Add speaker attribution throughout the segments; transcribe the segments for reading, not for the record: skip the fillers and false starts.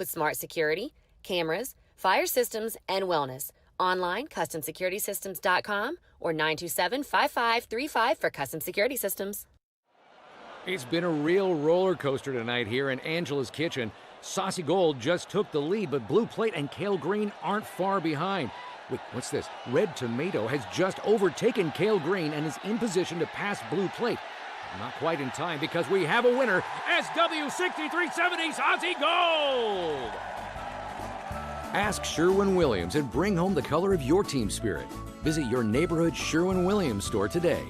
Speaker 1: With smart security, cameras, fire systems, and wellness. Online, customsecuritysystems.com or 927-5535 for custom security systems.
Speaker 2: It's been a real roller coaster tonight here in Angela's Kitchen. Saucy Gold just took the lead, but Blue Plate and Kale Green aren't far behind. Wait, what's this? Red Tomato has just overtaken Kale Green and is in position to pass Blue Plate. Not quite in time because we have a winner. SW6370 Saucy Gold! Ask Sherwin-Williams and bring home the color of your team spirit. Visit your neighborhood Sherwin-Williams store today.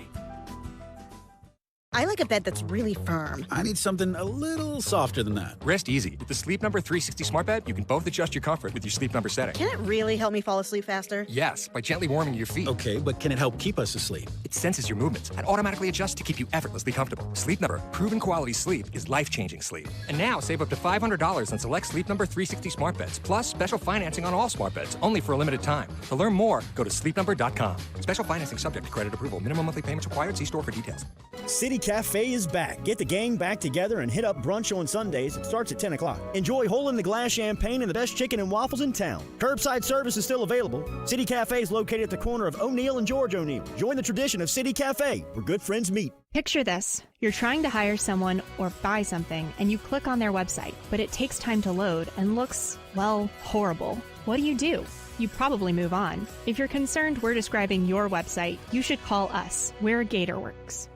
Speaker 3: I like a bed that's really firm.
Speaker 4: I need something a little softer than that.
Speaker 5: Rest easy. With the Sleep Number 360 smart bed, you can both adjust your comfort with your Sleep Number setting.
Speaker 3: Can it really help me fall asleep faster?
Speaker 5: Yes, by gently warming your feet.
Speaker 4: Okay, but can it help keep us asleep?
Speaker 5: It senses your movements and automatically adjusts to keep you effortlessly comfortable. Sleep Number, proven quality sleep is life-changing sleep. And now save up to $500 on select Sleep Number 360 smart beds, plus special financing on all smart beds, only for a limited time. To learn more, go to sleepnumber.com. Special financing subject to credit approval. Minimum monthly payments required. See store for details.
Speaker 6: City Cafe is back. Get the gang back together and hit up brunch on Sundays. It starts at 10 o'clock. Enjoy hole-in-the-glass champagne and the best chicken and waffles in town. Curbside service is still available. City Cafe is located at the corner of O'Neill and George O'Neill. Join the tradition of City Cafe, where good friends meet.
Speaker 7: Picture this. You're trying to hire someone or buy something, and you click on their website, but it takes time to load and looks, well, horrible. What do? You probably move on. If you're concerned we're describing your website, you should call us. We're Gator Works.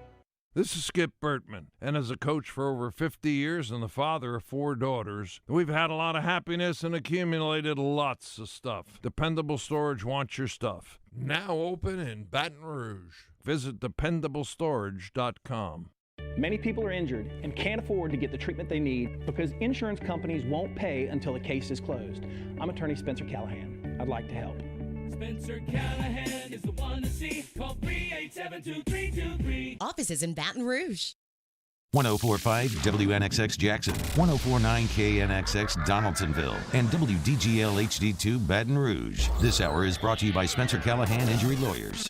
Speaker 8: This is Skip Bertman, and as a coach for over 50 years and the father of 4 daughters, we've had a lot of happiness and accumulated lots of stuff. Dependable Storage wants your stuff. Now open in Baton Rouge. Visit DependableStorage.com.
Speaker 9: Many people are injured and can't afford to get the treatment they need because insurance companies won't pay until a case is closed. I'm attorney Spencer Callahan. I'd like to help.
Speaker 10: Spencer Callahan is the one to see. Call 387-2323.
Speaker 11: Offices in Baton Rouge.
Speaker 12: 104.5 WNXX Jackson, 104.9 KNXX Donaldsonville, and WDGL HD2 Baton Rouge. This hour is brought to you by Spencer Callahan Injury Lawyers.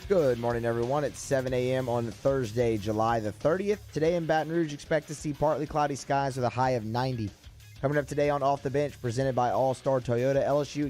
Speaker 13: Good morning, everyone. It's 7 a.m. on Thursday, July the 30th. Today in Baton Rouge, expect to see partly cloudy skies with a high of 90. Coming up today on Off the Bench, presented by All-Star Toyota, LSU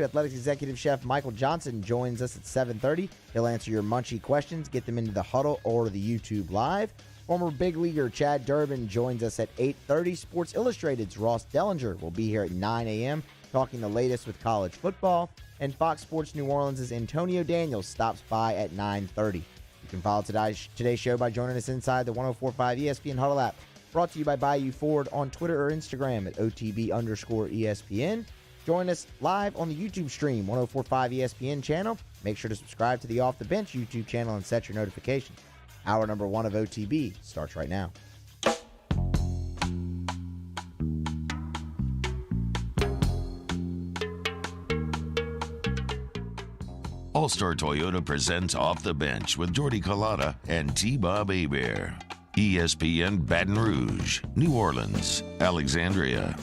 Speaker 13: Athletics Executive Chef Michael Johnson joins us at 7:30. He'll answer your Munchie questions, get them into the huddle or the YouTube Live. Former big leaguer Chad Durbin joins us at 8:30. Sports Illustrated's Ross Dellinger will be here at 9 a.m. talking the latest with college football. And Fox Sports New Orleans' Antonio Daniels stops by at 9:30. You can follow today's show by joining us inside the 104.5 ESPN Huddle app. Brought to you by Bayou Ford on Twitter or Instagram at OTB_ESPN. Join us live on the YouTube stream, 104.5 ESPN channel. Make sure to subscribe to the Off the Bench YouTube channel and set your notifications. Hour number 1 of OTB starts right now.
Speaker 12: All-Star Toyota presents Off the Bench with Jordy Collada and T-Bob Hebert. ESPN Baton Rouge, New Orleans, Alexandria.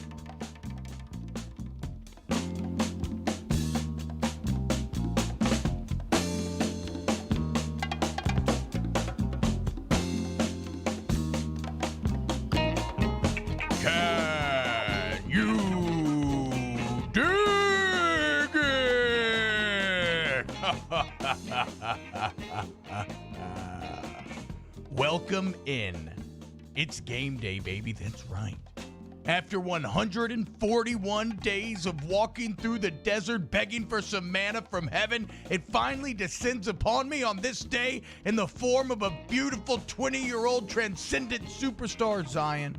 Speaker 8: Can you dig it?
Speaker 14: Welcome in. It's game day, baby. That's right. After 141 days of walking through the desert begging for some manna from heaven, it finally descends upon me on this day in the form of a beautiful 20-year-old transcendent superstar, Zion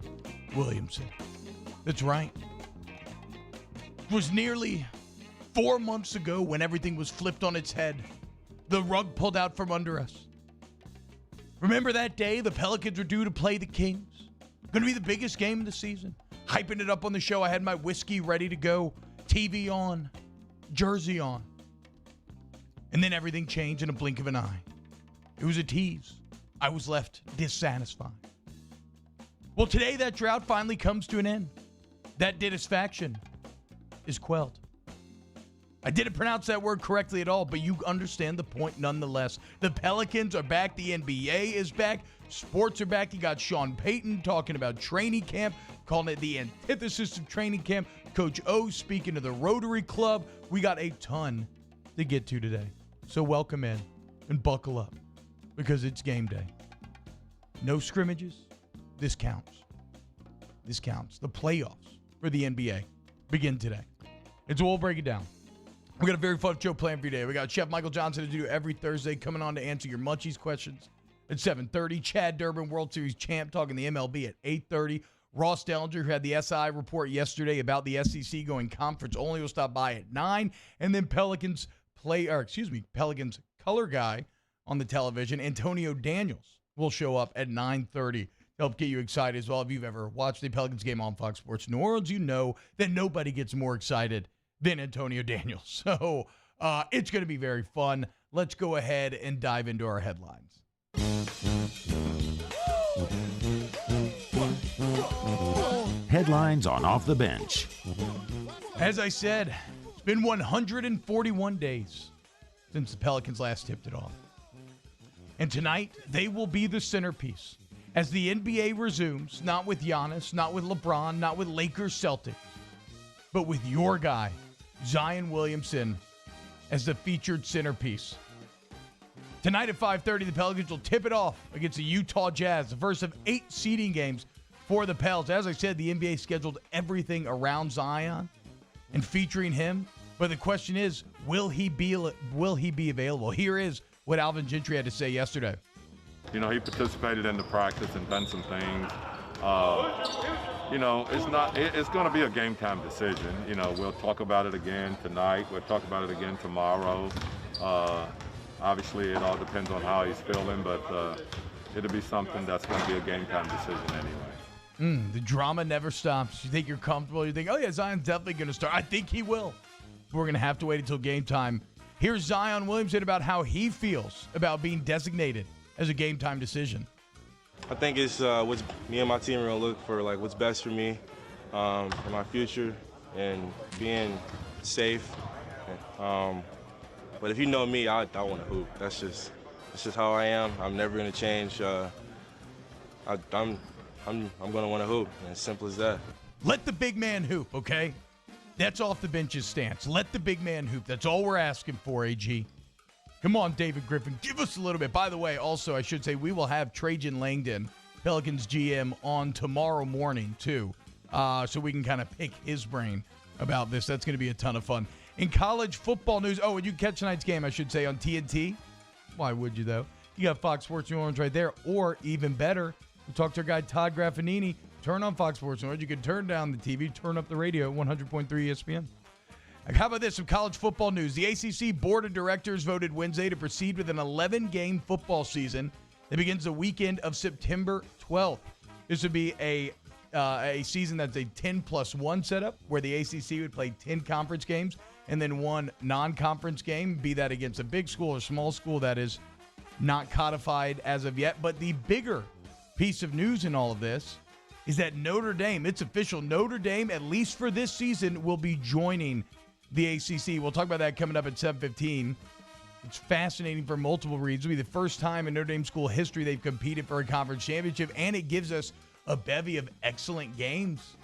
Speaker 14: Williamson. That's right. It was nearly 4 months ago when everything was flipped on its head. The rug pulled out from under us. Remember that day the Pelicans were due to play the Kings? Going to be the biggest game of the season. Hyping it up on the show. I had my whiskey ready to go. TV on. Jersey on. And then everything changed in a blink of an eye. It was a tease. I was left dissatisfied. Well, today that drought finally comes to an end. That dissatisfaction is quelled. I didn't pronounce that word correctly at all, but you understand the point nonetheless. The Pelicans are back. The NBA is back. Sports are back. You got Sean Payton talking about training camp, calling it the antithesis of training camp. Coach O speaking to the Rotary Club. We got a ton to get to today. So welcome in and buckle up because it's game day. No scrimmages. This counts. This counts. The playoffs for the NBA begin today. And so we'll break it down. We got a very fun show planned for you today. We got Chef Michael Johnson to do every Thursday coming on to answer your Munchies questions at 7:30. Chad Durbin, World Series champ, talking the MLB at 8:30. Ross Dellinger, who had the SI report yesterday about the SEC going conference only, will stop by at 9. And then Pelicans color guy on the television, Antonio Daniels, will show up at 9:30 to help get you excited as well. If you've ever watched the Pelicans game on Fox Sports New Orleans, you know that nobody gets more excited than Antonio Daniels. So it's going to be very fun. Let's go ahead and dive into our headlines.
Speaker 12: Headlines on Off the Bench.
Speaker 14: As I said, it's been 141 days since the Pelicans last tipped it off. And tonight, they will be the centerpiece as the NBA resumes, not with Giannis, not with LeBron, not with Lakers Celtics, but with your guy, Zion Williamson, as the featured centerpiece. Tonight at 5:30, the Pelicans will tip it off against the Utah Jazz, the first of 8 seeding games for the Pels. As I said, the NBA scheduled everything around Zion and featuring him. But the question is, will he be available? Here is what Alvin Gentry had to say yesterday.
Speaker 11: You know, he participated in the practice and done some things. You know, it's going to be a game time decision. You know, we'll talk about it again tonight. We'll talk about it again tomorrow. Obviously, it all depends on how he's feeling, but it'll be something that's going to be a game time decision anyway.
Speaker 14: The drama never stops. You think you're comfortable. You think, oh, yeah, Zion's definitely going to start. I think he will. We're going to have to wait until game time. Here's Zion Williamson about how he feels about being designated as a game time decision.
Speaker 15: I think it's what me and my team are going to look for, like what's best for me, for my future, and being safe. But if you know me, I want to hoop. That's just how I am. I'm never going to change. I'm going to want to hoop. As simple as that.
Speaker 14: Let the big man hoop, okay? That's off the bench's stance. Let the big man hoop. That's all we're asking for, AG. Come on, David Griffin. Give us a little bit. By the way, also, I should say, we will have Trajan Langdon, Pelicans GM, on tomorrow morning, too. So we can kind of pick his brain about this. That's going to be a ton of fun. In college football news, and you catch tonight's game, I should say, on TNT. Why would you, though? You got Fox Sports New Orleans right there. Or, even better, we'll talk to our guy Todd Graffinini. Turn on Fox Sports New Orleans. You can turn down the TV, turn up the radio, 100.3 ESPN. How about this? Some college football news. The ACC Board of Directors voted Wednesday to proceed with an 11-game football season that begins the weekend of September 12th. This would be a season that's a 10+1 setup where the ACC would play 10 conference games and then one non-conference game, be that against a big school or small school that is not codified as of yet. But the bigger piece of news in all of this is that Notre Dame, it's official, Notre Dame, at least for this season, will be joining the ACC. We'll talk about that coming up at 7:15. It's fascinating for multiple reasons. It'll be the first time in Notre Dame school history they've competed for a conference championship, and it gives us a bevy of excellent games,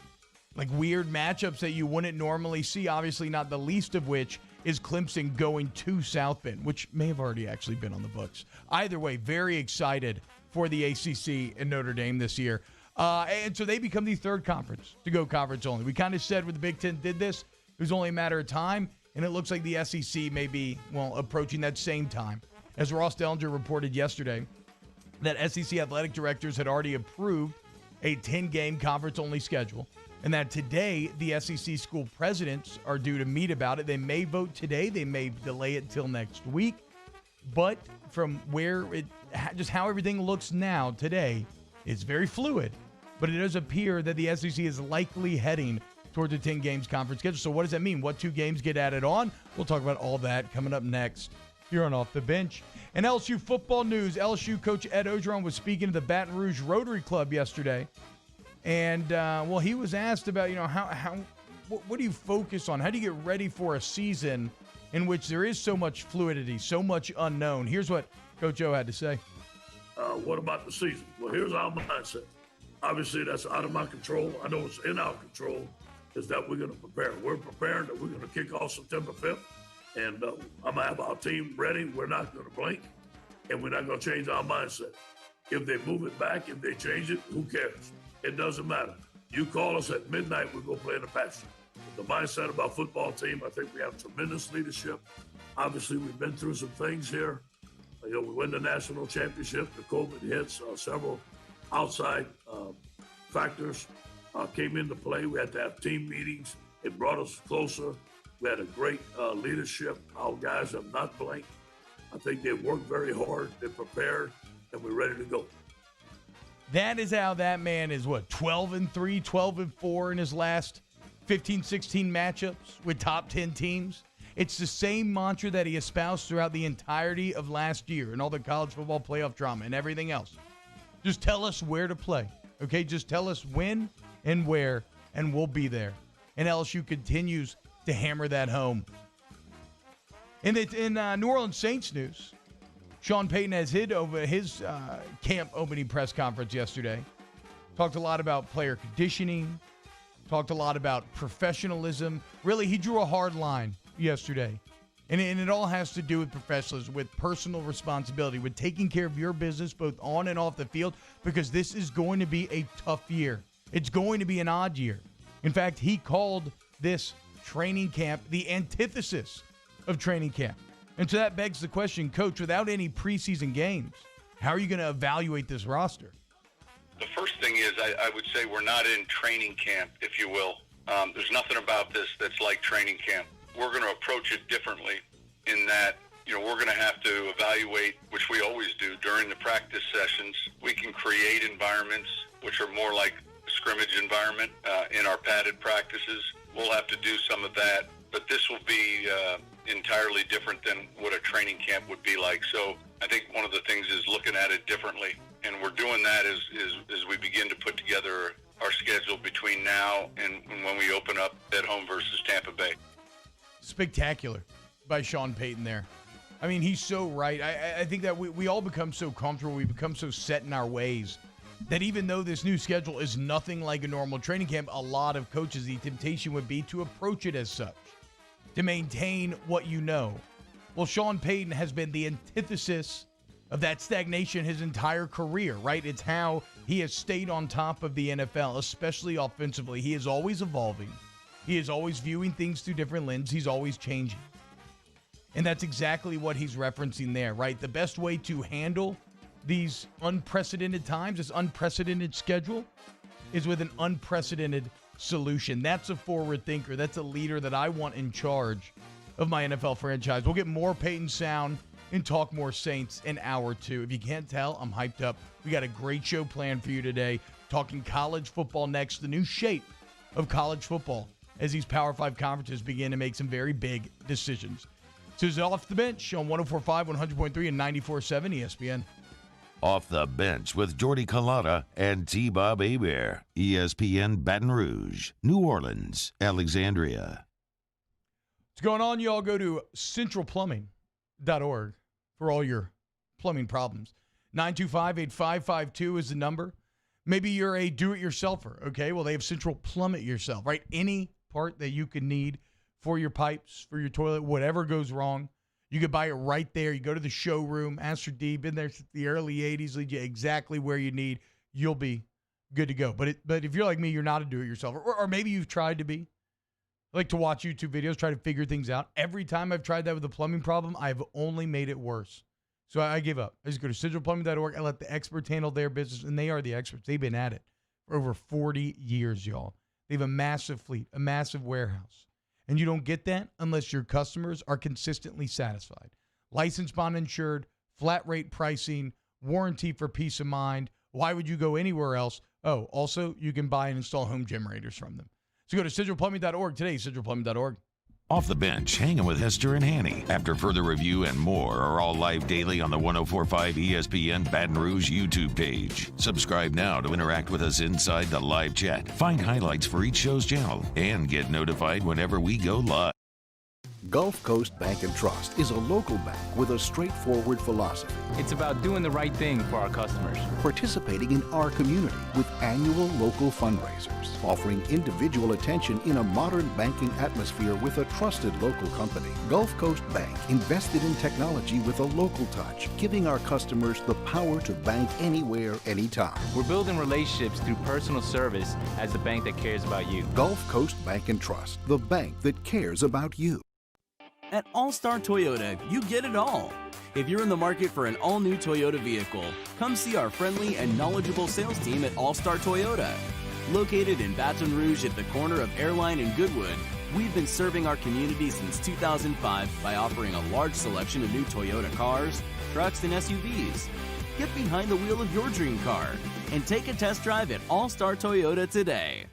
Speaker 14: like weird matchups that you wouldn't normally see, obviously not the least of which is Clemson going to South Bend, which may have already actually been on the books. Either way, very excited for the ACC and Notre Dame this year. And so they become the third conference to go conference only. We kind of said when the Big Ten did this, it was only a matter of time, and it looks like the SEC may be, approaching that same time. As Ross Dellinger reported yesterday, that SEC athletic directors had already approved a 10-game conference-only schedule, and that today the SEC school presidents are due to meet about it. They may vote today. They may delay it till next week. But from where just how everything looks now today, it's very fluid. But it does appear that the SEC is likely heading towards a 10 games conference schedule. So what does that mean? What 2 games get added on? We'll talk about all that coming up next here on Off the Bench. And LSU football news. LSU coach Ed Orgeron was speaking to the Baton Rouge Rotary Club yesterday. And, he was asked about, what do you focus on? How do you get ready for a season in which there is so much fluidity, so much unknown. Here's what Coach O had to say.
Speaker 16: What about the season? Well, here's our mindset. Obviously, that's out of my control. I know it's in our control, is that we're going to prepare. We're preparing that we're going to kick off September 5th, and I'm going to have our team ready. We're not going to blink, and we're not going to change our mindset. If they move it back, if they change it, who cares? It doesn't matter. You call us at midnight, we'll go play in the pasture. The mindset of our football team, I think we have tremendous leadership. Obviously, we've been through some things here. We win the national championship. The COVID hits, several outside factors came into play. We had to have team meetings. It brought us closer. We had a great leadership. Our guys have not blinked. I think they've worked very hard. They're prepared, and we're ready to go.
Speaker 14: That is how that man is, 12-3, 12-4 in his last 15, 16 matchups with top 10 teams. It's the same mantra that he espoused throughout the entirety of last year and all the college football playoff drama and everything else. Just tell us where to play, okay? Just tell us when and where, and we'll be there. And LSU continues to hammer that home. In New Orleans Saints news, Sean Payton has hit over his camp opening press conference yesterday. Talked a lot about player conditioning, talked a lot about professionalism. Really, he drew a hard line yesterday. And it all has to do with professionalism, with personal responsibility, with taking care of your business both on and off the field, because this is going to be a tough year. It's going to be an odd year. In fact, he called this training camp the antithesis of training camp. And so that begs the question, Coach, without any preseason games, how are you going to evaluate this roster?
Speaker 17: The first thing is I would say we're not in training camp, if you will. There's nothing about this that's like training camp. We're going to approach it differently in that, we're going to have to evaluate, which we always do during the practice sessions. We can create environments which are more like a scrimmage environment in our padded practices. We'll have to do some of that, but this will be entirely different than what a training camp would be like. So I think one of the things is looking at it differently, and we're doing that as we begin to put together our schedule between now and when we open up at home versus Tampa Bay.
Speaker 14: Spectacular by Sean Payton there. I mean, he's so right. I think that we all become so comfortable, we become so set in our ways that even though this new schedule is nothing like a normal training camp, a lot of coaches, the temptation would be to approach it as such, to maintain what you know. Well, Sean Payton has been the antithesis of that stagnation his entire career, right? It's how he has stayed on top of the NFL, especially offensively. He is always evolving. He is always viewing things through different lenses. He's always changing. And that's exactly what he's referencing there, right? The best way to handle these unprecedented times, this unprecedented schedule, is with an unprecedented solution. That's a forward thinker. That's a leader that I want in charge of my NFL franchise. We'll get more Payton sound and talk more Saints in hour 2. If you can't tell, I'm hyped up. We got a great show planned for you today. Talking college football next, the new shape of college football as these Power 5 conferences begin to make some very big decisions. So it's Off the Bench on 104.5, 100.3, and 94.7 ESPN.
Speaker 12: Off the Bench with Jordy Cullata and T-Bob Hebert. ESPN Baton Rouge, New Orleans, Alexandria.
Speaker 14: What's going on, y'all? Go to centralplumbing.org for all your plumbing problems. 925-8552 is the number. Maybe you're a do-it-yourselfer, okay? Well, they have Central Plumb It Yourself, right? Any part that you could need for your pipes, for your toilet, whatever goes wrong, you could buy it right there. You go to the showroom, ask for D, been there since the early 80s, lead you exactly where you need. You'll be good to go. But if you're like me, you're not a do-it-yourselfer, or maybe you've tried to be. I like to watch YouTube videos, try to figure things out. Every time I've tried that with a plumbing problem, I've only made it worse. So I give up. I just go to centralplumbing.org. I let the experts handle their business, and they are the experts. They've been at it for over 40 years, y'all. They have a massive fleet, a massive warehouse. And you don't get that unless your customers are consistently satisfied. Licensed, bond insured, flat rate pricing, warranty for peace of mind. Why would you go anywhere else? Oh, also, you can buy and install home generators from them. So go to centralplumbing.org today, centralplumbing.org.
Speaker 12: Off the Bench, hanging with Hester and Hanny. After further review and more are all live daily on the 104.5 ESPN Baton Rouge YouTube page. Subscribe now to interact with us inside the live chat. Find highlights for each show's channel and get notified whenever we go live.
Speaker 18: Gulf Coast Bank and Trust is a local bank with a straightforward philosophy.
Speaker 19: It's about doing the right thing for our customers.
Speaker 18: Participating in our community with annual local fundraisers. Offering individual attention in a modern banking atmosphere with a trusted local company. Gulf Coast Bank invested in technology with a local touch, giving our customers the power to bank anywhere, anytime.
Speaker 19: We're building relationships through personal service as the bank that cares about you.
Speaker 18: Gulf Coast Bank and Trust, the bank that cares about you.
Speaker 20: At All-Star Toyota, you get it all. If you're in the market for an all-new Toyota vehicle, come see our friendly and knowledgeable sales team at All-Star Toyota. Located in Baton Rouge at the corner of Airline and Goodwood, we've been serving our community since 2005 by offering a large selection of new Toyota cars, trucks, and SUVs. Get behind the wheel of your dream car and take a test drive at All-Star Toyota today.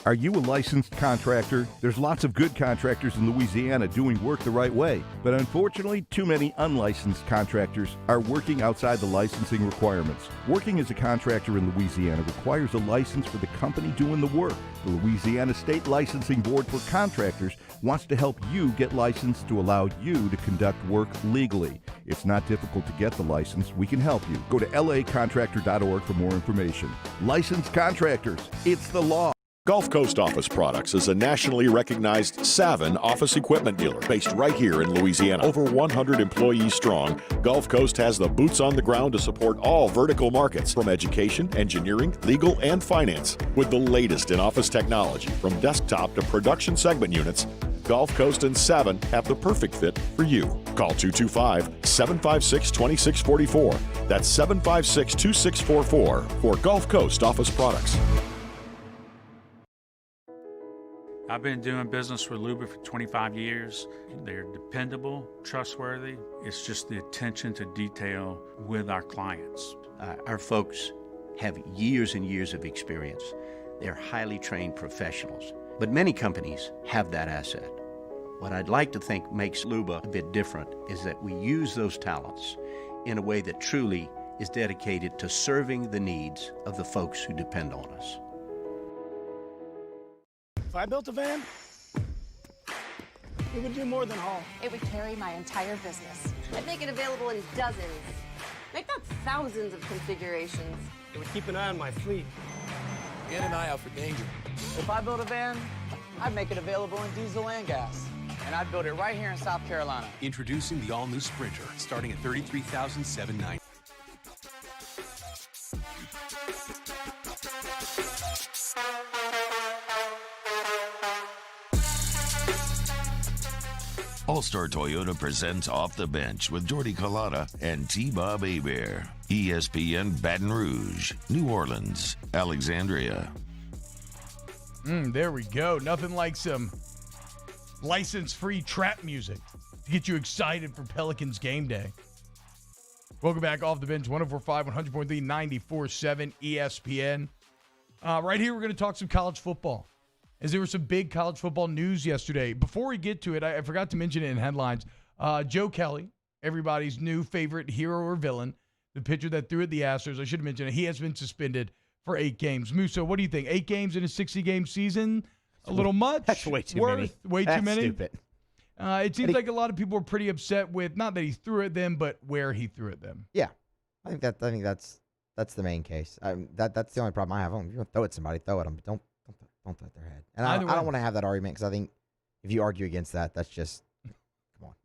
Speaker 21: Are you a licensed contractor? There's lots of good contractors in Louisiana doing work the right way, but unfortunately, too many unlicensed contractors are working outside the licensing requirements. Working as a contractor in Louisiana requires a license for the company doing the work. The Louisiana State Licensing Board for Contractors wants to help you get licensed to allow you to conduct work legally. It's not difficult to get the license. We can help you. Go to lacontractor.org for more information. Licensed contractors, it's the law.
Speaker 22: Gulf Coast Office Products is a nationally recognized Savin office equipment dealer based right here in Louisiana. Over 100 employees strong, Gulf Coast has the boots on the ground to support all vertical markets from education, engineering, legal, and finance. With the latest in office technology from desktop to production segment units, Gulf Coast and Savin have the perfect fit for you. Call 225-756-2644. That's 756-2644 for Gulf Coast Office Products.
Speaker 23: I've been doing business with Luba for 25 years. They're dependable, trustworthy. It's just the attention to detail with our clients.
Speaker 24: Our folks have years and years of experience. They're highly trained professionals. But many companies have that asset. What I'd like to think makes Luba a bit different is that we use those talents in a way that truly is dedicated to serving the needs of the folks who depend on us.
Speaker 25: If I built a van, it would do more than haul.
Speaker 26: It would carry my entire business. I'd make it available in dozens, make not thousands of configurations.
Speaker 25: It would keep an eye on my fleet.
Speaker 27: And an eye out for danger.
Speaker 28: If I built a van, I'd make it available in diesel and gas. And I'd build it right here in South Carolina.
Speaker 29: Introducing the all-new Sprinter, starting at $33,790.
Speaker 12: All-Star Toyota presents Off the Bench with Jordy Collada and T-Bob Hebert. ESPN Baton Rouge, New Orleans, Alexandria.
Speaker 14: There we go. Nothing like some license-free trap music to get you excited for Pelicans game day. Welcome back Off the Bench, 104.5, 100.3, 94.7 ESPN. Right here, we're going to talk some college football, as there was some big college football news yesterday. Before we get to it, I forgot to mention it in headlines. Joe Kelly, everybody's new favorite hero or villain, the pitcher that threw at the Astros, I should have mentioned it, he has been suspended for 8 games. Musso, what do you think? 8 games in a 60-game season? A little much?
Speaker 13: That's way too many.
Speaker 14: Way too many?
Speaker 13: Stupid.
Speaker 14: It seems like a lot of people are pretty upset with, not that he threw at them, but where he threw at them.
Speaker 13: Yeah. I think that's the main case. That's the only problem I have. If you want to throw at somebody, throw at them. But don't throw at their head. And I don't want to have that argument because I think if you argue against that, that's just come on.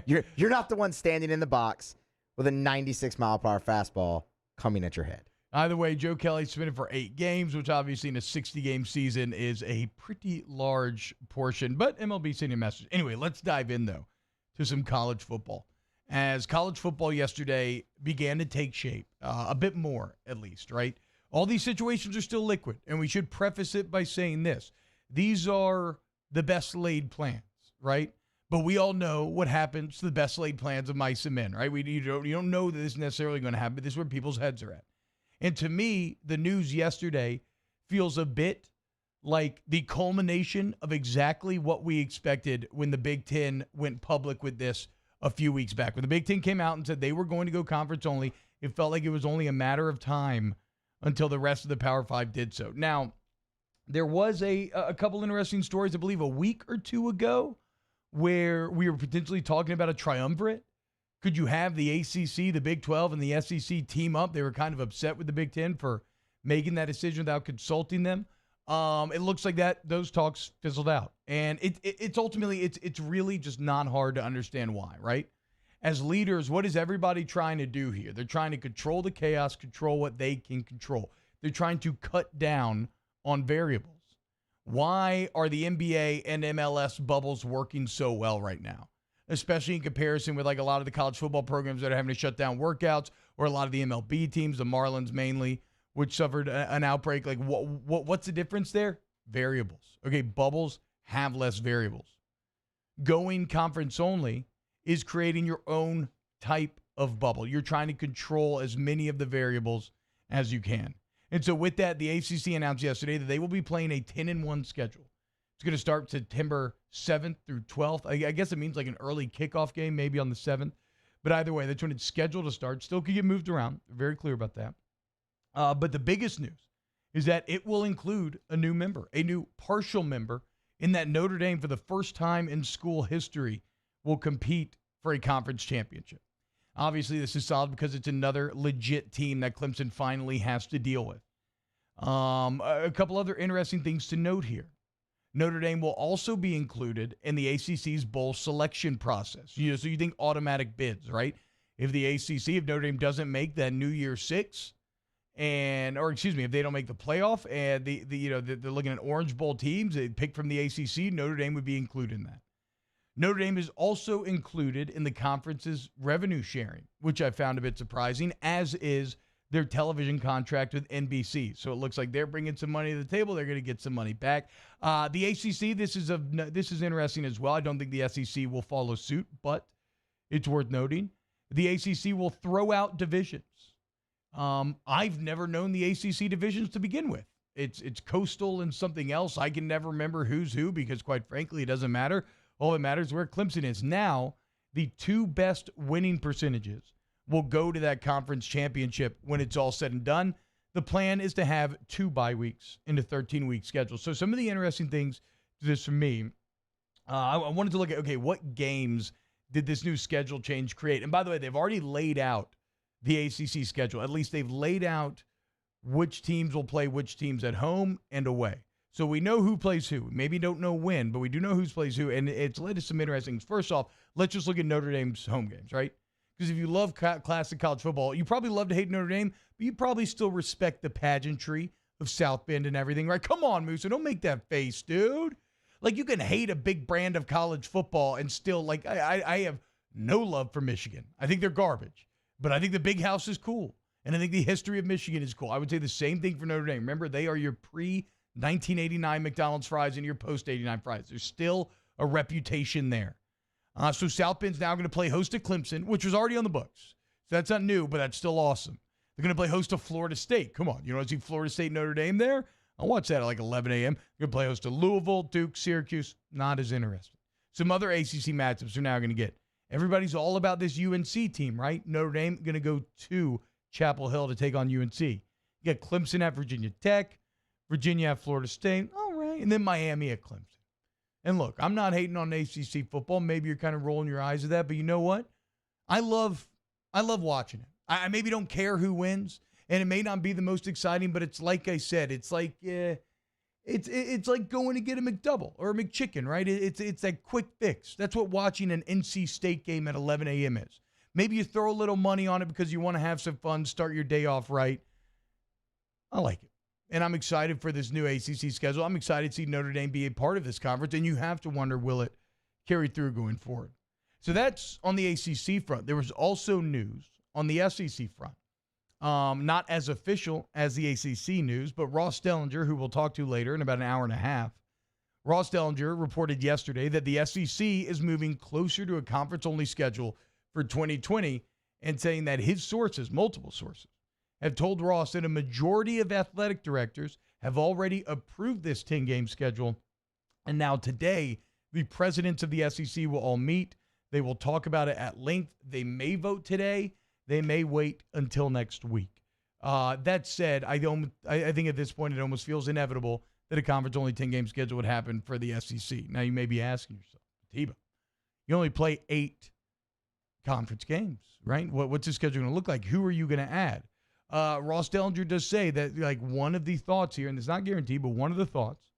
Speaker 13: You're not the one standing in the box with a 96-mile-per-hour fastball coming at your head.
Speaker 14: Either way, Joe Kelly suspended for 8 games, which obviously in a 60-game season is a pretty large portion. But MLB sent a message. Anyway, let's dive in, though, to some college football. As college football yesterday began to take shape, a bit more at least, right? All these situations are still liquid, and we should preface it by saying this. These are the best laid plans, right? But we all know what happens to the best laid plans of mice and men, right? You don't know that this is necessarily going to happen, but this is where people's heads are at. And to me, the news yesterday feels a bit like the culmination of exactly what we expected when the Big Ten went public with this a few weeks back. When the Big Ten came out and said they were going to go conference only, it felt like it was only a matter of time until the rest of the Power Five did so. Now, there was a couple interesting stories, I believe, a week or two ago where we were potentially talking about a triumvirate? Could you have the ACC, the Big 12, and the SEC team up? They were kind of upset with the Big 10 for making that decision without consulting them. It looks like those talks fizzled out. And it's ultimately, it's really just not hard to understand why, right? As leaders, what is everybody trying to do here? They're trying to control the chaos, control what they can control. They're trying to cut down on variables. Why are the NBA and MLS bubbles working so well right now? Especially in comparison with like a lot of the college football programs that are having to shut down workouts, or a lot of the MLB teams, the Marlins mainly, which suffered an outbreak. Like what's the difference there? Variables. Okay, bubbles have less variables. Going conference only is creating your own type of bubble. You're trying to control as many of the variables as you can. And so with that, the ACC announced yesterday that they will be playing a 10-1 schedule. It's going to start September 7th through 12th. I guess it means like an early kickoff game, maybe on the 7th. But either way, that's when it's scheduled to start. Still could get moved around. They're very clear about that. But the biggest news is that it will include a new member, a new partial member, in that Notre Dame, for the first time in school history, will compete for a conference championship. Obviously, this is solid because it's another legit team that Clemson finally has to deal with. A couple other interesting things to note here. Notre Dame will also be included in the ACC's bowl selection process. So you think automatic bids, right? If Notre Dame doesn't make that New Year's Six, if they don't make the playoff, and they're looking at Orange Bowl teams, they pick from the ACC, Notre Dame would be included in that. Notre Dame is also included in the conference's revenue sharing, which I found a bit surprising, as is their television contract with NBC. So it looks like they're bringing some money to the table. They're going to get some money back. The ACC, this is interesting as well. I don't think the SEC will follow suit, but it's worth noting. The ACC will throw out divisions. I've never known the ACC divisions to begin with. It's Coastal and something else. I can never remember who's who because, quite frankly, it doesn't matter. All that matters is where Clemson is. Now, the two best winning percentages will go to that conference championship when it's all said and done. The plan is to have 2 bye weeks in a 13-week schedule. So some of the interesting things to this for me, I wanted to look at, okay, what games did this new schedule change create? And by the way, they've already laid out the ACC schedule. At least they've laid out which teams will play which teams at home and away. So we know who plays who. Maybe don't know when, but we do know who plays who. And it's led to some interesting things. First off, let's just look at Notre Dame's home games, right? Because if you love classic college football, you probably love to hate Notre Dame, but you probably still respect the pageantry of South Bend and everything, right? Come on, Musa, don't make that face, dude. Like, you can hate a big brand of college football and still, like, I have no love for Michigan. I think they're garbage. But I think the Big House is cool. And I think the history of Michigan is cool. I would say the same thing for Notre Dame. Remember, they are your pre-1989 McDonald's fries and your post-89 fries. There's still a reputation there. So South Bend's now going to play host to Clemson, which was already on the books. So that's not new, but that's still awesome. They're going to play host to Florida State. Come on. You want to see Florida State, Notre Dame there? I'll watch that at like 11 a.m. They're going to play host to Louisville, Duke, Syracuse. Not as interesting. Some other ACC matchups they're now going to get. Everybody's all about this UNC team, right? Notre Dame going to go to Chapel Hill to take on UNC. You got Clemson at Virginia Tech, Virginia at Florida State. All right. And then Miami at Clemson. And look, I'm not hating on ACC football. Maybe you're kind of rolling your eyes at that, but you know what? I love watching it. I maybe don't care who wins, and it may not be the most exciting, but it's like I said, it's like it's like going to get a McDouble or a McChicken, right? It's that quick fix. That's what watching an NC State game at 11 a.m. is. Maybe you throw a little money on it because you want to have some fun, start your day off right. I like it. And I'm excited for this new ACC schedule. I'm excited to see Notre Dame be a part of this conference, and you have to wonder, will it carry through going forward? So that's on the ACC front. There was also news on the SEC front. Not as official as the ACC news, but Ross Dellinger, who we'll talk to later in about an hour and a half, Ross Dellinger reported yesterday that the SEC is moving closer to a conference-only schedule for 2020 and saying that his sources, multiple sources, have told Ross that a majority of athletic directors have already approved this 10-game schedule. And now today, the presidents of the SEC will all meet. They will talk about it at length. They may vote today. They may wait until next week. That said, I think at this point it almost feels inevitable that a conference-only 10-game schedule would happen for the SEC. Now, you may be asking yourself, Tebow, You only play 8 conference games, right? What's the schedule going to look like? Who are you going to add? Ross Dellinger does say that, like, one of the thoughts here, and it's not guaranteed, but one of the thoughts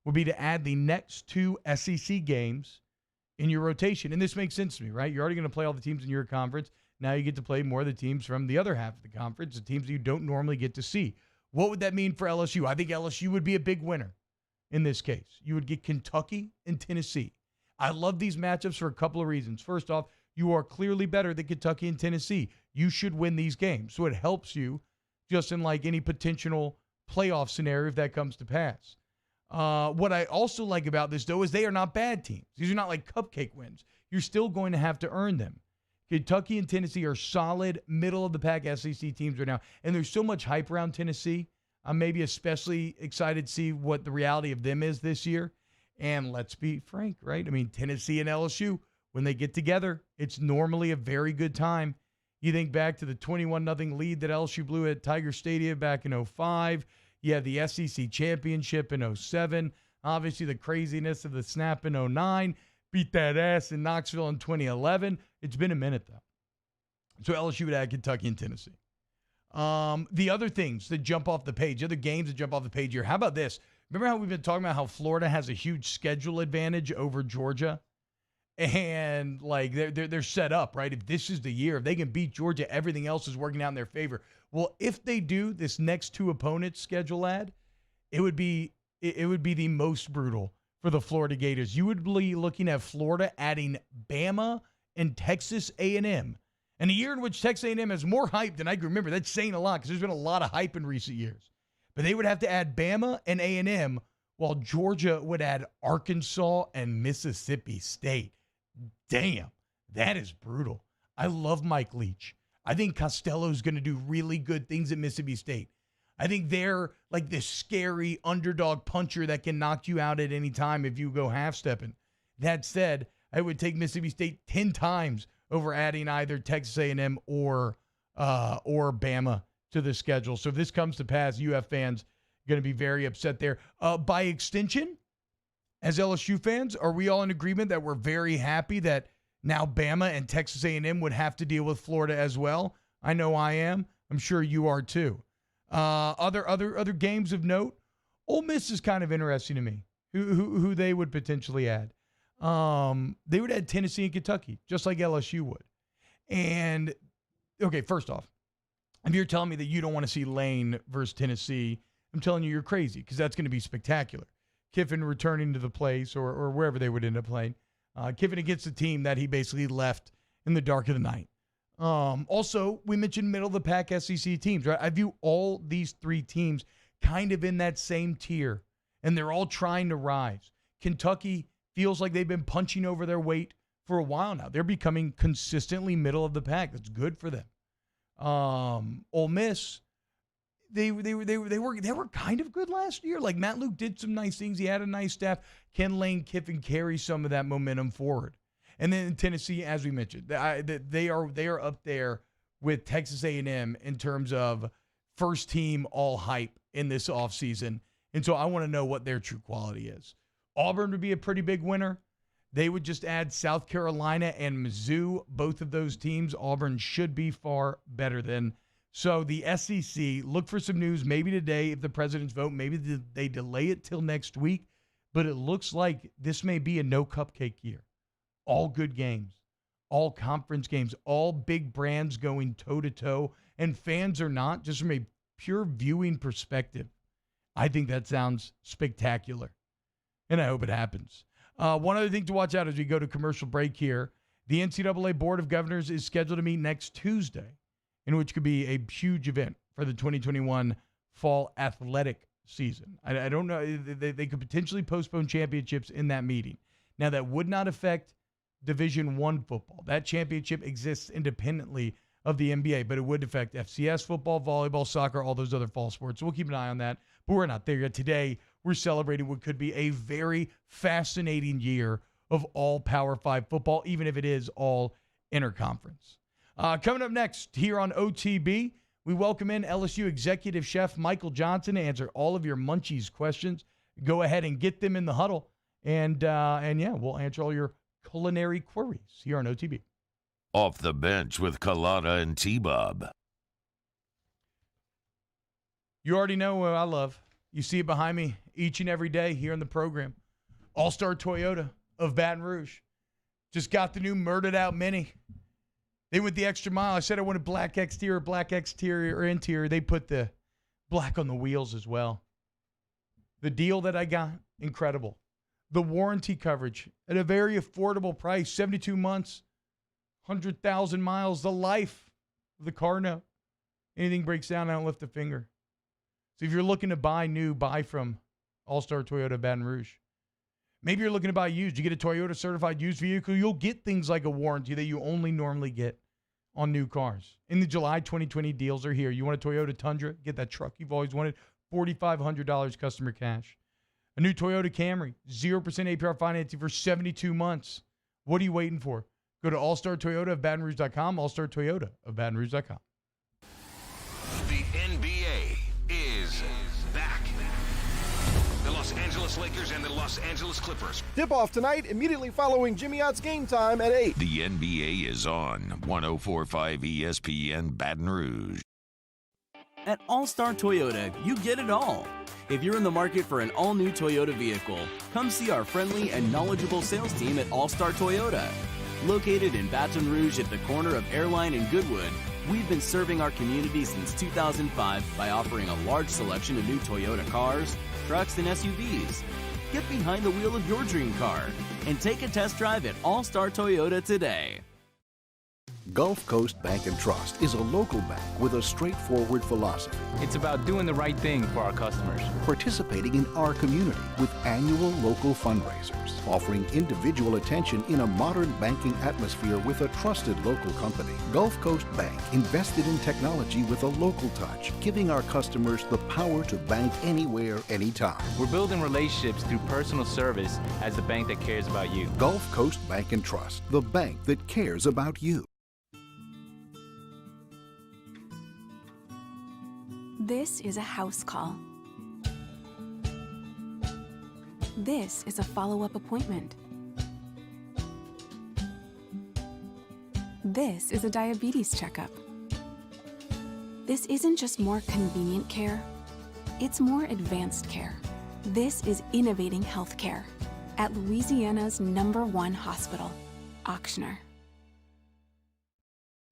Speaker 14: would be to add the next 2 SEC games in your rotation. And this makes sense to me, right? You're already going to play all the teams in your conference. Now you get to play more of the teams from the other half of the conference, the teams that you don't normally get to see. What would that mean for LSU? I think LSU would be a big winner in this case. You would get Kentucky and Tennessee. I love these matchups for a couple of reasons. First off, you are clearly better than Kentucky and Tennessee. You should win these games. So it helps you just in like any potential playoff scenario if that comes to pass. What I also like about this, though, is they are not bad teams. These are not like cupcake wins. You're still going to have to earn them. Kentucky and Tennessee are solid, middle-of-the-pack SEC teams right now, and there's so much hype around Tennessee. I'm maybe especially excited to see what the reality of them is this year. And let's be frank, right? I mean, Tennessee and LSU, when they get together, it's normally a very good time. You think back to the 21-0 lead that LSU blew at Tiger Stadium back in 2005. You have the SEC championship in 2007. Obviously, the craziness of the snap in 2009. Beat that ass in Knoxville in 2011. It's been a minute, though. So LSU would add Kentucky and Tennessee. The other things that jump off the page, other games that jump off the page here. How about this? Remember how we've been talking about how Florida has a huge schedule advantage over Georgia? And, like, they're set up, right? If this is the year, if they can beat Georgia, everything else is working out in their favor. Well, if they do this next 2 opponents schedule ad, it would be the most brutal for the Florida Gators. You would be looking at Florida adding Bama and Texas A&M. And a year in which Texas A&M has more hype than I can remember. That's saying a lot because there's been a lot of hype in recent years. But they would have to add Bama and A&M while Georgia would add Arkansas and Mississippi State. Damn, that is brutal. I love Mike Leach. I think Costello's going to do really good things at Mississippi State. I think they're like this scary underdog puncher that can knock you out at any time if you go half-stepping. That said, I would take Mississippi State 10 times over adding either Texas A&M or Bama to the schedule. So if this comes to pass, UF fans are going to be very upset there. By extension, as LSU fans, are we all in agreement that we're very happy that now Bama and Texas A&M would have to deal with Florida as well? I know I am. I'm sure you are too. Other games of note, Ole Miss is kind of interesting to me. Who they would potentially add? They would add Tennessee and Kentucky, just like LSU would. And okay, first off, if you're telling me that you don't want to see Lane versus Tennessee, I'm telling you you're crazy because that's going to be spectacular. Kiffin returning to the place or wherever they would end up playing. Kiffin against a team that he basically left in the dark of the night. Also, we mentioned middle-of-the-pack SEC teams, right? I view all these 3 teams kind of in that same tier, and they're all trying to rise. Kentucky feels like they've been punching over their weight for a while now. They're becoming consistently middle of the pack. That's good for them. Ole Miss, they were kind of good last year. Like Matt Luke did some nice things. He had a nice staff. Ken Lane Kiffin carries some of that momentum forward. And then Tennessee, as we mentioned, they are up there with Texas A&M in terms of first team all hype in this offseason. And so I want to know what their true quality is. Auburn would be a pretty big winner. They would just add South Carolina and Mizzou. Both of those teams, Auburn should be far better than. So the SEC, look for some news maybe today if the president's vote. Maybe they delay it till next week. But it looks like this may be a no cupcake year. All good games, all conference games, all big brands going toe-to-toe. And fans are not, just from a pure viewing perspective. I think that sounds spectacular. And I hope it happens. One other thing to watch out as we go to commercial break here. The NCAA Board of Governors is scheduled to meet next Tuesday, in which could be a huge event for the 2021 fall athletic season. I don't know. They could potentially postpone championships in that meeting. Now, that would not affect Division I football. That championship exists independently of the NBA, but it would affect FCS football, volleyball, soccer, all those other fall sports. So we'll keep an eye on that, but we're not there yet. Today, we're celebrating what could be a very fascinating year of all Power 5 football, even if it is all interconference. Coming up next here on OTB, we welcome in LSU Executive Chef Michael Johnson to answer all of your Munchies questions. Go ahead and get them in the huddle, and yeah, we'll answer all your culinary queries here on OTB.
Speaker 12: Off the bench with Colada and T-Bob.
Speaker 14: You already know what I love. You see it behind me each and every day here in the program. All-Star Toyota of Baton Rouge. Just got the new murdered out Mini. They went the extra mile. I said I wanted black exterior or interior. They put the black on the wheels as well. The deal that I got, incredible. The warranty coverage at a very affordable price, 72 months, 100,000 miles, the life of the car note. Anything breaks down, I don't lift a finger. So if you're looking to buy new, buy from All-Star Toyota Baton Rouge. Maybe you're looking to buy used. You get a Toyota certified used vehicle, you'll get things like a warranty that you only normally get on new cars. In the July 2020 deals are here. You want a Toyota Tundra? Get that truck you've always wanted. $4,500 customer cash. A new Toyota Camry, 0% APR financing for 72 months. What are you waiting for? Go to All-Star Toyota of BatonRouge.com, All-Star Toyota of BatonRouge.com.
Speaker 1: The NBA is back. The Los Angeles Lakers and the Los Angeles Clippers.
Speaker 2: Tip-off tonight, immediately following Jimmy Ott's Game Time at 8.
Speaker 12: The NBA is on 104.5 ESPN Baton Rouge.
Speaker 20: At All-Star Toyota, you get it all. If you're in the market for an all-new Toyota vehicle, come see our friendly and knowledgeable sales team at All-Star Toyota. Located in Baton Rouge at the corner of Airline and Goodwood, we've been serving our community since 2005 by offering a large selection of new Toyota cars, trucks, and SUVs. Get behind the wheel of your dream car and take a test drive at All-Star Toyota today.
Speaker 18: Gulf Coast Bank & Trust is a local bank with a straightforward philosophy.
Speaker 19: It's about doing the right thing for our customers.
Speaker 18: Participating in our community with annual local fundraisers. Offering individual attention in a modern banking atmosphere with a trusted local company. Gulf Coast Bank invested in technology with a local touch, giving our customers the power to bank anywhere, anytime.
Speaker 19: We're building relationships through personal service as the bank that cares about you.
Speaker 18: Gulf Coast Bank & Trust, the bank that cares about you.
Speaker 3: This is a house call. This is a follow-up appointment. This is a diabetes checkup. This isn't just more convenient care, it's more advanced care. This is innovating healthcare at Louisiana's #1 hospital, Auctioner.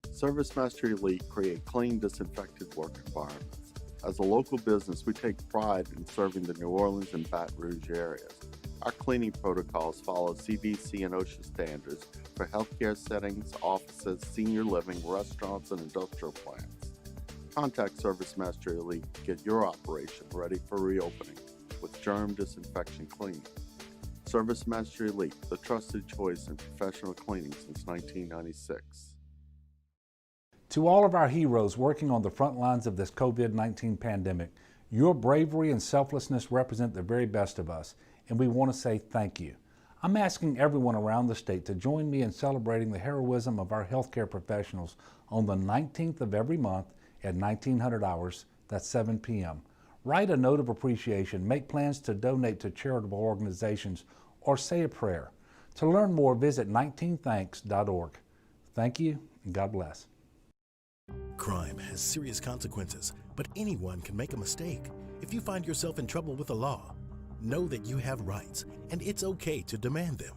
Speaker 4: ServiceMaster Elite create clean, disinfected work environments. As a local business, we take pride in serving the New Orleans and Baton Rouge areas. Our cleaning protocols follow CDC and OSHA standards for healthcare settings, offices, senior living, restaurants, and industrial plants. Contact ServiceMaster Elite to get your operation ready for reopening with germ disinfection cleaning. ServiceMaster Elite, the trusted choice in professional cleaning since 1996.
Speaker 5: To all of our heroes working on the front lines of this COVID-19 pandemic, your bravery and selflessness represent the very best of us, and we want to say thank you. I'm asking everyone around the state to join me in celebrating the heroism of our healthcare professionals on the 19th of every month at 1900 hours, that's 7 p.m. Write a note of appreciation, make plans to donate to charitable organizations, or say a prayer. To learn more, visit 19thanks.org. Thank you, and God bless.
Speaker 6: Crime has serious consequences, but anyone can make a mistake. If you find yourself in trouble with the law, know that you have rights, and it's okay to demand them.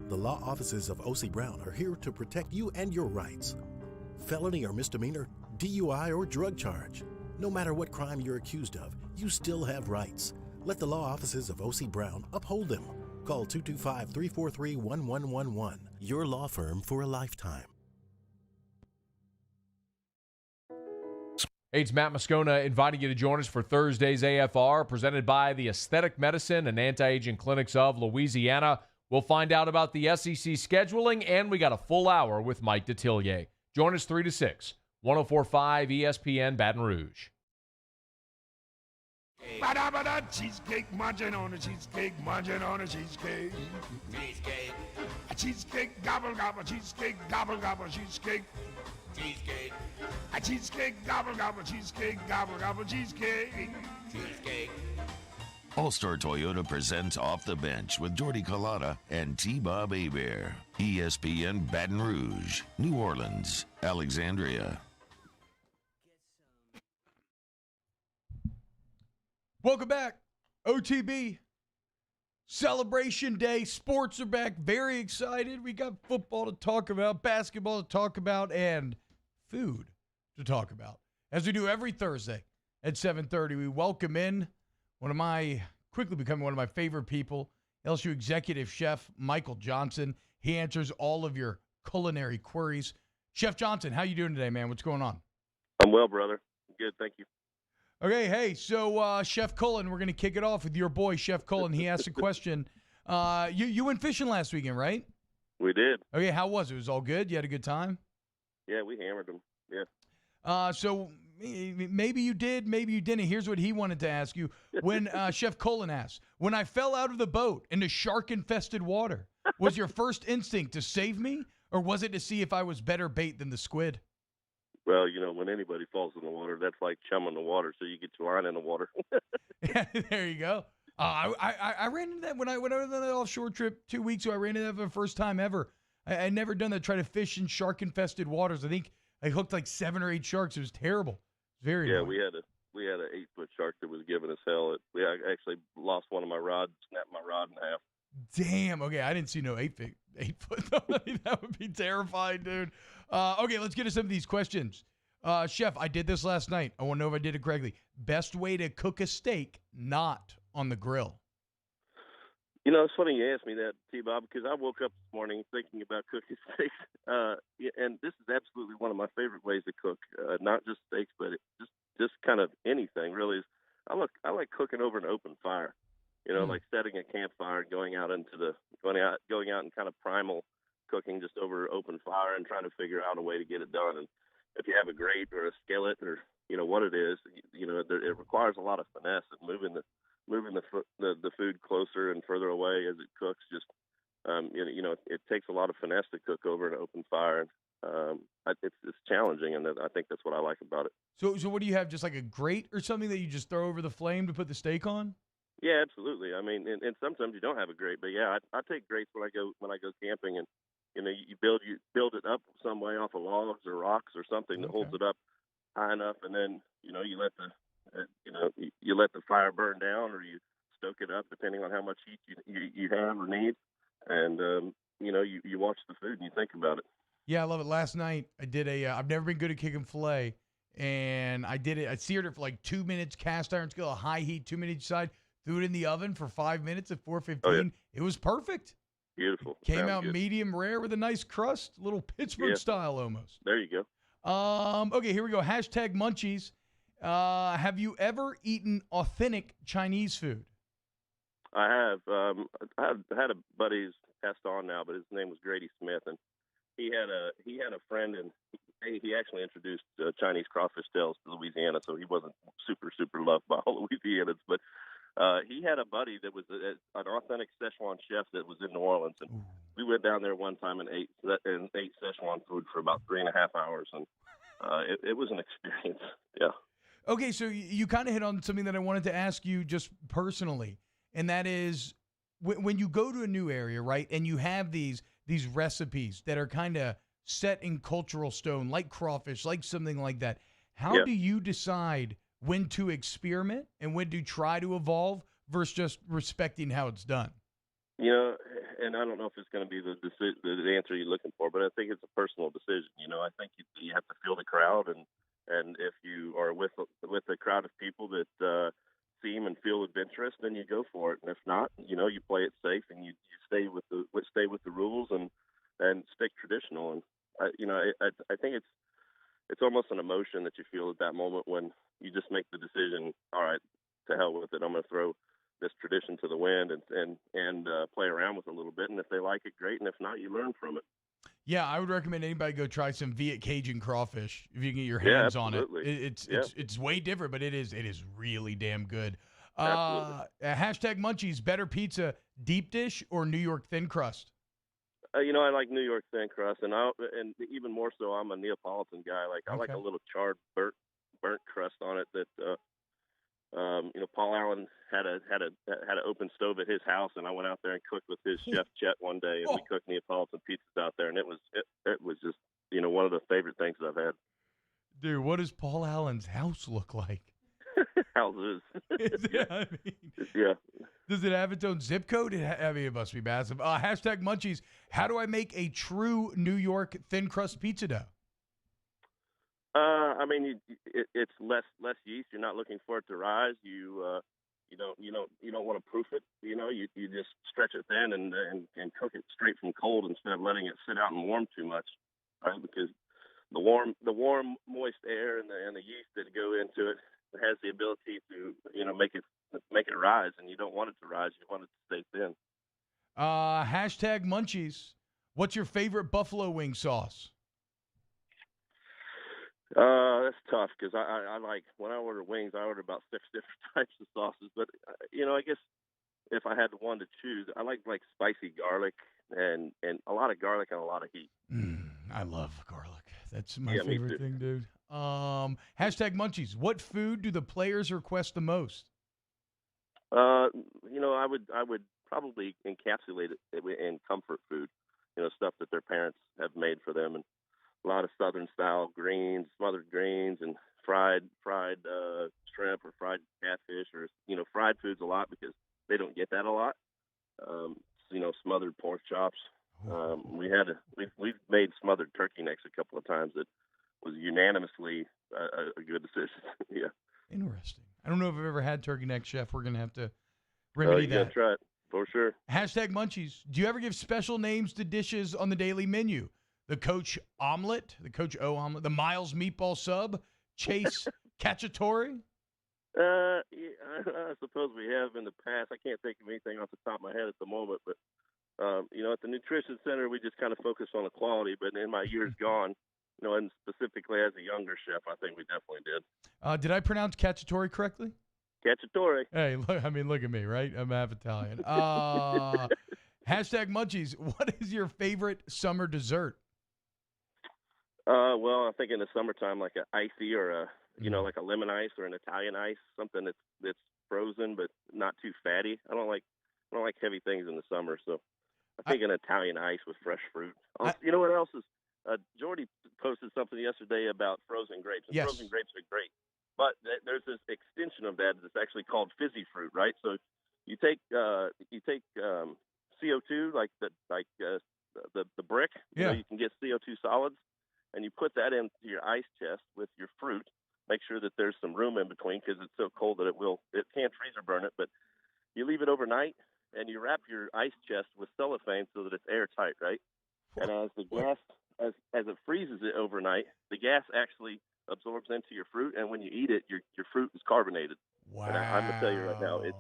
Speaker 6: The law offices of O.C. Brown are here to protect you and your rights. Felony or misdemeanor, DUI or drug charge. No matter what crime you're accused of, you still have rights. Let the law offices of O.C. Brown uphold them. Call 225-343-1111. Your law firm for a lifetime.
Speaker 7: Hey, it's Matt Moscona inviting you to join us for Thursday's AFR, presented by the Aesthetic Medicine and Anti-Aging Clinics of Louisiana. We'll find out about the SEC scheduling, and we got a full hour with Mike Detillier. Join us 3 to 6, 104.5 ESPN Baton Rouge.
Speaker 9: Cheesecake, munching on a cheesecake, munching on a cheesecake. Cheesecake. A cheesecake, gobble, gobble, cheesecake, gobble, gobble, cheesecake. Cheesecake. A cheesecake, gobble, gobble, cheesecake, gobble, gobble, cheesecake. Cheesecake.
Speaker 12: All-Star Toyota presents Off the Bench with Jordy Collada and T-Bob Hebert. ESPN Baton Rouge, New Orleans, Alexandria.
Speaker 14: Welcome back. OTB. Celebration Day. Sports are back. Very excited. We got football to talk about, basketball to talk about, and food to talk about. As we do every Thursday at 7:30, we welcome in quickly becoming one of my favorite people, LSU executive chef Michael Johnson. He answers all of your culinary queries. Chef Johnson, how you doing today, man? What's going on?
Speaker 8: I'm well, brother. Good, thank you.
Speaker 14: Okay, hey, so Chef Cullen, we're going to kick it off with your boy, Chef Cullen. He asked a question. You went fishing last weekend, right?
Speaker 8: We did.
Speaker 14: Okay, how was it? It was all good? You had a good time?
Speaker 8: Yeah, we hammered them. Yeah.
Speaker 14: So maybe you did, maybe you didn't. Here's what he wanted to ask you. When Chef Cullen asked, when I fell out of the boat into shark-infested water, was your first instinct to save me, or was it to see if I was better bait than the squid?
Speaker 8: Well, when anybody falls in the water, that's like chumming the water, so you get your line in the water.
Speaker 14: There you go. I ran into that when I went on that offshore trip 2 weeks ago. I ran into that for the first time ever. I'd never done that, try to fish in shark-infested waters. I think I hooked like 7 or 8 sharks. It was terrible. Very
Speaker 8: yeah,
Speaker 14: annoying.
Speaker 8: we had an 8-foot shark that was giving us hell. I actually lost one of my rods, snapped my rod in half.
Speaker 14: Damn. Okay, I didn't see no 8 foot though. I mean, that would be terrifying, dude. Okay, let's get to some of these questions. Chef, I did this last night. I want to know if I did it correctly. Best way to cook a steak not on the grill?
Speaker 8: It's funny you asked me that, T-Bob, because I woke up this morning thinking about cooking steaks. And this is absolutely one of my favorite ways to cook, not just steaks, but just kind of anything, really. I like cooking over an open fire, like setting a campfire and going out and kind of primal cooking just over open fire and trying to figure out a way to get it done. And if you have a grate or a skillet or, what it is, it requires a lot of finesse and moving the food closer and further away as it cooks. Just it takes a lot of finesse to cook over an open fire. It's challenging, and I think that's what I like about it.
Speaker 14: So what do you have? Just like a grate or something that you just throw over the flame to put the steak on?
Speaker 8: Yeah, absolutely. I mean, and sometimes you don't have a grate, but yeah, I take grates when I go camping, and you build it up some way off of logs or rocks or something that holds it up high enough, and then you let the fire burn down, or you stoke it up depending on how much heat you have or need, and you watch the food and you think about it.
Speaker 14: Yeah, I love it. Last night I did I've never been good at kicking filet, and I did it. I seared it for like 2 minutes, cast iron skill, high heat, 2 minutes each side. Threw it in the oven for 5 minutes at 415.
Speaker 8: Oh, yeah.
Speaker 14: It was perfect.
Speaker 8: Beautiful.
Speaker 14: Came
Speaker 8: Sounds
Speaker 14: out
Speaker 8: good.
Speaker 14: medium rare with a nice crust, a little Pittsburgh style almost.
Speaker 8: There you go.
Speaker 14: Okay, here we go. Hashtag Munchies. Have you ever eaten authentic Chinese food?
Speaker 8: I have. I've had a buddy who's passed on now, but his name was Grady Smith, and he had a friend, and he actually introduced Chinese crawfish tails to Louisiana, so he wasn't super loved by all Louisianans, but he had a buddy that was an authentic Szechuan chef that was in New Orleans, and we went down there one time and ate Szechuan food for about 3.5 hours, and it was an experience. Yeah.
Speaker 14: Okay, so you kind of hit on something that I wanted to ask you just personally, and that is when you go to a new area, right, and you have these recipes that are kind of set in cultural stone, like crawfish, like something like that. How do you decide when to experiment and when to try to evolve versus just respecting how it's done?
Speaker 8: And I don't know if it's going to be the answer you're looking for, but I think it's a personal decision. I think you have to feel the crowd, and if you are with a crowd of people that seem and feel adventurous, then you go for it. And if not, you play it safe and you stay with the rules and stick traditional. And I think it's almost an emotion that you feel at that moment when you just make the decision. All right, to hell with it. I'm going to throw this tradition to the wind and play around with it a little bit. And if they like it, great. And if not, you learn from it.
Speaker 14: Yeah, I would recommend anybody go try some Viet Cajun crawfish if you can get your hands on it. It's way different, but it is really damn good. Hashtag Munchies, better pizza, deep dish or New York thin crust?
Speaker 8: I like New York thin crust, and even more so, I'm a Neapolitan guy. I like a little charred burnt crust on it that Paul Allen had an open stove at his house, and I went out there and cooked with his chef Chet one day, and we cooked Neapolitan pizzas out there, and it was just one of the favorite things I've had.
Speaker 14: Dude, what does Paul Allen's house look like?
Speaker 8: Houses.
Speaker 14: I mean,
Speaker 8: yeah.
Speaker 14: Does it have its own zip code? It must be massive. Hashtag Munchies. How do I make a true New York thin crust pizza dough?
Speaker 8: I mean, it's less yeast. You're not looking for it to rise. You don't want to proof it. You just stretch it thin and cook it straight from cold instead of letting it sit out and warm too much, right? Because the warm, moist air and the yeast that go into it has the ability to make it rise, and you don't want it to rise. You want it to stay thin.
Speaker 14: Hashtag Munchies. What's your favorite buffalo wing sauce?
Speaker 8: That's tough because I like, when I order wings, I order about 6 different types of sauces. But I guess if I had one to choose, I like spicy garlic and a lot of garlic and a lot of heat.
Speaker 14: I love garlic. That's my favorite thing, dude. Hashtag Munchies. What food do the players request the most?
Speaker 8: I would probably encapsulate it in comfort food. Stuff that their parents have made for them, and a lot of Southern style greens, smothered greens, and fried shrimp or fried catfish, or fried foods a lot because they don't get that a lot. Smothered pork chops. We've made smothered turkey necks a couple of times that was unanimously a good decision. Yeah.
Speaker 14: Interesting. I don't know if I've ever had turkey neck, Chef. We're gonna have to remedy that.
Speaker 8: You gotta try it for sure.
Speaker 14: Hashtag Munchies. Do you ever give special names to dishes on the daily menu? The Coach Omelet, the Coach O Omelet, the Miles Meatball Sub, Chase Cacciatore?
Speaker 8: I suppose we have in the past. I can't think of anything off the top of my head at the moment, but at the Nutrition Center, we just kind of focus on the quality. But in my years gone, and specifically as a younger chef, I think we definitely did.
Speaker 14: Did I pronounce Cacciatore correctly?
Speaker 8: Cacciatore.
Speaker 14: Hey, look at me, right? I'm half Italian. Hashtag Munchies. What is your favorite summer dessert?
Speaker 8: Well, I think in the summertime, like an icy or like a lemon ice or an Italian ice, something that's frozen but not too fatty. I don't like heavy things in the summer, so I think an Italian ice with fresh fruit. You know what else is? Jordy posted something yesterday about frozen grapes. And
Speaker 14: yes.
Speaker 8: Frozen grapes are great, but there's this extension of that that's actually called fizzy fruit, right? So you take CO2, like the brick.
Speaker 14: Yeah.
Speaker 8: You can get CO2 solids, and you put that into your ice chest with your fruit. Make sure that there's some room in between because it's so cold that it can't freeze or burn it. But you leave it overnight, and you wrap your ice chest with cellophane so that it's airtight, right? And as the gas, as it freezes it overnight, the gas actually absorbs into your fruit, and when you eat it, your fruit is carbonated.
Speaker 14: Wow!
Speaker 8: And I'm gonna tell you right now, it's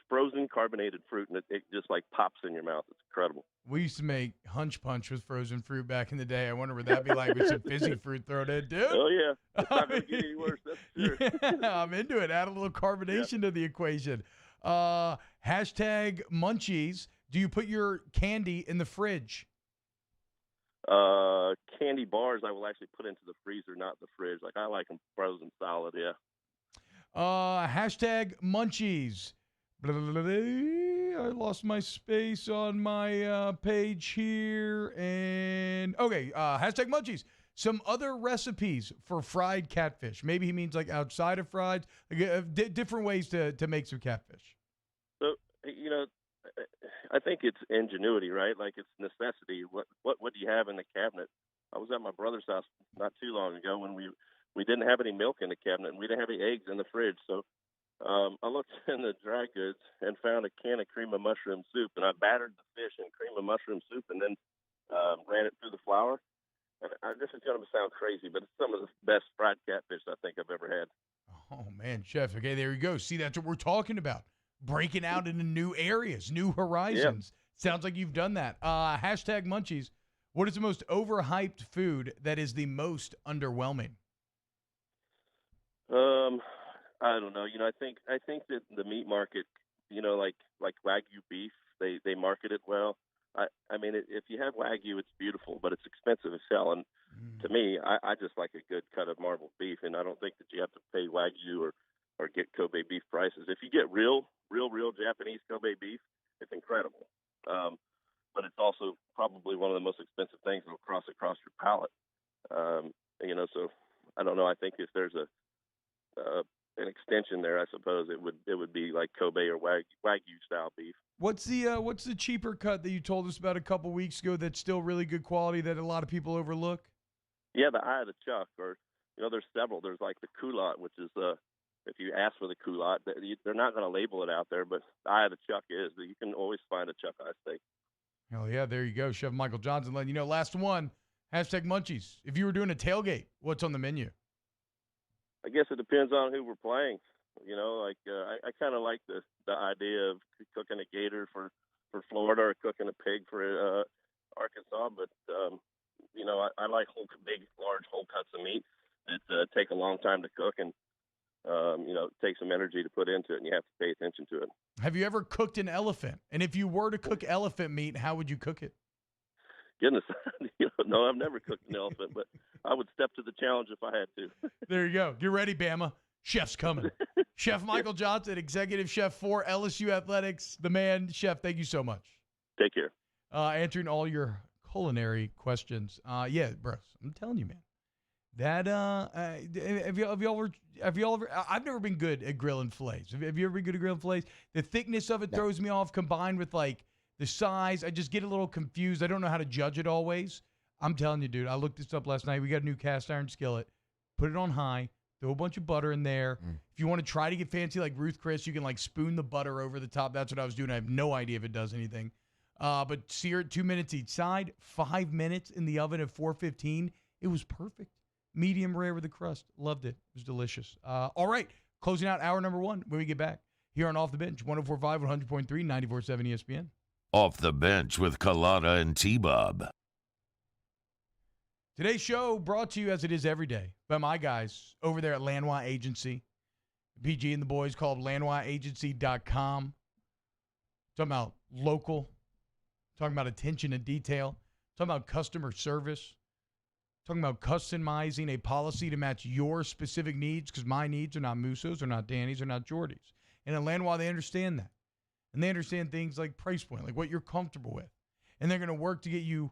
Speaker 8: frozen carbonated fruit, and it just like pops in your mouth. It's incredible.
Speaker 14: We used to make hunch punch with frozen fruit back in the day. I wonder what that'd be like with some fizzy fruit thrown in, dude.
Speaker 8: Oh yeah, it's not gonna get any worse. That's for sure.
Speaker 14: Yeah, I'm into it. Add a little carbonation to the equation. Hashtag Munchies. Do you put your candy in the fridge?
Speaker 8: Candy bars I will actually put into the freezer, not the fridge. Like I like them frozen solid. Yeah.
Speaker 14: Hashtag Munchies. Blah, blah, blah, blah. I lost my space on my page here. And okay, hashtag Munchies. Some other recipes for fried catfish. Maybe he means like outside of fried, different ways to make some catfish.
Speaker 8: So, I think it's ingenuity, right? Like it's necessity. What do you have in the cabinet? I was at my brother's house not too long ago when we didn't have any milk in the cabinet and we didn't have any eggs in the fridge. So I looked in the dry goods and found a can of cream of mushroom soup, and I battered the fish in cream of mushroom soup and then ran it through the flour. And this is going to sound crazy, but it's some of the best fried catfish I think I've ever had.
Speaker 14: Oh, man, Chef. Okay, there you go. See, that's what we're talking about. Breaking out into new areas, new horizons. Yeah. Sounds like you've done that. Hashtag Munchies. What is the most overhyped food that is the most underwhelming?
Speaker 8: I don't know. I think that the meat market, like Wagyu beef, they market it well. I mean, if you have Wagyu, it's beautiful, but it's expensive as hell. And to me, I just like a good cut of marbled beef, and I don't think that you have to pay Wagyu or or get Kobe beef prices. If you get real Japanese Kobe beef, it's incredible. But it's also probably one of the most expensive things that'll cross across your palate. So I don't know. I think if there's an extension there, I suppose it would be like Kobe or Wagyu style beef.
Speaker 14: What's the cheaper cut that you told us about a couple weeks ago that's still really good quality that a lot of people overlook?
Speaker 8: Yeah, the eye of the chuck, or there's several. There's like the culotte, which is if you ask for the culotte, they're not going to label it out there, but the eye of the chuck is. You can always find a chuck eye steak.
Speaker 14: Hell yeah, there you go. Chef Michael Johnson letting you know. Last one, #Munchies. If you were doing a tailgate, what's on the menu?
Speaker 8: I guess it depends on who we're playing. I kind of like the idea of cooking a gator for Florida or cooking a pig for Arkansas, but I like big, large whole cuts of meat that take a long time to cook, and it takes some energy to put into it, and you have to pay attention to it.
Speaker 14: Have you ever cooked an elephant? And if you were to cook elephant meat, how would you cook it?
Speaker 8: Goodness, no, I've never cooked an elephant, but I would step to the challenge if I had to.
Speaker 14: There you go. Get ready, Bama. Chef's coming. Chef Michael Johnson, Executive Chef for LSU Athletics. The man, Chef, thank you so much.
Speaker 8: Take care.
Speaker 14: Answering all your culinary questions. Yeah, bros, I'm telling you, man. That have y'all ever? I've never been good at grilling fillets. Have you ever been good at grilling fillets? The thickness of it throws me off, combined with like the size. I just get a little confused. I don't know how to judge it always. I'm telling you, dude. I looked this up last night. We got a new cast iron skillet. Put it on high. Throw a bunch of butter in there. If you want to try to get fancy like Ruth Chris, you can like spoon the butter over the top. That's what I was doing. I have no idea if it does anything. But sear it 2 minutes each side. 5 minutes in the oven at 415. It was perfect. Medium rare with the crust. Loved it. It was delicious. All right. Closing out hour number 1 when we get back here on Off the Bench. 104.5, 100.3, 94.7 ESPN.
Speaker 12: Off the Bench with Colada and T-Bob.
Speaker 14: Today's show brought to you, as it is every day, by my guys over there at Lanois Agency. PG and the boys called LanoisAgency.com. Talking about local. Talking about attention to detail. Talking about customer service. Talking about customizing a policy to match your specific needs, because my needs are not Muso's, they're not Danny's, they're not Jordy's. And at Lanois, they understand that. And they understand things like price point, like what you're comfortable with. And they're going to work to get you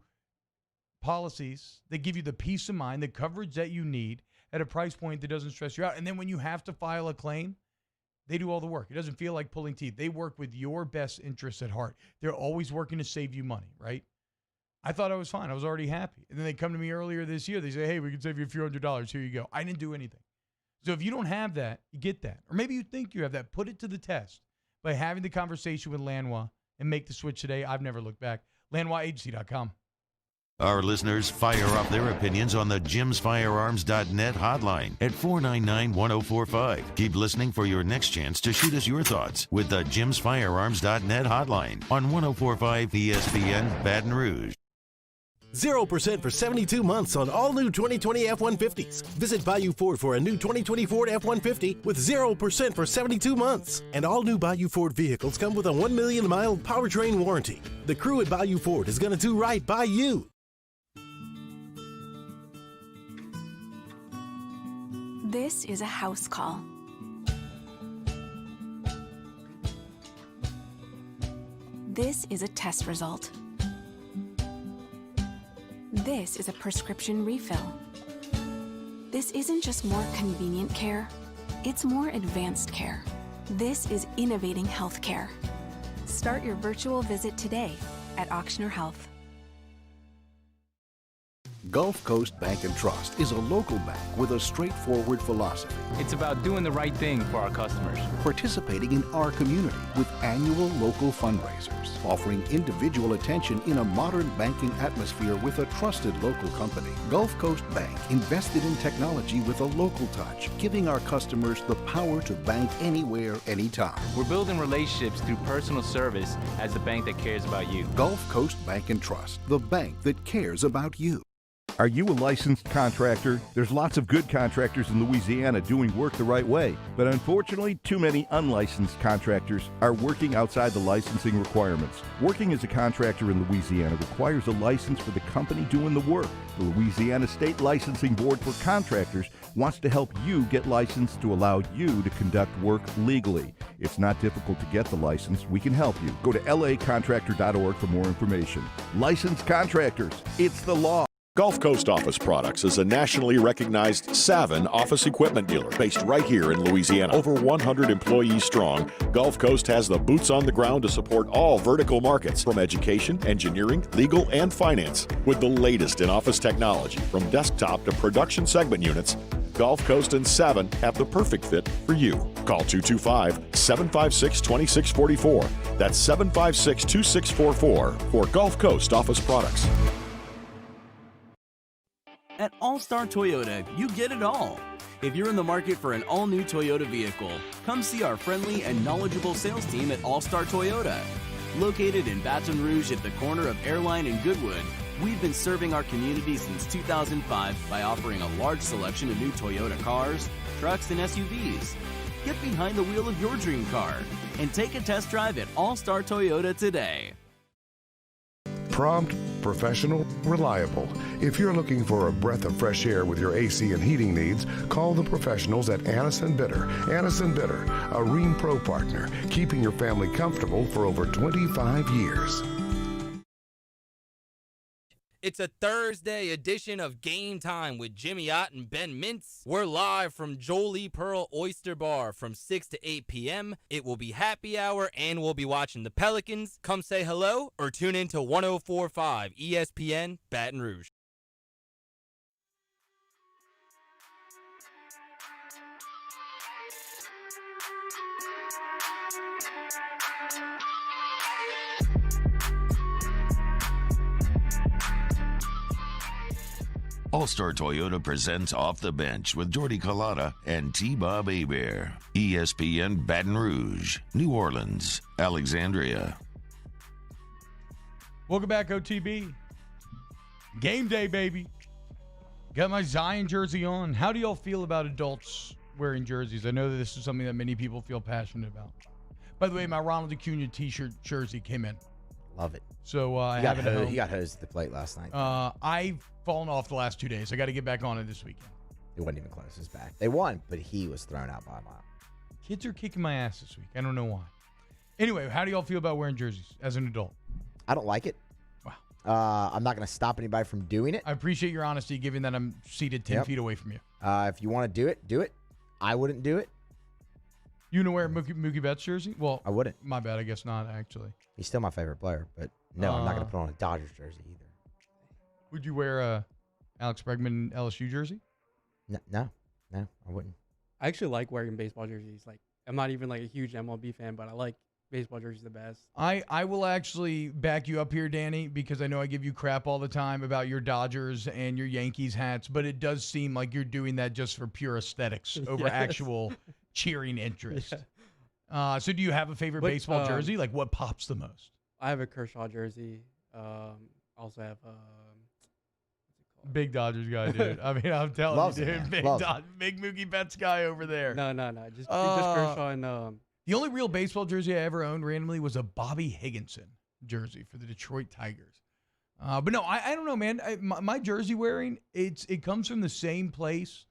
Speaker 14: policies that give you the peace of mind, the coverage that you need at a price point that doesn't stress you out. And then when you have to file a claim, they do all the work. It doesn't feel like pulling teeth. They work with your best interests at heart. They're always working to save you money, right? I thought I was fine. I was already happy. And then they come to me earlier this year. They say, hey, we can save you a few $100s. Here you go. I didn't do anything. So if you don't have that, you get that. Or maybe you think you have that. Put it to the test by having the conversation with Lanois and make the switch today. I've never looked back. LanoisAgency.com.
Speaker 12: Our listeners fire up their opinions on the jimsfirearms.net hotline at 499-1045. Keep listening for your next chance to shoot us your thoughts with the jimsfirearms.net hotline on 1045 ESPN Baton Rouge.
Speaker 6: 0% for 72 months on all new 2020 F-150s. Visit Bayou Ford for a new 2020 Ford F-150 with 0% for 72 months. And all new Bayou Ford vehicles come with a 1 million mile powertrain warranty. The crew at Bayou Ford is going to do right by you.
Speaker 3: This is a house call. This is a test result. This is a prescription refill. This isn't just more convenient care, it's more advanced care. This is innovating healthcare. Start your virtual visit today at Auctioner Health.
Speaker 18: Gulf Coast Bank and Trust is a local bank with a straightforward philosophy.
Speaker 19: It's about doing the right thing for our customers.
Speaker 18: Participating in our community with annual local fundraisers, offering individual attention in a modern banking atmosphere with a trusted local company. Gulf Coast Bank invested in technology with a local touch, giving our customers the power to bank anywhere, anytime.
Speaker 19: We're building relationships through personal service as the bank that cares about you.
Speaker 18: Gulf Coast Bank and Trust, the bank that cares about you.
Speaker 10: Are you a licensed contractor? There's lots of good contractors in Louisiana doing work the right way, but unfortunately, too many unlicensed contractors are working outside the licensing requirements. Working as a contractor in Louisiana requires a license for the company doing the work. The Louisiana State Licensing Board for Contractors wants to help you get licensed to allow you to conduct work legally. It's not difficult to get the license. We can help you. Go to lacontractor.org for more information. Licensed contractors, it's the law.
Speaker 11: Gulf Coast Office Products is a nationally recognized Savin office equipment dealer based right here in Louisiana. Over 100 employees strong, Gulf Coast has the boots on the ground to support all vertical markets, from education, engineering, legal, and finance. With the latest in office technology, from desktop to production segment units, Gulf Coast and Savin have the perfect fit for you. Call 225-756-2644. That's 756-2644 for Gulf Coast Office Products.
Speaker 20: At All-Star Toyota, you get it all. If you're in the market for an all-new Toyota vehicle, come see our friendly and knowledgeable sales team at All-Star Toyota. Located in Baton Rouge at the corner of Airline and Goodwood, we've been serving our community since 2005 by offering a large selection of new Toyota cars, trucks, and SUVs. Get behind the wheel of your dream car and take a test drive at All-Star Toyota today.
Speaker 9: Prompt, professional, reliable. If you're looking for a breath of fresh air with your AC and heating needs, call the professionals at Anison Bitter. Anison Bitter, a Rheem Pro partner, keeping your family comfortable for over 25 years.
Speaker 15: It's a Thursday edition of Game Time with Jimmy Ott and Ben Mintz. We're live from Jolie Pearl Oyster Bar from 6 to 8 p.m. It will be happy hour and we'll be watching the Pelicans. Come say hello or tune in to 104.5 ESPN Baton Rouge.
Speaker 12: All-Star Toyota presents Off the Bench with Jordy Collada and T-Bob Hebert. ESPN Baton Rouge, New Orleans, Alexandria.
Speaker 14: Welcome back, OTB. Game day, baby. Got my Zion jersey on. How do y'all feel about adults wearing jerseys? I know that this is something that many people feel passionate about. By the way, my Ronald Acuna t-shirt jersey came in.
Speaker 13: Love it.
Speaker 14: So I
Speaker 13: you
Speaker 14: have it at home.
Speaker 13: You got hosed at the plate last night.
Speaker 14: I've fallen off the last 2 days. I got to get back on it this weekend.
Speaker 13: It wasn't even close. It's back. They won, but he was thrown out by a mile.
Speaker 14: Kids are kicking my ass this week. I don't know why. Anyway, how do y'all feel about wearing jerseys as an adult?
Speaker 13: I don't like it.
Speaker 14: Wow.
Speaker 13: I'm not going to stop anybody from doing it.
Speaker 14: I appreciate your honesty, given that I'm seated 10 feet away from you.
Speaker 13: If you want to do it, do it. I wouldn't do it.
Speaker 14: You gonna wear Mookie Betts jersey? Well,
Speaker 13: I wouldn't.
Speaker 14: My bad. I guess not, actually.
Speaker 13: He's still my favorite player, but no, I'm not going to put on a Dodgers jersey either.
Speaker 14: Would you wear a Alex Bregman LSU jersey?
Speaker 13: No, I wouldn't.
Speaker 16: I actually like wearing baseball jerseys. Like, I'm not even like a huge MLB fan, but I like baseball jerseys the best.
Speaker 14: I will actually back you up here, Danny, because I know I give you crap all the time about your Dodgers and your Yankees hats, but it does seem like you're doing that just for pure aesthetics over actual cheering interest. Yeah. So do you have a favorite baseball jersey? Like, what pops the most?
Speaker 16: I have a Kershaw jersey. Also have
Speaker 14: big Dodgers guy, dude. I mean, I'm telling you, dude, big Mookie Betts guy over there.
Speaker 16: No, just Kershaw and
Speaker 14: the only real baseball jersey I ever owned randomly was a Bobby Higginson jersey for the Detroit Tigers. But no, I don't know, man. My jersey wearing, it comes from the same place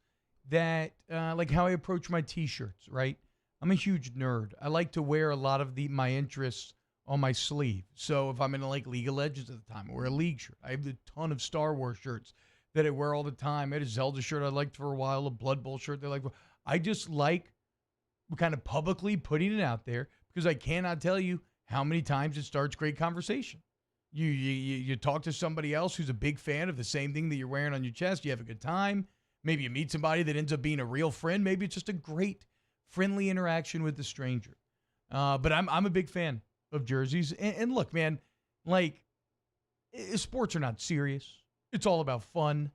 Speaker 14: that like how I approach my T-shirts, right? I'm a huge nerd. I like to wear a lot of my interests on my sleeve. So if I'm in like League of Legends at the time, I wear a League shirt. I have a ton of Star Wars shirts that I wear all the time. I had a Zelda shirt I liked for a while, a Blood Bowl shirt that I liked. I just like kind of publicly putting it out there because I cannot tell you how many times it starts great conversation. You talk to somebody else who's a big fan of the same thing that you're wearing on your chest. You have a good time. Maybe you meet somebody that ends up being a real friend. Maybe it's just a great friendly interaction with the stranger. But I'm a big fan of jerseys. And look, man, like, sports are not serious. It's all about fun.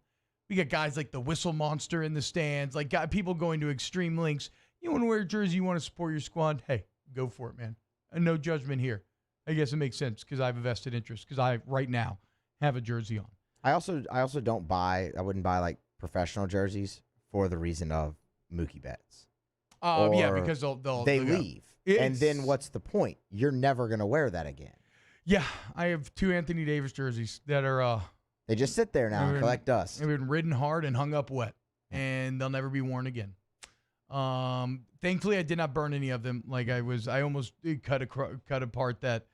Speaker 14: We got guys like the Whistle Monster in the stands, like people going to extreme lengths. You want to wear a jersey, you want to support your squad, hey, go for it, man. And no judgment here. I guess it makes sense because I have a vested interest because I, right now, have a jersey on.
Speaker 13: I also don't buy. I wouldn't buy like professional jerseys for the reason of Mookie Betts.
Speaker 14: Yeah, because they'll
Speaker 13: leave, and then what's the point? You're never gonna wear that again.
Speaker 14: Yeah, I have 2 Anthony Davis jerseys that are.
Speaker 13: They just sit there now and collect dust.
Speaker 14: They've been ridden hard and hung up wet, and they'll never be worn again. Thankfully, I did not burn any of them. Like I almost cut apart that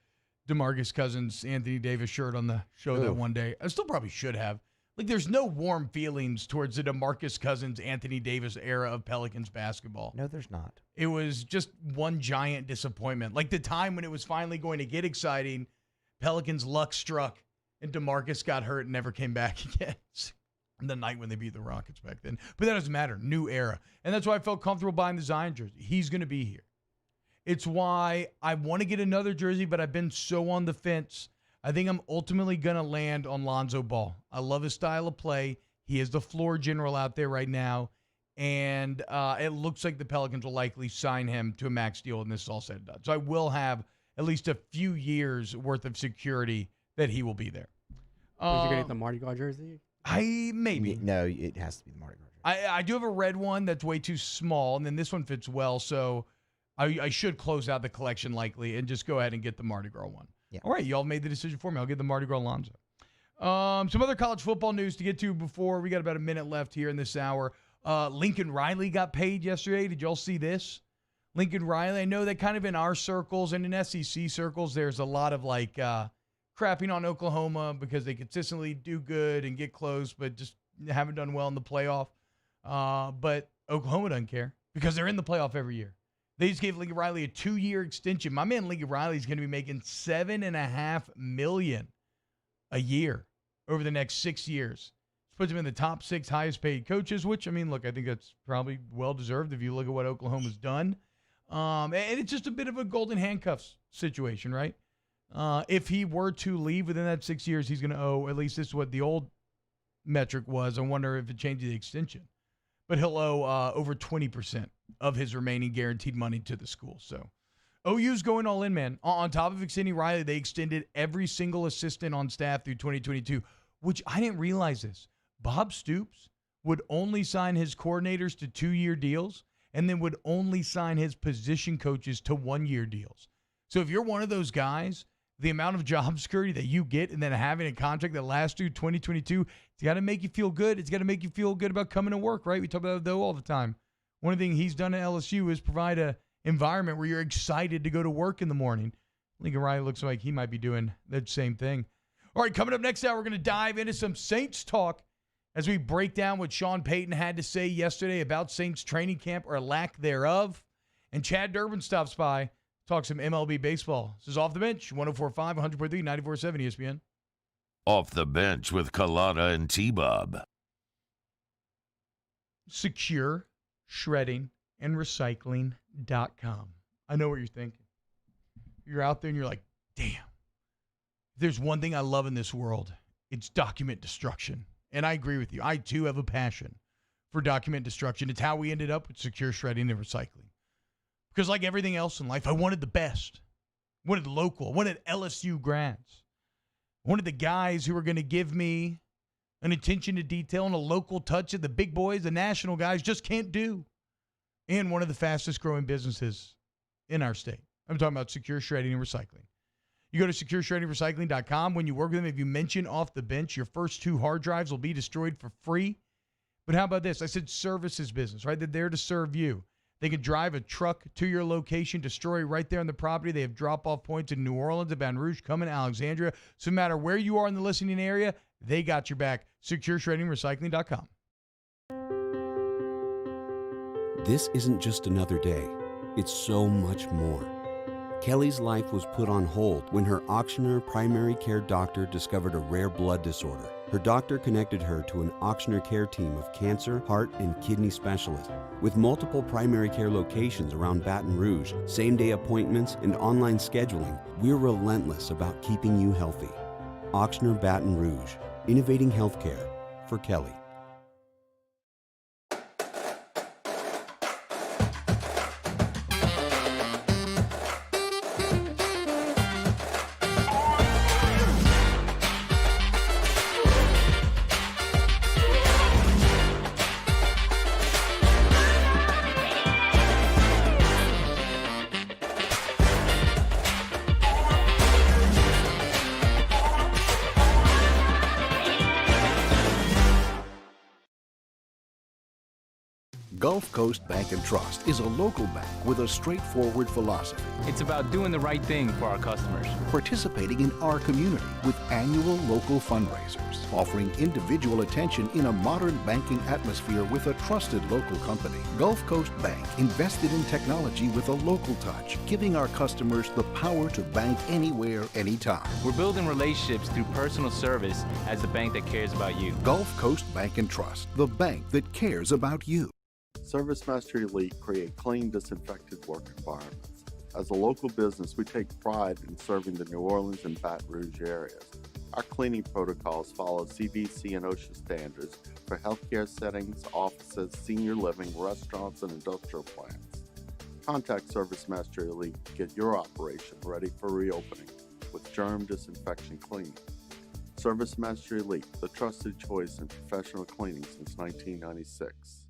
Speaker 14: DeMarcus Cousins Anthony Davis shirt on the show that one day. I still probably should have. Like, there's no warm feelings towards the DeMarcus Cousins Anthony Davis era of Pelicans basketball.
Speaker 13: No, there's not.
Speaker 14: It was just one giant disappointment. Like the time when it was finally going to get exciting, Pelicans' luck struck, and DeMarcus got hurt and never came back again. The night when they beat the Rockets back then. But that doesn't matter. New era. And that's why I felt comfortable buying the Zion jersey. He's going to be here. It's why I want to get another jersey, but I've been so on the fence. I think I'm ultimately going to land on Lonzo Ball. I love his style of play. He is the floor general out there right now. And it looks like the Pelicans will likely sign him to a max deal when this is all said and done. So I will have at least a few years worth of security that he will be there.
Speaker 16: You're going to get the Mardi Gras jersey?
Speaker 14: Maybe.
Speaker 13: No, it has to be the Mardi Gras jersey.
Speaker 14: I do have a red one that's way too small, and then this one fits well, so I should close out the collection likely and just go ahead and get the Mardi Gras one.
Speaker 13: Yeah.
Speaker 14: All right, y'all made the decision for me. I'll get the Mardi Gras Lonzo. Some other college football news to get to before we got about a minute left here in this hour. Lincoln Riley got paid yesterday. Did y'all see this? Lincoln Riley, I know that kind of in our circles and in SEC circles, there's a lot of like crapping on Oklahoma because they consistently do good and get close, but just haven't done well in the playoff. But Oklahoma doesn't care because they're in the playoff every year. They just gave Lincoln Riley a 2-year extension. My man Lincoln Riley is going to be making $7.5 million a year over the next 6 years. This puts him in the top 6 highest paid coaches, which, I mean, look, I think that's probably well-deserved if you look at what Oklahoma's done. And it's just a bit of a golden handcuffs situation, right? If he were to leave within that 6 years, he's going to owe, at least this is what the old metric was. I wonder if it changes the extension. But he'll owe over 20% of his remaining guaranteed money to the school. So OU's going all in, man. On top of extending Riley, they extended every single assistant on staff through 2022, which I didn't realize this. Bob Stoops would only sign his coordinators to 2-year deals and then would only sign his position coaches to 1-year deals. So if you're one of those guys, the amount of job security that you get and then having a contract that lasts through 2022, it's got to make you feel good. It's got to make you feel good about coming to work, right? We talk about it, though, all the time. One of the things he's done at LSU is provide an environment where you're excited to go to work in the morning. Lincoln Riley looks like he might be doing that same thing. All right, coming up next hour, we're going to dive into some Saints talk as we break down what Sean Payton had to say yesterday about Saints training camp or lack thereof. And Chad Durbin stops by, talk some MLB baseball. This is Off the Bench, 104.5, 100.3, 94.7 ESPN.
Speaker 12: Off the Bench with Kalana and T-Bob.
Speaker 14: Secure shredding and recycling.com. I know what you're thinking. You're out there and you're like, damn, if there's one thing I love in this world, it's document destruction. And I agree with you. I, too, have a passion for document destruction. It's how we ended up with secure shredding and recycling. Because like everything else in life, I wanted the best. I wanted local. I wanted LSU grads. I wanted the guys who were going to give me an attention to detail and a local touch that the big boys, the national guys, just can't do. And one of the fastest growing businesses in our state. I'm talking about secure shredding and recycling. You go to secureshreddingrecycling.com. When you work with them, if you mention Off the Bench, your first 2 hard drives will be destroyed for free. But how about this? I said services business, right? They're there to serve you. They can drive a truck to your location, destroy right there on the property. They have drop-off points in New Orleans, Baton Rouge, Cumming, Alexandria. So no matter where you are in the listening area, they got your back. SecureShreddingRecycling.com.
Speaker 17: This isn't just another day. It's so much more. Kelly's life was put on hold when her auctioneer primary care doctor discovered a rare blood disorder. Her doctor connected her to an auctioneer care team of cancer, heart, and kidney specialists. With multiple primary care locations around Baton Rouge, same-day appointments, and online scheduling, we're relentless about keeping you healthy. Auctioneer Baton Rouge, innovating healthcare for Kelly.
Speaker 18: Gulf Coast Bank and Trust is a local bank with a straightforward philosophy.
Speaker 19: It's about doing the right thing for our customers.
Speaker 18: Participating in our community with annual local fundraisers, offering individual attention in a modern banking atmosphere with a trusted local company. Gulf Coast Bank invested in technology with a local touch, giving our customers the power to bank anywhere, anytime.
Speaker 19: We're building relationships through personal service as the bank that cares about you.
Speaker 18: Gulf Coast Bank and Trust, the bank that cares about you.
Speaker 4: ServiceMaster Elite create clean, disinfected work environments. As a local business, we take pride in serving the New Orleans and Baton Rouge areas. Our cleaning protocols follow CDC and OSHA standards for healthcare settings, offices, senior living, restaurants, and industrial plants. Contact ServiceMaster Elite to get your operation ready for reopening with germ disinfection cleaning. ServiceMaster Elite, the trusted choice in professional cleaning since 1996.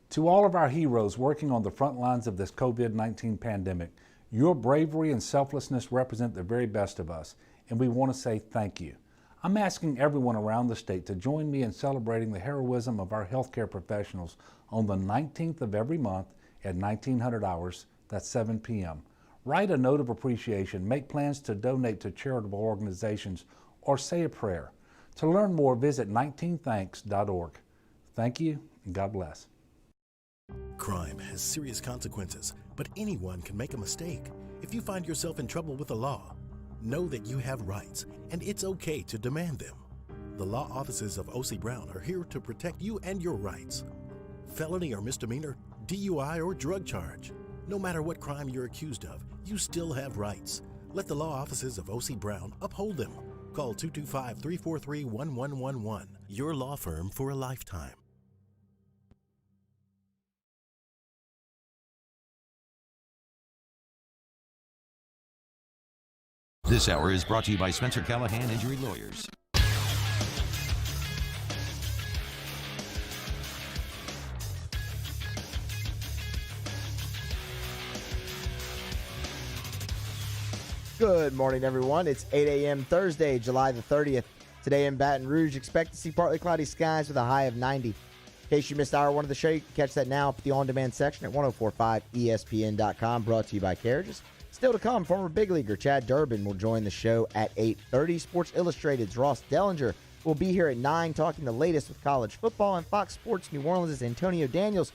Speaker 5: To all of our heroes working on the front lines of this COVID-19 pandemic, your bravery and selflessness represent the very best of us, and we want to say thank you. I'm asking everyone around the state to join me in celebrating the heroism of our healthcare professionals on the 19th of every month at 1900 hours, that's 7 p.m. Write a note of appreciation, make plans to donate to charitable organizations, or say a prayer. To learn more, visit 19thanks.org. Thank you, and God bless.
Speaker 6: Crime has serious consequences, but anyone can make a mistake. If you find yourself in trouble with the law, know that you have rights, and it's okay to demand them. The law offices of O.C. Brown are here to protect you and your rights. Felony or misdemeanor, DUI or drug charge. No matter what crime you're accused of, you still have rights. Let the law offices of O.C. Brown uphold them. Call 225-343-1111. Your law firm for a lifetime.
Speaker 12: This hour is brought to you by Spencer Callahan Injury Lawyers.
Speaker 13: Good morning, everyone. It's 8 a.m. Thursday, July the 30th. Today in Baton Rouge, expect to see partly cloudy skies with a high of 90. In case you missed hour one of the show, you can catch that now at the on-demand section at 1045ESPN.com, brought to you by Carriages. Still to come, former big leaguer Chad Durbin will join the show at 8:30. Sports Illustrated's Ross Dellinger will be here at 9 talking the latest with college football, and Fox Sports New Orleans' Antonio Daniels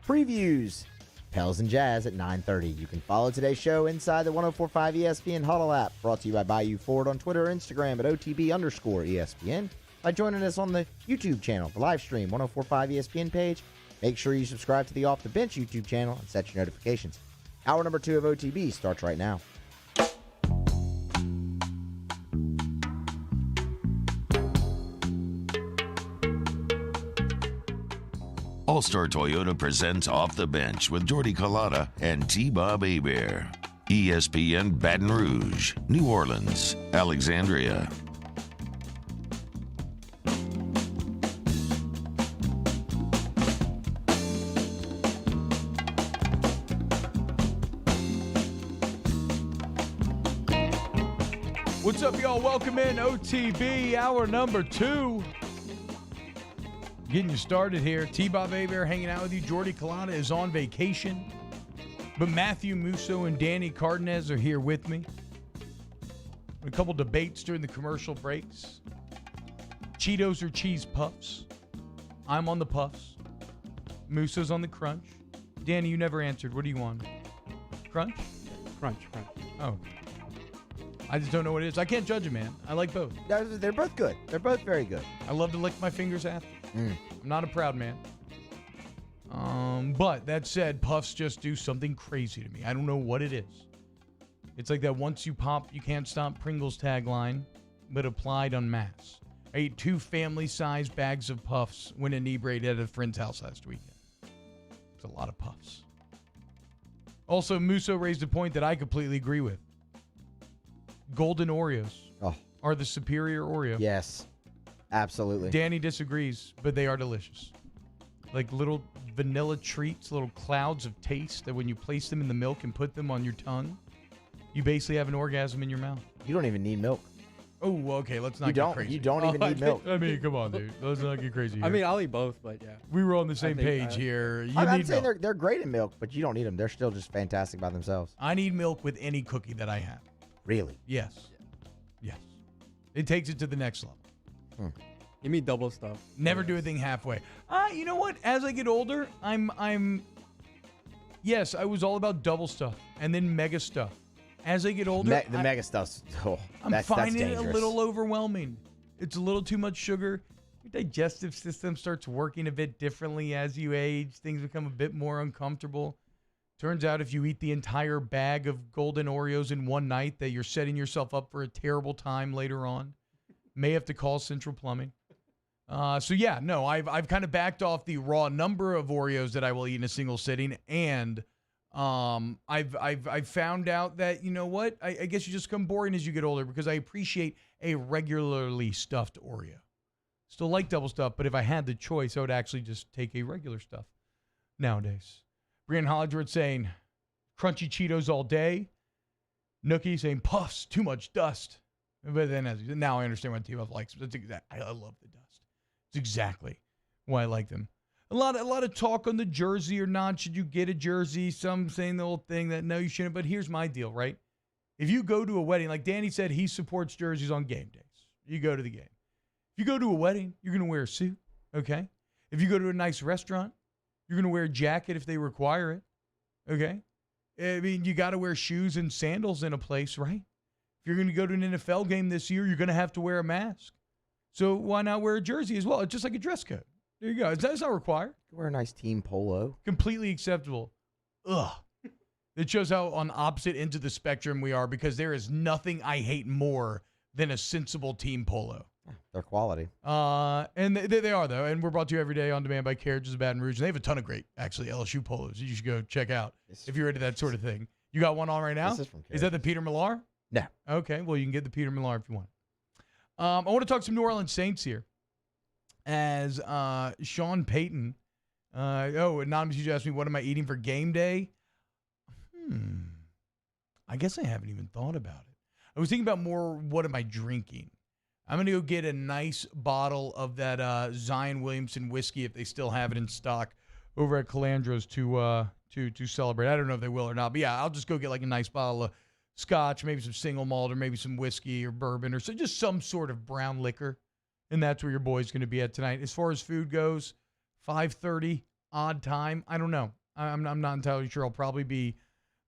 Speaker 13: previews Pels and Jazz at 9:30. You can follow today's show inside the 1045 ESPN Huddle app, brought to you by Bayou Ford on Twitter or Instagram at OTB_ESPN. By joining us on the YouTube channel, the live stream 1045 ESPN page. Make sure you subscribe to the Off the Bench YouTube channel and set your notifications. Hour number 2 of OTB starts right now.
Speaker 12: All-Star Toyota presents Off the Bench with Jordy Collada and T-Bob Hebert. ESPN Baton Rouge, New Orleans, Alexandria.
Speaker 14: What's up, y'all? Welcome in OTB, hour number 2. Getting you started here. T-Bob Hebert hanging out with you. Jordy Collada is on vacation. But Matthew Musso and Danny Cardenas are here with me. A couple debates during the commercial breaks. Cheetos or cheese puffs? I'm on the puffs. Musso's on the crunch. Danny, you never answered. What do you want? Crunch?
Speaker 16: Crunch.
Speaker 14: Oh. I just don't know what it is. I can't judge it, man. I like both.
Speaker 13: They're both good. They're both very good.
Speaker 14: I love to lick my fingers after. I'm not a proud man. But that said, puffs just do something crazy to me. I don't know what it is. It's like that once you pop, you can't stop Pringles tagline, but applied en masse. I ate 2 family-sized bags of puffs when inebriated at a friend's house last weekend. It's a lot of puffs. Also, Musso raised a point that I completely agree with. Golden Oreos are the superior Oreo.
Speaker 13: Yes, absolutely.
Speaker 14: Danny disagrees, but they are delicious. Like little vanilla treats, little clouds of taste that when you place them in the milk and put them on your tongue, you basically have an orgasm in your mouth.
Speaker 13: You don't even need milk.
Speaker 14: Oh, okay. Let's not
Speaker 13: You
Speaker 14: get
Speaker 13: don't-
Speaker 14: crazy.
Speaker 13: you don't even need milk.
Speaker 14: I mean, come on, dude. Let's not get crazy here.
Speaker 16: I mean, I'll eat both, but yeah.
Speaker 14: We were on the
Speaker 16: I
Speaker 14: same
Speaker 16: think
Speaker 14: page here. You
Speaker 13: I'm
Speaker 14: need
Speaker 13: saying
Speaker 14: milk.
Speaker 13: they're great in milk, but you don't need them. They're still just fantastic by themselves.
Speaker 14: I need milk with any cookie that I have.
Speaker 13: Really?
Speaker 14: Yes. Yes. It takes it to the next level.
Speaker 16: Give me double stuff.
Speaker 14: Never do a thing halfway. You know what? As I get older, yes, I was all about double stuff and then mega stuff. As I get older,
Speaker 13: The mega stuff's
Speaker 14: I'm
Speaker 13: that's
Speaker 14: finding it
Speaker 13: dangerous.
Speaker 14: a little overwhelming. It's a little too much sugar. Your digestive system starts working a bit differently as you age. Things become a bit more uncomfortable. Turns out if you eat the entire bag of golden Oreos in one night, that you're setting yourself up for a terrible time later on. May have to call Central Plumbing. So yeah, no, I've kind of backed off the raw number of Oreos that I will eat in a single sitting, and I've found out that, you know what, I guess you just become boring as you get older, because I appreciate a regularly stuffed Oreo. Still like double stuff, but if I had the choice, I would actually just take a regular stuff nowadays. Brian Hollingsworth saying crunchy Cheetos all day. Nookie saying puffs, too much dust. But then now I understand what T-Buff likes. That's I love the dust. It's exactly why I like them. A lot of talk on the jersey or not. Should you get a jersey? Some saying the old thing that no, you shouldn't. But here's my deal, right? If you go to a wedding, like Danny said, he supports jerseys on game days. You go to the game. If you go to a wedding, you're going to wear a suit, okay? If you go to a nice restaurant, you're going to wear a jacket if they require it, okay? I mean, you got to wear shoes and sandals in a place, right? If you're going to go to an NFL game this year, you're going to have to wear a mask. So why not wear a jersey as well? It's just like a dress code. There you go. It's not required.
Speaker 13: Wear a nice team polo.
Speaker 14: Completely acceptable. Ugh. It shows how on opposite ends of the spectrum we are, because there is nothing I hate more than a sensible team polo.
Speaker 13: They're quality.
Speaker 14: And they are, though. And we're brought to you every day on demand by Carriages of Baton Rouge. And they have a ton of great, actually, LSU polos you should go check out if you're into that sort of thing. You got one on right now?
Speaker 13: This is from
Speaker 14: Is that the Peter Millar?
Speaker 13: No.
Speaker 14: Okay, well, you can get the Peter Millar if you want. I want to talk some New Orleans Saints here. As Sean Payton, Anonymous, you asked me, what am I eating for game day? I guess I haven't even thought about it. I was thinking about more, what am I drinking? I'm going to go get a nice bottle of that Zion Williamson whiskey, if they still have it in stock, over at Calandro's to celebrate. I don't know if they will or not, but yeah, I'll just go get like a nice bottle of scotch, maybe some single malt, or maybe some whiskey or bourbon, or so just some sort of brown liquor. And that's where your boy's going to be at tonight. As far as food goes, 5:30, odd time. I don't know. I'm not entirely sure. I'll probably be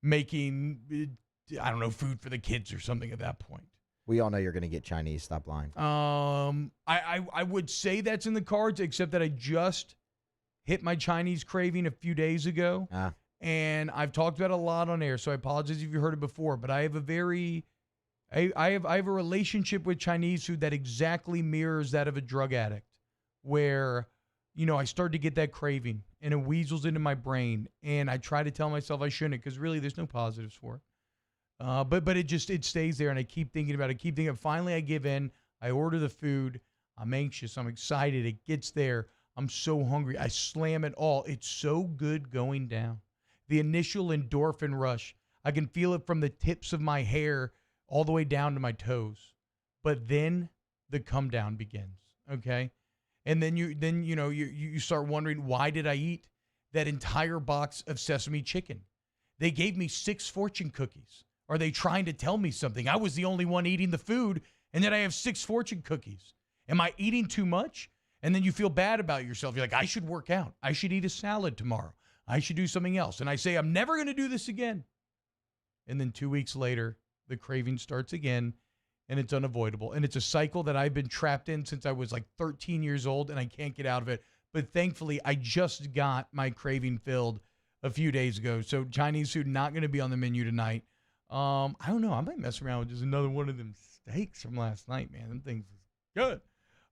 Speaker 14: making, I don't know, food for the kids or something at that point.
Speaker 13: We all know you're going to get Chinese. Stop lying.
Speaker 14: I would say that's in the cards, except that I just hit my Chinese craving a few days ago. And I've talked about it a lot on air, so I apologize if you heard it before, but I have I have a relationship with Chinese food that exactly mirrors that of a drug addict, where, you know, I start to get that craving and it weasels into my brain, and I try to tell myself I shouldn't, because really there's no positives for it. But it stays there, and I keep thinking about it, Finally I give in. I order the food. I'm anxious. I'm excited. It gets there. I'm so hungry. I slam it all. It's so good going down. The initial endorphin rush, I can feel it from the tips of my hair all the way down to my toes. But then the come down begins, okay? And then you start wondering, why did I eat that entire box of sesame chicken? They gave me 6 fortune cookies. Are they trying to tell me something? I was the only one eating the food, and then I have 6 fortune cookies. Am I eating too much? And then you feel bad about yourself. You're like, I should work out. I should eat a salad tomorrow. I should do something else. And I say, I'm never going to do this again. And then 2 weeks later, the craving starts again, and it's unavoidable. And it's a cycle that I've been trapped in since I was like 13 years old, and I can't get out of it. But thankfully, I just got my craving filled a few days ago. So Chinese food not going to be on the menu tonight. I don't know. I might mess around with just another one of them steaks from last night, man. Them things is good.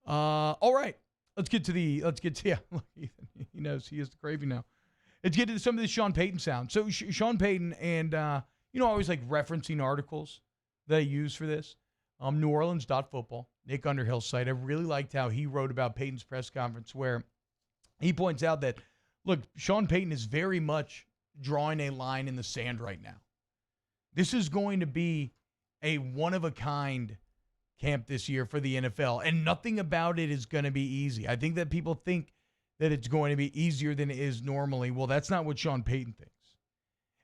Speaker 14: All right. Let's get to look, Ethan, he knows he has the craving now. Let's get to some of the Sean Payton sound. So Sean Payton, and I always like referencing articles that I use for this. New Orleans.football, Nick Underhill's site. I really liked how he wrote about Payton's press conference, where he points out that, look, Sean Payton is very much drawing a line in the sand right now. This is going to be a one-of-a-kind camp this year for the NFL, and nothing about it is going to be easy. I think that people think that it's going to be easier than it is normally. Well, that's not what Sean Payton thinks.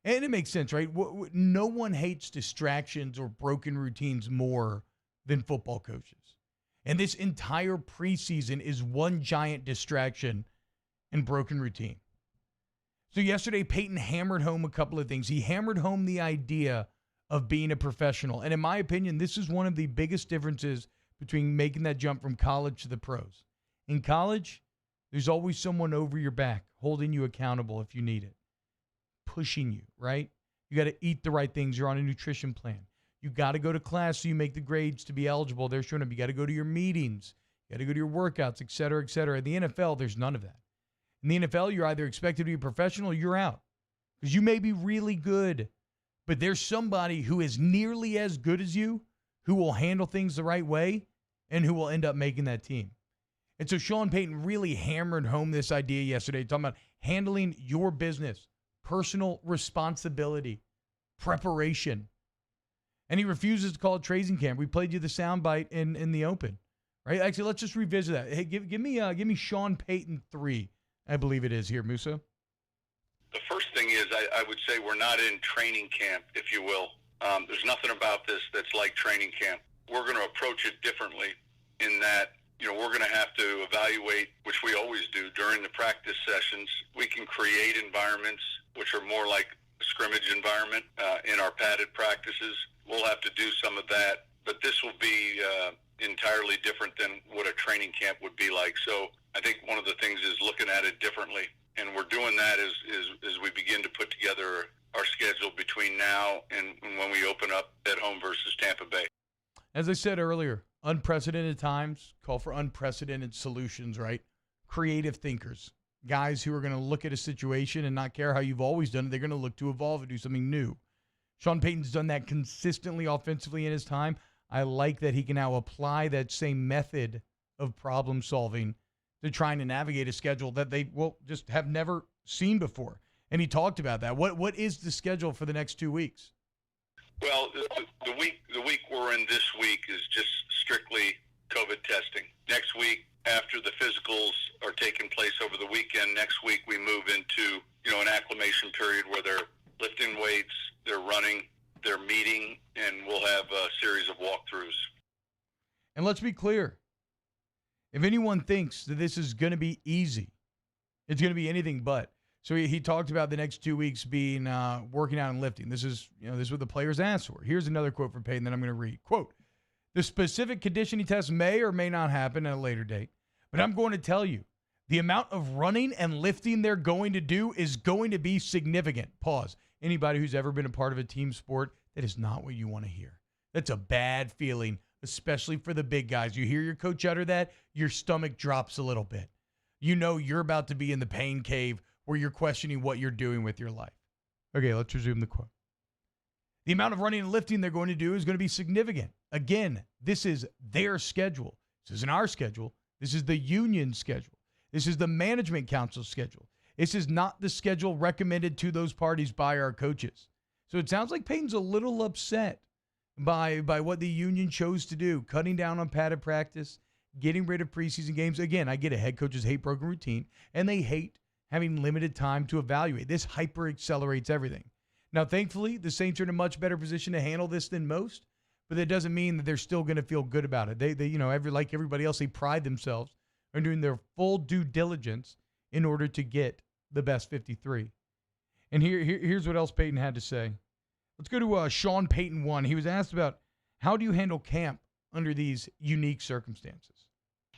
Speaker 14: And it makes sense, right? No one hates distractions or broken routines more than football coaches. And this entire preseason is one giant distraction and broken routine. So yesterday, Payton hammered home a couple of things. He hammered home the idea of being a professional. And in my opinion, this is one of the biggest differences between making that jump from college to the pros. In college, there's always someone over your back holding you accountable if you need it, pushing you, right? You got to eat the right things. You're on a nutrition plan. You got to go to class so you make the grades to be eligible. They're showing up. You got to go to your meetings. You got to go to your workouts, et cetera, et cetera. In the NFL, there's none of that. In the NFL, you're either expected to be a professional or you're out because you may be really good, but there's somebody who is nearly as good as you who will handle things the right way and who will end up making that team. And so Sean Payton really hammered home this idea yesterday, talking about handling your business, personal responsibility, preparation. And he refuses to call it training camp. We played you the soundbite in the open, right? Actually, let's just revisit that. Hey, give me Sean Payton 3, I believe it is here, Musa.
Speaker 21: The first thing is I would say we're not in training camp, if you will. There's nothing about this that's like training camp. We're going to approach it differently in that, you know, we're going to have to evaluate, which we always do during the practice sessions. We can create environments which are more like a scrimmage environment in our padded practices. We'll have to do some of that, but this will be entirely different than what a training camp would be like. So I think one of the things is looking at it differently, and we're doing that as we begin to put together our schedule between now and when we open up at home versus Tampa Bay.
Speaker 14: As I said earlier, unprecedented times call for unprecedented solutions, right? Creative thinkers, guys who are going to look at a situation and not care how you've always done it. They're going to look to evolve and do something new. Sean Payton's done that consistently offensively in his time. I like that he can now apply that same method of problem solving to trying to navigate a schedule that they will just have never seen before. And he talked about that. What is the schedule for the next 2 weeks?
Speaker 21: Well, the week we're in this week is just strictly COVID testing. Next week, after the physicals are taking place over the weekend, next week we move into, you know, an acclimation period where they're lifting weights, they're running, they're meeting, and we'll have a series of walkthroughs.
Speaker 14: And let's be clear. If anyone thinks that this is going to be easy, it's going to be anything but. So he talked about the next 2 weeks being working out and lifting. This is what the players asked for. Here's another quote from Payton that I'm going to read. Quote, "The specific conditioning test may or may not happen at a later date, but I'm going to tell you, the amount of running and lifting they're going to do is going to be significant." Pause. Anybody who's ever been a part of a team sport, that is not what you want to hear. That's a bad feeling, especially for the big guys. You hear your coach utter that, your stomach drops a little bit. You know you're about to be in the pain cave where you're questioning what you're doing with your life. Okay, let's resume the quote. The amount of running and lifting they're going to do is going to be significant. Again, this is their schedule. This isn't our schedule. This is the union schedule. This is the management council schedule. This is not the schedule recommended to those parties by our coaches. So it sounds like Payton's a little upset by what the union chose to do, cutting down on padded practice, getting rid of preseason games. Again, I get it. Head coaches hate broken routine, and they hate having limited time to evaluate. This hyper accelerates everything. Now, thankfully, the Saints are in a much better position to handle this than most, but that doesn't mean that they're still going to feel good about it. They like everybody else, they pride themselves on doing their full due diligence in order to get the best 53. And here's what else Payton had to say. Let's go to Sean Payton 1. He was asked about how do you handle camp under these unique circumstances?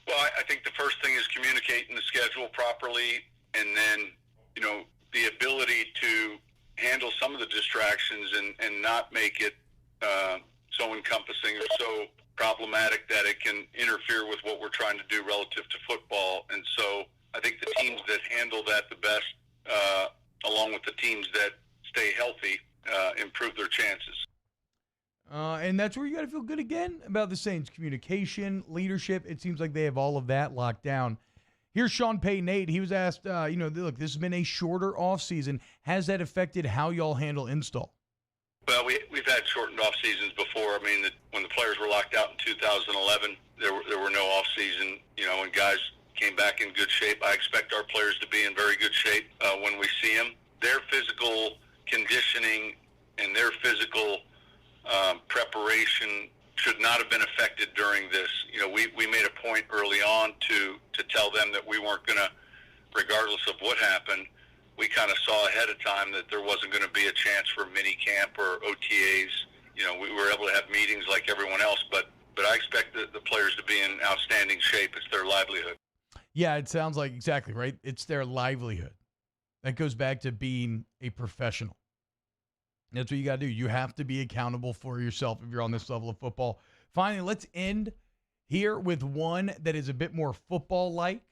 Speaker 21: Well, I think the first thing is communicating the schedule properly, and then, you know, the ability to handle some of the distractions and not make it so encompassing or so problematic that it can interfere with what we're trying to do relative to football. And so I think the teams that handle that the best, along with the teams that stay healthy, improve their chances.
Speaker 14: And that's where you got to feel good again about the Saints. Communication, leadership, it seems like they have all of that locked down. Here's Sean Payton 8. He was asked, look, this has been a shorter offseason. Has that affected how y'all handle install?
Speaker 21: Well, we've had shortened off seasons before. I mean, when the players were locked out in 2011, there were no off season. When guys came back in good shape, I expect our players to be in very good shape when we see them. Their physical conditioning and their physical preparation should not have been affected during this. We made a point early on to tell them that we weren't going to, regardless of what happened, we kind of saw ahead of time that there wasn't going to be a chance for mini camp or OTAs. We were able to have meetings like everyone else, but I expect the players to be in outstanding shape. It's their livelihood.
Speaker 14: Yeah, it sounds like exactly right. It's their livelihood. That goes back to being a professional. That's what you got to do. You have to be accountable for yourself if you're on this level of football. Finally, let's end here with one that is a bit more football-like.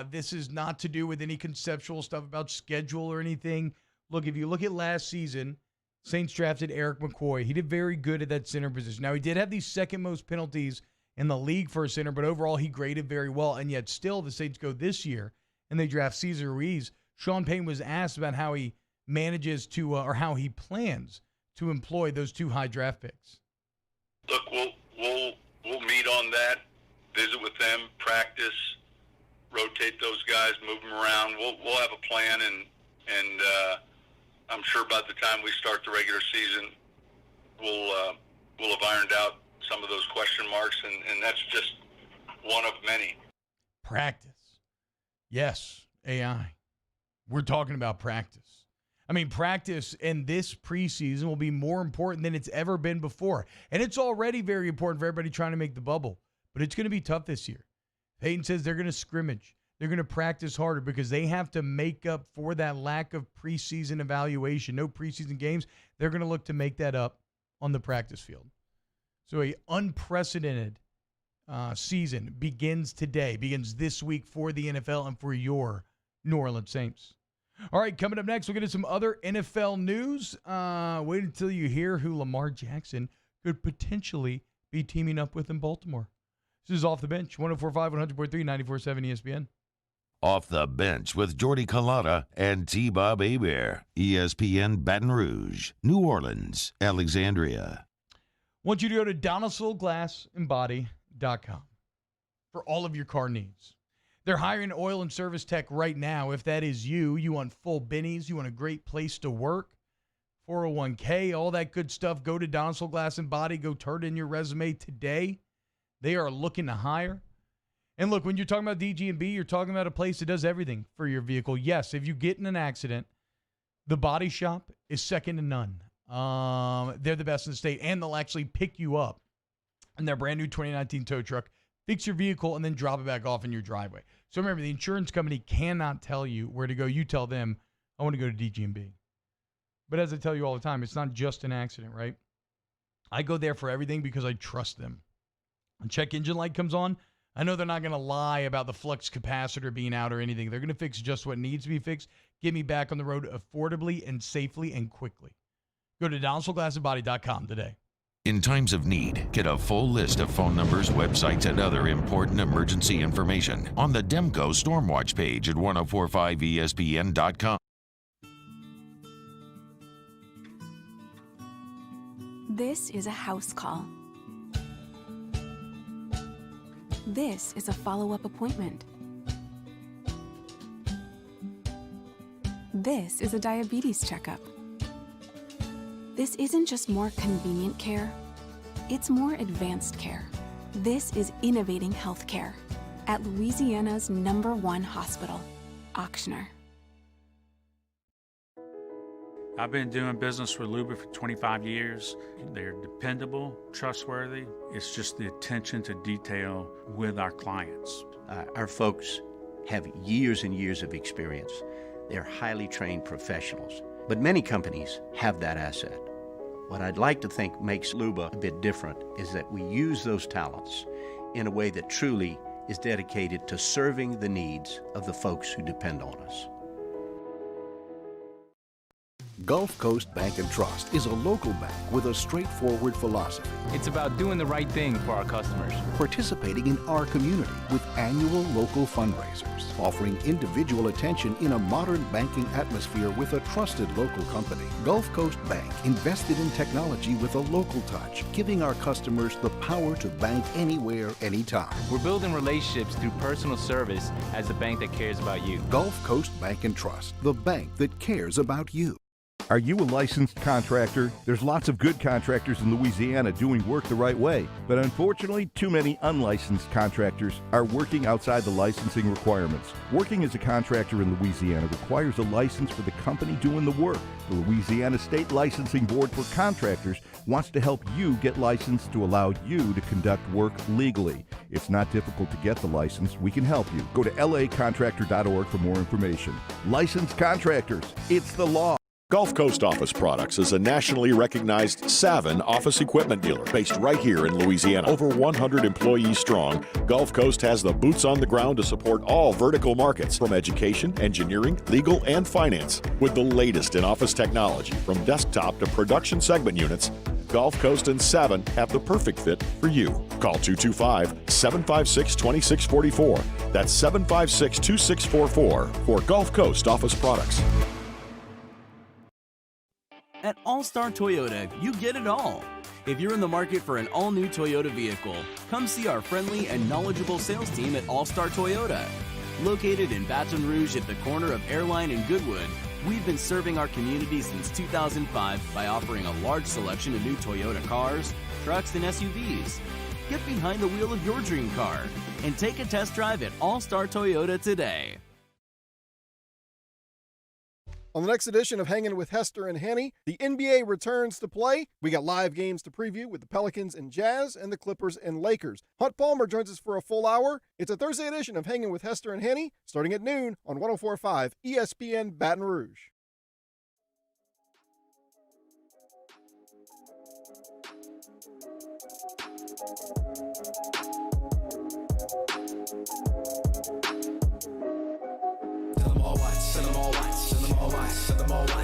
Speaker 14: This is not to do with any conceptual stuff about schedule or anything. Look, if you look at last season, Saints drafted Eric McCoy. He did very good at that center position. Now, he did have the second most penalties in the league for a center, but overall he graded very well, and yet still the Saints go this year, and they draft Cesar Ruiz. Sean Payton was asked about how he manages to, or how he plans to employ those two high draft picks.
Speaker 21: Look, we'll meet on that, visit with them, practice, rotate those guys, move them around. We'll have a plan, and I'm sure by the time we start the regular season, we'll have ironed out some of those question marks, and that's just one of many.
Speaker 14: Practice. Yes, AI. We're talking about practice. I mean, practice in this preseason will be more important than it's ever been before. And it's already very important for everybody trying to make the bubble. But it's going to be tough this year. Payton says they're going to scrimmage. They're going to practice harder because they have to make up for that lack of preseason evaluation. No preseason games. They're going to look to make that up on the practice field. So an unprecedented season begins today, begins this week for the NFL and for your New Orleans Saints. All right, coming up next, we'll get into some other NFL news. Wait until you hear who Lamar Jackson could potentially be teaming up with in Baltimore. This is Off the Bench, 104.5, 100.3, 94.7 ESPN.
Speaker 12: Off the Bench with Jordy Cullata and T-Bob Hebert. ESPN Baton Rouge, New Orleans, Alexandria.
Speaker 14: Want you to go to DonaldSonGlassandBody.com for all of your car needs. They're hiring oil and service tech right now. If that is you, you want full bennies, you want a great place to work, 401k, all that good stuff, go to Donaldson Glass and Body. Go turn in your resume today. They are looking to hire. And look, when you're talking about DG&B, you're talking about a place that does everything for your vehicle. Yes, if you get in an accident, the body shop is second to none. They're the best in the state, and they'll actually pick you up in their brand new 2019 tow truck, fix your vehicle, and then drop it back off in your driveway. So remember, the insurance company cannot tell you where to go. You tell them, I want to go to DG&B. But as I tell you all the time, it's not just an accident, right? I go there for everything because I trust them. When check engine light comes on, I know they're not going to lie about the flux capacitor being out or anything. They're going to fix just what needs to be fixed, get me back on the road affordably and safely and quickly. Go to DonaldsonGlassandBody.com today.
Speaker 12: In times of need, get a full list of phone numbers, websites, and other important emergency information on the Demco Stormwatch page at 1045ESPN.com.
Speaker 3: This is a house call. This is a follow-up appointment. This is a diabetes checkup. This isn't just more convenient care, it's more advanced care. This is innovating healthcare at Louisiana's #1 hospital, Auctioner.
Speaker 1: I've been doing business with Luba for 25 years. They're dependable, trustworthy. It's just the attention to detail with our clients.
Speaker 22: Our folks have years and years of experience. They're highly trained professionals. But many companies have that asset. What I'd like to think makes Luba a bit different is that we use those talents in a way that truly is dedicated to serving the needs of the folks who depend on us.
Speaker 18: Gulf Coast Bank and Trust is a local bank with a straightforward philosophy.
Speaker 19: It's about doing the right thing for our customers.
Speaker 18: Participating in our community with annual local fundraisers, offering individual attention in a modern banking atmosphere with a trusted local company. Gulf Coast Bank invested in technology with a local touch, giving our customers the power to bank anywhere, anytime.
Speaker 19: We're building relationships through personal service as the bank that cares about you.
Speaker 18: Gulf Coast Bank and Trust, the bank that cares about you.
Speaker 10: Are you a licensed contractor? There's lots of good contractors in Louisiana doing work the right way, but unfortunately, too many unlicensed contractors are working outside the licensing requirements. Working as a contractor in Louisiana requires a license for the company doing the work. The Louisiana State Licensing Board for Contractors wants to help you get licensed to allow you to conduct work legally. It's not difficult to get the license. We can help you. Go to lacontractor.org for more information. Licensed contractors, it's the law.
Speaker 11: Gulf Coast Office Products is a nationally recognized Savin office equipment dealer based right here in Louisiana. Over 100 employees strong, Gulf Coast has the boots on the ground to support all vertical markets from education, engineering, legal, and finance. With the latest in office technology from desktop to production segment units, Gulf Coast and Savin have the perfect fit for you. Call 225-756-2644. That's 756-2644 for Gulf Coast Office Products.
Speaker 20: At All-Star Toyota, you get it all. If you're in the market for an all-new Toyota vehicle, come see our friendly and knowledgeable sales team at All-Star Toyota. Located in Baton Rouge at the corner of Airline and Goodwood, we've been serving our community since 2005 by offering a large selection of new Toyota cars, trucks, and SUVs. Get behind the wheel of your dream car and take a test drive at All-Star Toyota today.
Speaker 2: On the next edition of Hanging with Hester and Henny, the NBA returns to play. We got live games to preview with the Pelicans and Jazz and the Clippers and Lakers. Hunt Palmer joins us for a full hour. It's a Thursday edition of Hanging with Hester and Henny, starting at noon on 104.5 ESPN Baton Rouge.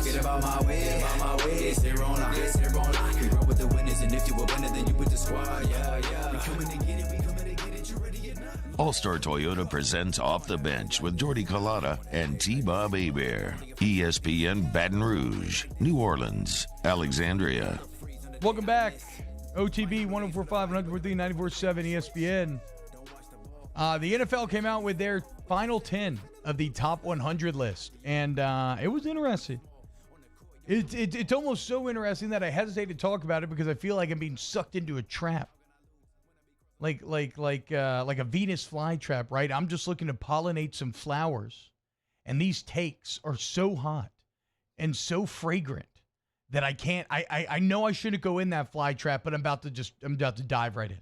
Speaker 7: Get about my way, it's here on lock, it's here on lock. We roll with the winners, and if you a winner, then you with the squad, yeah. We coming to get it, you ready or not?
Speaker 12: All-Star Toyota presents Off the Bench with Jordy Collada and T-Bob Hebert. ESPN Baton Rouge, New Orleans, Alexandria.
Speaker 14: Welcome back. OTB 104.5 and 104.3, 94.7 ESPN. The NFL came out with their final 10 of the top 100 list, and it was interesting. It's almost so interesting that I hesitate to talk about it because I feel like I'm being sucked into a trap, like a Venus flytrap, right? I'm just looking to pollinate some flowers, and these takes are so hot and so fragrant that I can't. I know I shouldn't go in that flytrap, but I'm about to dive right in.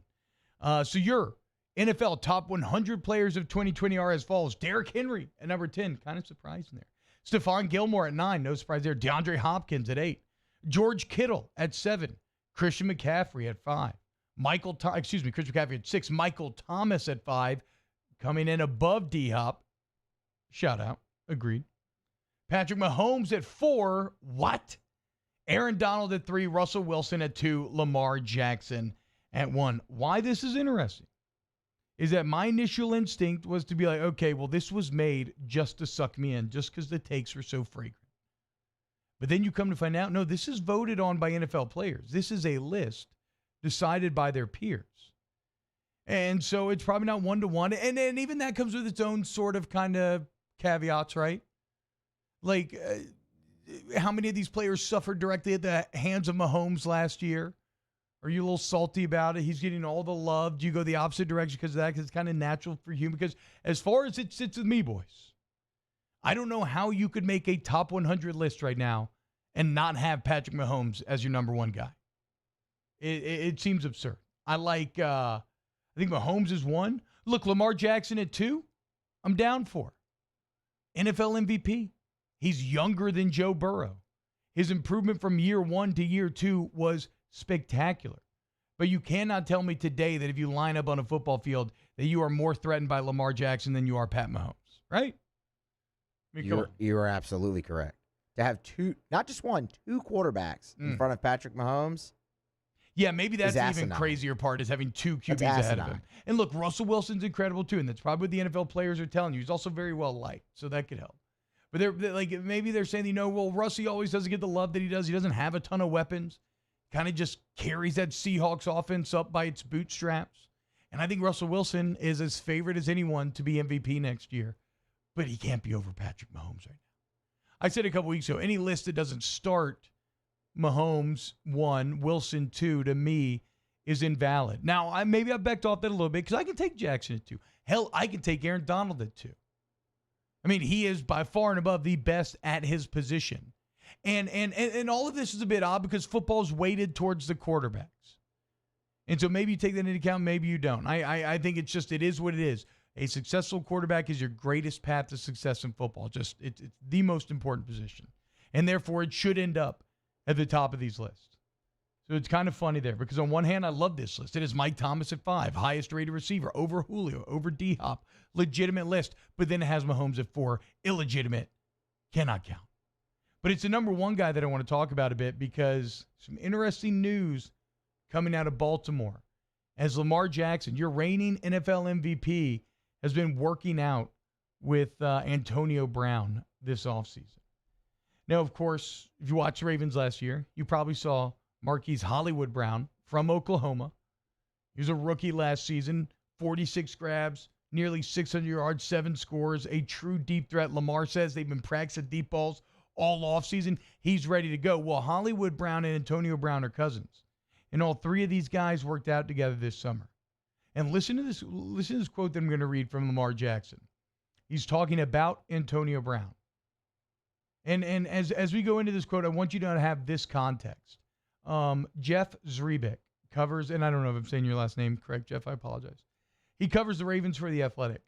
Speaker 14: So your NFL top 100 players of 2020 are as follows: Derrick Henry at number 10, kind of surprising there. Stephon Gilmore at 9, no surprise there. DeAndre Hopkins at 8. George Kittle at 7. Christian McCaffrey at 5. Christian McCaffrey at 6. Michael Thomas at 5, coming in above D-Hop. Shout out. Agreed. Patrick Mahomes at 4. What? Aaron Donald at 3. Russell Wilson at 2. Lamar Jackson at 1. Why this is interesting is that my initial instinct was to be like, okay, well, this was made just to suck me in, just because the takes were so fragrant. But then you come to find out, no, this is voted on by NFL players. This is a list decided by their peers. And so it's probably not one-to-one. And even that comes with its own sort of kind of caveats, right? Like, how many of these players suffered directly at the hands of Mahomes last year? Are you a little salty about it? He's getting all the love. Do you go the opposite direction because of that? Because it's kind of natural for you. Because as far as it sits with me, boys, I don't know how you could make a top 100 list right now and not have Patrick Mahomes as your number one guy. It seems absurd. I think Mahomes is 1. Look, Lamar Jackson at 2, I'm down for. NFL MVP. He's younger than Joe Burrow. His improvement from year 1 to year 2 was spectacular. But you cannot tell me today that if you line up on a football field that you are more threatened by Lamar Jackson than you are Pat Mahomes, right?
Speaker 13: You are absolutely correct. to have not just one, two quarterbacks in front of Patrick Mahomes.
Speaker 14: Yeah, maybe that's the even crazier part is having two QBs ahead of him. And look, Russell Wilson's incredible too, and that's probably what the NFL players are telling you. He's also very well liked, so that could help. But maybe they're saying, well, Russie always doesn't get the love that he does. He doesn't have a ton of weapons. Kind of just carries that Seahawks offense up by its bootstraps. And I think Russell Wilson is as favored as anyone to be MVP next year. But he can't be over Patrick Mahomes right now. I said a couple weeks ago, any list that doesn't start Mahomes 1, Wilson 2, to me, is invalid. Now, maybe I backed off that a little bit because I can take Jackson at 2. Hell, I can take Aaron Donald at 2. I mean, he is by far and above the best at his position. And all of this is a bit odd because football's weighted towards the quarterbacks. And so maybe you take that into account, maybe you don't. I think it is what it is. A successful quarterback is your greatest path to success in football. It's the most important position. And therefore, it should end up at the top of these lists. So it's kind of funny there because on one hand, I love this list. It is Mike Thomas at 5, highest rated receiver, over Julio, over D-Hop, legitimate list. But then it has Mahomes at 4, illegitimate, cannot count. But it's the number one guy that I want to talk about a bit because some interesting news coming out of Baltimore. As Lamar Jackson, your reigning NFL MVP, has been working out with Antonio Brown this offseason. Now, of course, if you watched the Ravens last year, you probably saw Marquise Hollywood Brown from Oklahoma. He was a rookie last season, 46 grabs, nearly 600 yards, 7 scores, a true deep threat. Lamar says they've been practicing deep balls all offseason. He's ready to go. Well, Hollywood Brown and Antonio Brown are cousins. And all three of these guys worked out together this summer. And listen to this quote that I'm going to read from Lamar Jackson. He's talking about Antonio Brown. And as we go into this quote, I want you to have this context. Jeff Zrebick covers, and I don't know if I'm saying your last name correct, Jeff, I apologize. He covers the Ravens for The Athletic.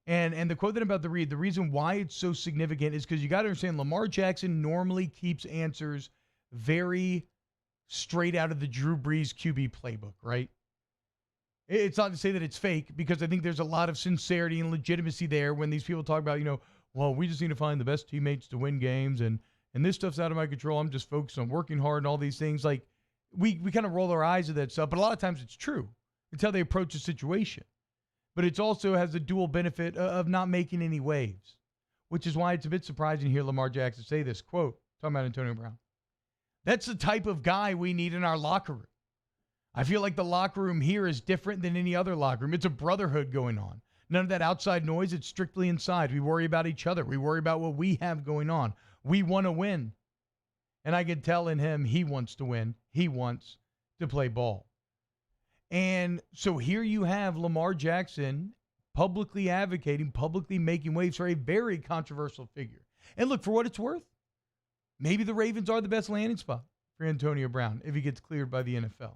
Speaker 14: And the quote that I'm about to read, the reason why it's so significant is because you got to understand Lamar Jackson normally keeps answers very straight out of the Drew Brees QB playbook, right? It's not to say that it's fake because I think there's a lot of sincerity and legitimacy there when these people talk about, well, we just need to find the best teammates to win games and this stuff's out of my control. I'm just focused on working hard and all these things. Like we kind of roll our eyes at that stuff, but a lot of times it's true. It's how they approach the situation. But it also has the dual benefit of not making any waves, which is why it's a bit surprising to hear Lamar Jackson say this, quote, talking about Antonio Brown. That's the type of guy we need in our locker room. I feel like the locker room here is different than any other locker room. It's a brotherhood going on. None of that outside noise. It's strictly inside. We worry about each other. We worry about what we have going on. We want to win. And I can tell in him he wants to win. He wants to play ball. And so here you have Lamar Jackson publicly advocating, publicly making waves for a very controversial figure. And look, for what it's worth, maybe the Ravens are the best landing spot for Antonio Brown if he gets cleared by the NFL.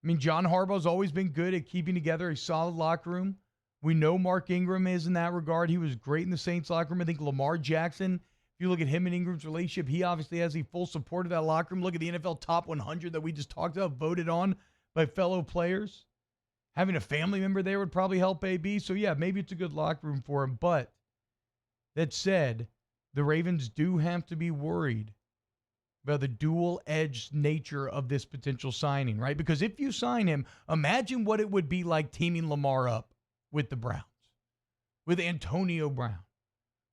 Speaker 14: I mean, John Harbaugh's always been good at keeping together a solid locker room. We know Mark Ingram is in that regard. He was great in the Saints locker room. I think Lamar Jackson, if you look at him and Ingram's relationship, he obviously has the full support of that locker room. Look at the NFL Top 100 that we just talked about, voted on by fellow players. Having a family member there would probably help AB. So, yeah, maybe it's a good locker room for him. But that said, the Ravens do have to be worried about the dual-edged nature of this potential signing, right? Because if you sign him, imagine what it would be like teaming Lamar up with the Browns, with Antonio Brown,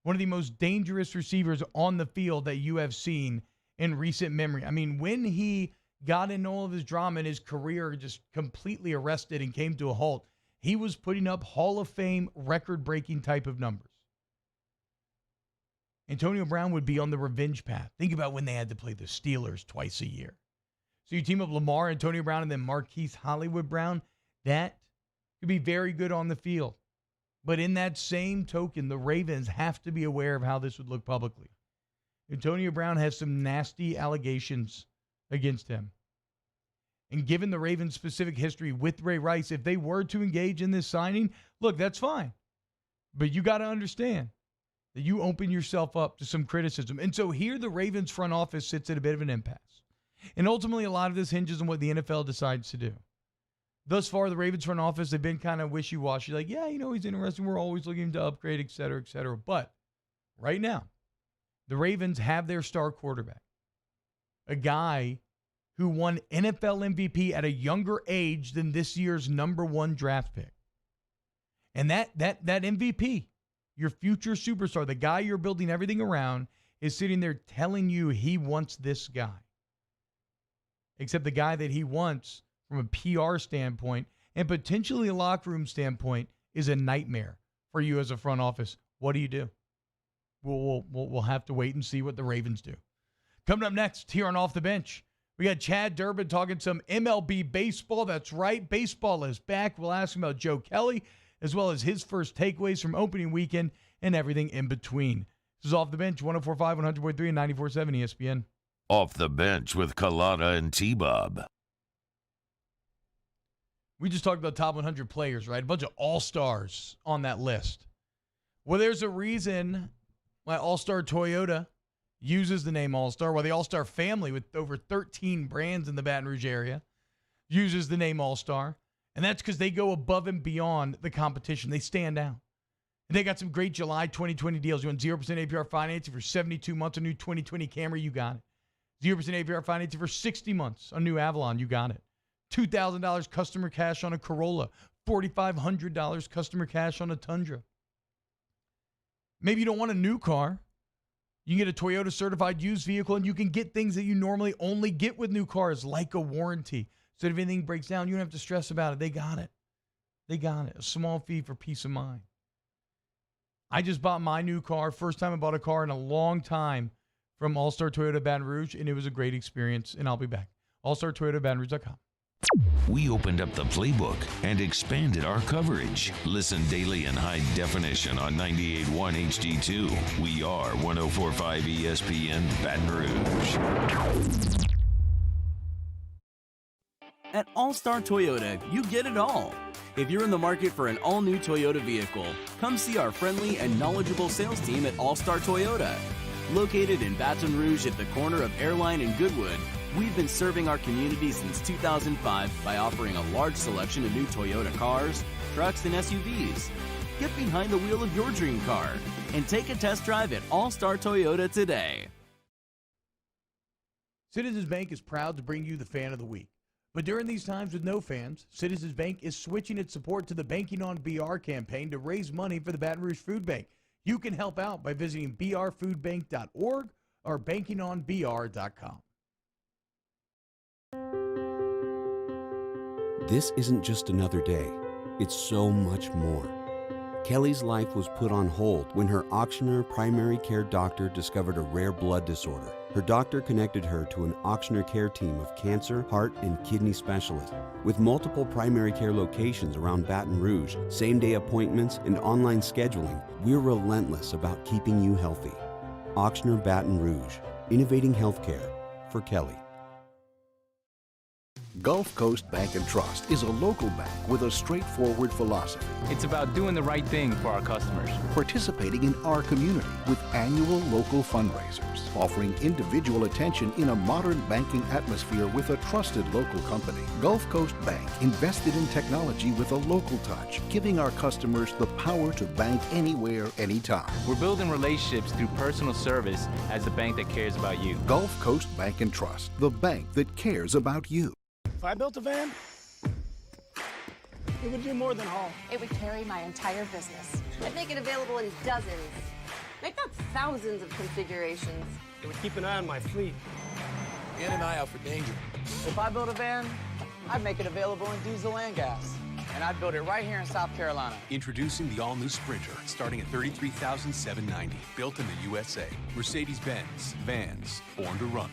Speaker 14: one of the most dangerous receivers on the field that you have seen in recent memory. I mean, when he got in all of his drama and his career just completely arrested and came to a halt, he was putting up Hall of Fame record-breaking type of numbers. Antonio Brown would be on the revenge path. Think about when they had to play the Steelers twice a year. So you team up Lamar, Antonio Brown, and then Marquise Hollywood Brown. That could be very good on the field. But in that same token, the Ravens have to be aware of how this would look publicly. Antonio Brown has some nasty allegations against him. And given the Ravens' specific history with Ray Rice, if they were to engage in this signing, look, that's fine. But you got to understand that you open yourself up to some criticism. And so here the Ravens front office sits at a bit of an impasse. And ultimately, a lot of this hinges on what the NFL decides to do. Thus far, the Ravens front office, they've been kind of wishy-washy. Like, yeah, he's interesting. We're always looking to upgrade, et cetera, et cetera. But right now, The Ravens have their star quarterback, a guy who won NFL MVP at a younger age than this year's #1 draft pick. And that MVP, your future superstar, the guy you're building everything around, is sitting there telling you he wants this guy. Except the guy that he wants from a PR standpoint and potentially a locker room standpoint is a nightmare for you as a front office. What do? We'll have to wait and see what the Ravens do. Coming up next here on Off the Bench, we got Chad Durbin talking some MLB baseball. That's right, baseball is back. We'll ask him about Joe Kelly, as well as his first takeaways from opening weekend and everything in between. This is Off the Bench, 104.5, 100.3, and 94.7 ESPN.
Speaker 12: Off the Bench with Kalana and T-Bob.
Speaker 14: We just talked about top 100 players, right? A bunch of all-stars on that list. Well, there's a reason why All-Star Toyota uses the name All-Star, why the All-Star family with over 13 brands in the Baton Rouge area uses the name All-Star. And that's because they go above and beyond the competition. They stand out. And they got some great July 2020 deals. You want 0% APR financing for 72 months, a new 2020 Camry, you got it. 0% APR financing for 60 months, a new Avalon, you got it. $2,000 customer cash on a Corolla, $4,500 customer cash on a Tundra. Maybe you don't want a new car. You can get a Toyota certified used vehicle, and you can get things that you normally only get with new cars, like a warranty. So if anything breaks down, you don't have to stress about it. They got it. They got it. A small fee for peace of mind. I just bought my new car. First time I bought a car in a long time from All-Star Toyota Baton Rouge, and it was a great experience, and I'll be back. AllStarToyotaBatonRouge.com.
Speaker 12: We opened up the playbook and expanded our coverage. Listen daily in high definition on 98.1 HD2. We are 104.5 ESPN Baton Rouge.
Speaker 20: At All-Star Toyota, you get it all. If you're in the market for an all-new Toyota vehicle, come see our friendly and knowledgeable sales team at All-Star Toyota. Located in Baton Rouge at the corner of Airline and Goodwood, we've been serving our community since 2005 by offering a large selection of new Toyota cars, trucks, and SUVs. Get behind the wheel of your dream car and take a test drive at All-Star Toyota today.
Speaker 14: Citizens Bank is proud to bring you the Fan of the Week. But during these times with no fans, Citizens Bank is switching its support to the Banking on BR campaign to raise money for the Baton Rouge Food Bank. You can help out by visiting brfoodbank.org or bankingonbr.com.
Speaker 17: This isn't just another day. It's so much more. Kelly's life was put on hold when her auctioneer primary care doctor discovered a rare blood disorder. Her doctor connected her to an auctioneer care team of cancer, heart, and kidney specialists. With multiple primary care locations around Baton Rouge, same-day appointments, and online scheduling, we're relentless about keeping you healthy. Auctioneer Baton Rouge, innovating healthcare for Kelly.
Speaker 18: Gulf Coast Bank and Trust is a local bank with a straightforward philosophy.
Speaker 19: It's about doing the right thing for our customers.
Speaker 18: Participating in our community with annual local fundraisers, offering individual attention in a modern banking atmosphere with a trusted local company. Gulf Coast Bank invested in technology with a local touch, giving our customers the power to bank anywhere, anytime.
Speaker 19: We're building relationships through personal service as the bank that cares about you.
Speaker 18: Gulf Coast Bank and Trust, the bank that cares about you.
Speaker 8: If I built a van, it would do more than haul.
Speaker 9: It would carry my entire business. I'd make it available in dozens, if not thousands of configurations.
Speaker 8: It would keep an eye on my fleet.
Speaker 23: And an eye out for danger.
Speaker 24: If I built a van, I'd make it available in diesel and gas. And I'd build it right here in South Carolina.
Speaker 25: Introducing the all-new Sprinter, starting at $33,790. Built in the USA. Mercedes-Benz. Vans. Born to run.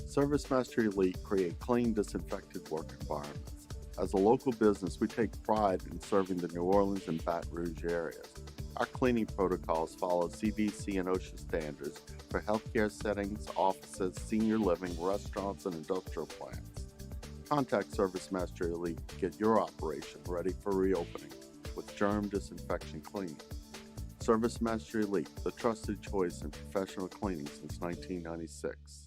Speaker 4: Service Master Elite create clean, disinfected work environments. As a local business, we take pride in serving the New Orleans and Baton Rouge areas. Our cleaning protocols follow CDC and OSHA standards for healthcare settings, offices, senior living, restaurants, and industrial plants. Contact Service Master Elite to get your operation ready for reopening with germ disinfection cleaning. Service Master Elite, the trusted choice in professional cleaning since 1996.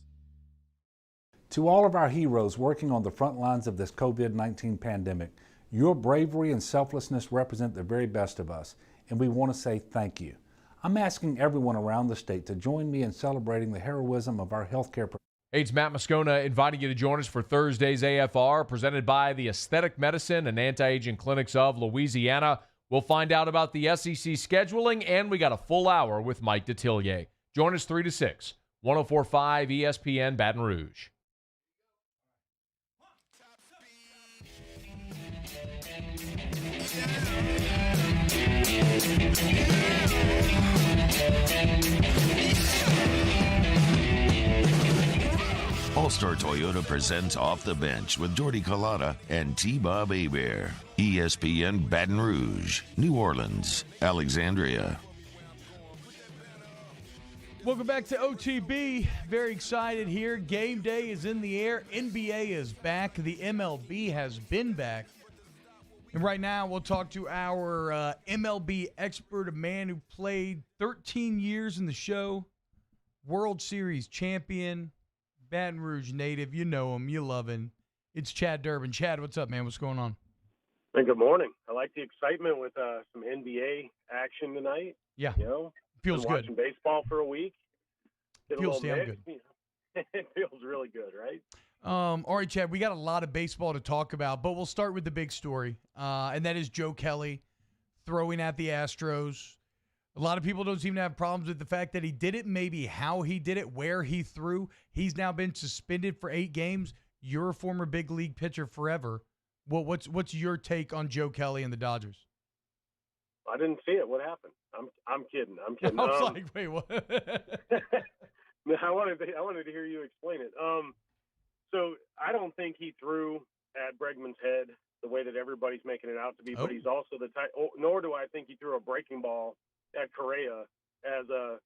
Speaker 5: To all of our heroes working on the front lines of this COVID-19 pandemic, your bravery and selflessness represent the very best of us, and we want to say thank you. I'm asking everyone around the state to join me in celebrating the heroism of our healthcare professionals.
Speaker 3: Hey, it's Matt Moscona inviting you to join us for Thursday's AFR, presented by the Aesthetic Medicine and Anti-Aging Clinics of Louisiana. We'll find out about the SEC scheduling, and we got a full hour with Mike Detillier. Join us 3 to 6, 104.5 ESPN Baton Rouge.
Speaker 12: All-Star Toyota presents Off the Bench with Jordy Collada and T-Bob Hebert. ESPN Baton Rouge, New Orleans, Alexandria.
Speaker 14: Welcome back to OTB. Very excited here. Game day is in the air. NBA is back. The MLB has been back. And right now we'll talk to our MLB expert, a man who played 13 years in the show, World Series champion, Baton Rouge native. You know him. You love him. It's Chad Durbin. Chad, what's up, man? What's going on?
Speaker 6: And good morning. I like the excitement with some NBA action tonight.
Speaker 14: Yeah.
Speaker 6: You know,
Speaker 14: feels
Speaker 6: been
Speaker 14: good.
Speaker 6: Watching baseball for a week.
Speaker 14: Feels damn good.
Speaker 6: It feels really good, right?
Speaker 14: All right, Chad, we got a lot of baseball to talk about, but we'll start with the big story, and that is Joe Kelly throwing at the Astros. A lot of people don't seem to have problems with the fact that he did it, maybe how he did it, where he threw. He's now been suspended for 8 games. You're a former big league pitcher forever. Well, what's your take on Joe Kelly and the Dodgers?
Speaker 6: I didn't see it. What happened? I'm kidding. I'm kidding.
Speaker 14: I was like, wait, what?
Speaker 6: I wanted to hear you explain it. So I don't think he threw at Bregman's head the way that everybody's making it out to be, but he's also the type. Nor do I think he threw a breaking ball at Correa as a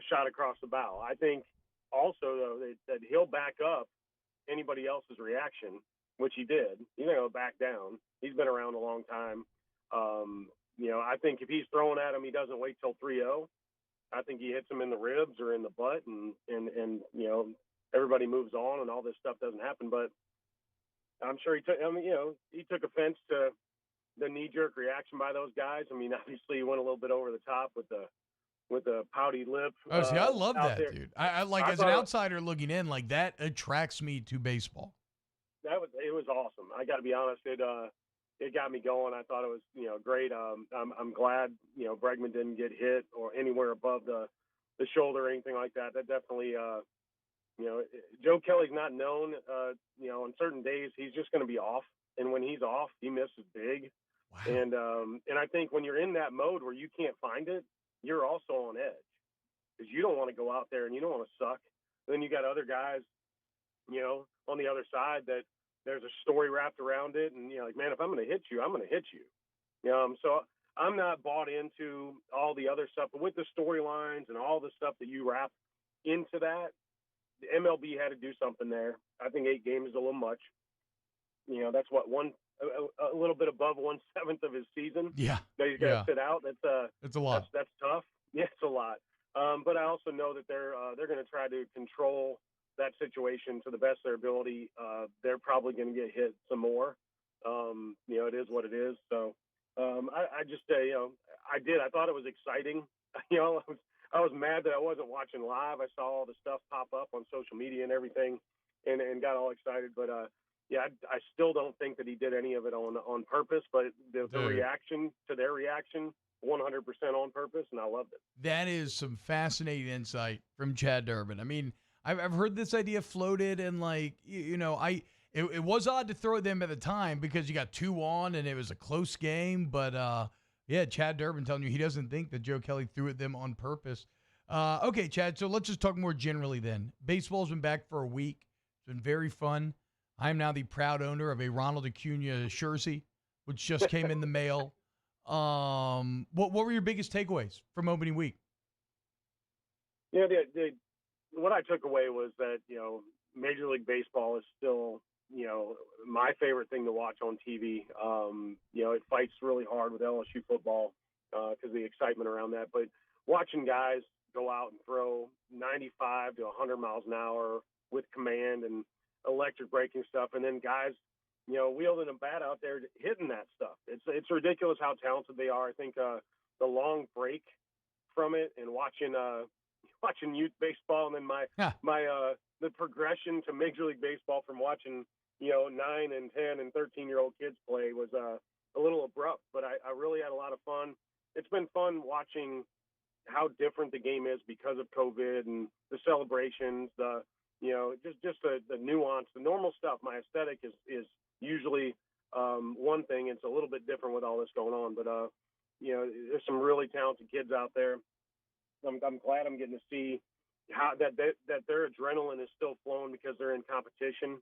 Speaker 6: shot across the bow. I think also though that he'll back up anybody else's reaction, which he did. He's not gonna back down. He's been around a long time. I think if he's throwing at him, he doesn't wait till 3-0. I think he hits him in the ribs or in the butt, and everybody moves on, and all this stuff doesn't happen. But I'm sure he took offense to the knee-jerk reaction by those guys. I mean, obviously he went a little bit over the top with the pouty lip.
Speaker 14: Oh, see, I love that,
Speaker 6: there.
Speaker 14: dude. I like, as an outsider looking in, like, that attracts me to baseball.
Speaker 6: It was awesome. I got to be honest. It got me going. I thought it was, great. I'm glad, Bregman didn't get hit or anywhere above the shoulder or anything like that. That definitely, Joe Kelly's not known, on certain days he's just going to be off. And when he's off, he misses big. Wow. And I think when you're in that mode where you can't find it, you're also on edge because you don't want to go out there and you don't want to suck. Then you got other guys, on the other side that there's a story wrapped around it. And, like, man, if I'm going to hit you, I'm going to hit you. So I'm not bought into all the other stuff, but with the storylines and all the stuff that you wrap into that, the MLB had to do something there. I think 8 games is a little much. That's what a little bit above 1/7 of his season.
Speaker 14: Yeah.
Speaker 6: That he's got to sit out. That's
Speaker 14: a lot.
Speaker 6: That's tough. Yeah, it's a lot. But I also know that they're going to try to control that situation to the best of their ability. They're probably going to get hit some more. It is what it is. So I just I thought it was exciting. I was mad that I wasn't watching live. I saw all the stuff pop up on social media and everything, and got all excited. But I still don't think that he did any of it on purpose. But the reaction to their reaction, 100% on purpose, and I loved it.
Speaker 14: That is some fascinating insight from Chad Durbin. I mean, I've heard this idea floated, and it was odd to throw them at the time because you got 2 on and it was a close game. But Chad Durbin telling you he doesn't think that Joe Kelly threw at them on purpose. Okay, Chad. So let's just talk more generally then. Baseball's been back for a week. It's been very fun. I am now the proud owner of a Ronald Acuna jersey, which just came in the mail. What were your biggest takeaways from opening week?
Speaker 6: Yeah, what I took away was that, Major League Baseball is still, my favorite thing to watch on TV. It fights really hard with LSU football because of the excitement around that. But watching guys go out and throw 95 to 100 miles an hour with command and electric braking stuff, and then guys, wielding a bat out there hitting that stuff. It's ridiculous how talented they are. I think the long break from it and watching youth baseball, and then the progression to Major League Baseball from watching 9 and 10 and 13-year-old kids play was a little abrupt, but I really had a lot of fun. It's been fun watching how different the game is because of COVID and the celebrations, just the nuance, the normal stuff. My aesthetic is usually one thing. It's a little bit different with all this going on, but there's some really talented kids out there. I'm glad I'm getting to see how that their adrenaline is still flowing because they're in competition.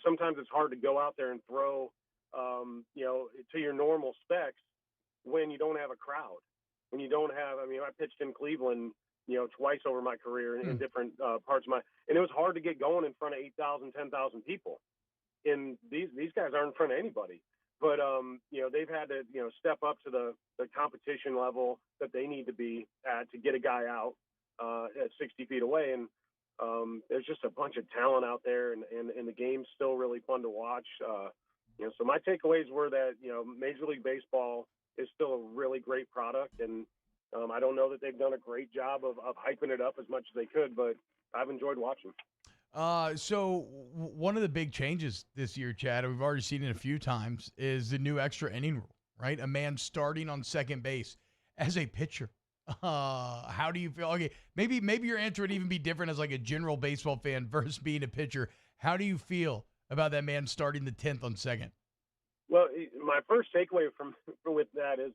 Speaker 6: Sometimes it's hard to go out there and throw, to your normal specs when you don't have a crowd. When you don't have, I pitched in Cleveland, twice over my career in different parts of and it was hard to get going in front of 8,000, 10,000 people. And these guys aren't in front of anybody. But, they've had to, step up to the competition level that they need to be at to get a guy out at 60 feet away. And there's just a bunch of talent out there, and the game's still really fun to watch. So my takeaways were that, Major League Baseball is still a really great product. And I don't know that they've done a great job of hyping it up as much as they could, but I've enjoyed watching.
Speaker 14: So one of the big changes this year, Chad, we've already seen it a few times, is the new extra inning rule, right? A man starting on second base as a pitcher. How do you feel? Okay, maybe your answer would even be different as like a general baseball fan versus being a pitcher. How do you feel about that man starting the 10th on second?
Speaker 6: Well, my first takeaway with that is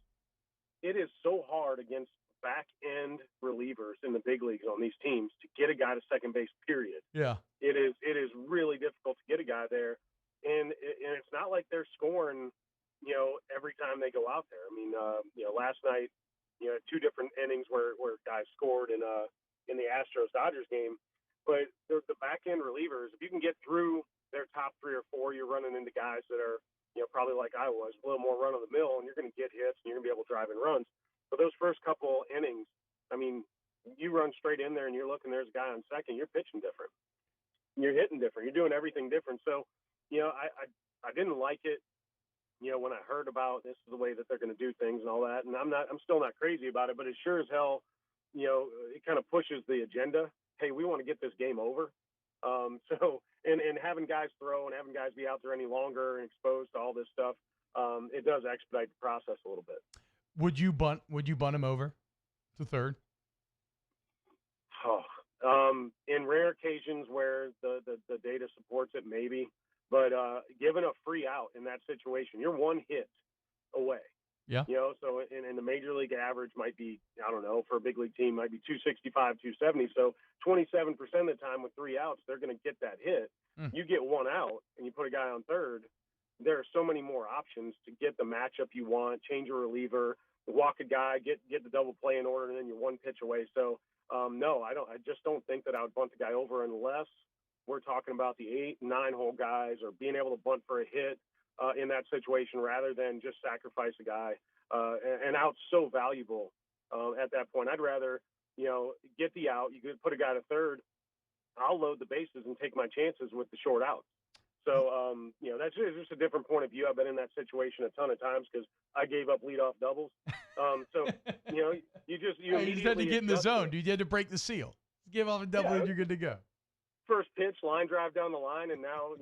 Speaker 6: it is so hard against back-end relievers in the big leagues on these teams to get a guy to second base, period.
Speaker 14: Yeah.
Speaker 6: It is really difficult to get a guy there. And it's not like they're scoring, every time they go out there. Last night, 2 different innings where guys scored in the Astros-Dodgers game. But the back-end relievers, if you can get through their top 3 or 4, you're running into guys that are, probably like I was, a little more run-of-the-mill, and you're going to get hits, and you're going to be able to drive in runs. But those first couple innings, you run straight in there and you're looking, there's a guy on second, you're pitching different. You're hitting different. You're doing everything different. So, I didn't like it, when I heard about this is the way that they're going to do things and all that. And I'm still not crazy about it, but it sure as hell, it kind of pushes the agenda. Hey, we want to get this game over. And having guys throw and having guys be out there any longer and exposed to all this stuff, it does expedite the process a little bit.
Speaker 14: Would you bunt him over to third?
Speaker 6: In rare occasions where the data supports it, maybe. But given a free out in that situation, you're one hit away.
Speaker 14: Yeah.
Speaker 6: So in the Major League average might be, I don't know, for a big league team might be 265, 270. So 27% of the time with 3 outs, they're going to get that hit. You get 1 out and you put a guy on third. There are so many more options to get the matchup you want, change a reliever, walk a guy, get the double play in order, and then you're 1 pitch away. So, no, I just don't think that I would bunt the guy over unless we're talking about the 8, 9 hole guys or being able to bunt for a hit in that situation rather than just sacrifice a guy. An out's so valuable at that point. I'd rather, get the out. You could put a guy to third. I'll load the bases and take my chances with the short out. So, that's just a different point of view. I've been in that situation a ton of times because I gave up leadoff doubles. You just
Speaker 14: had to get in the zone. You had to break the seal. Give off a double and you're good to go.
Speaker 6: First pitch, line drive down the line, and now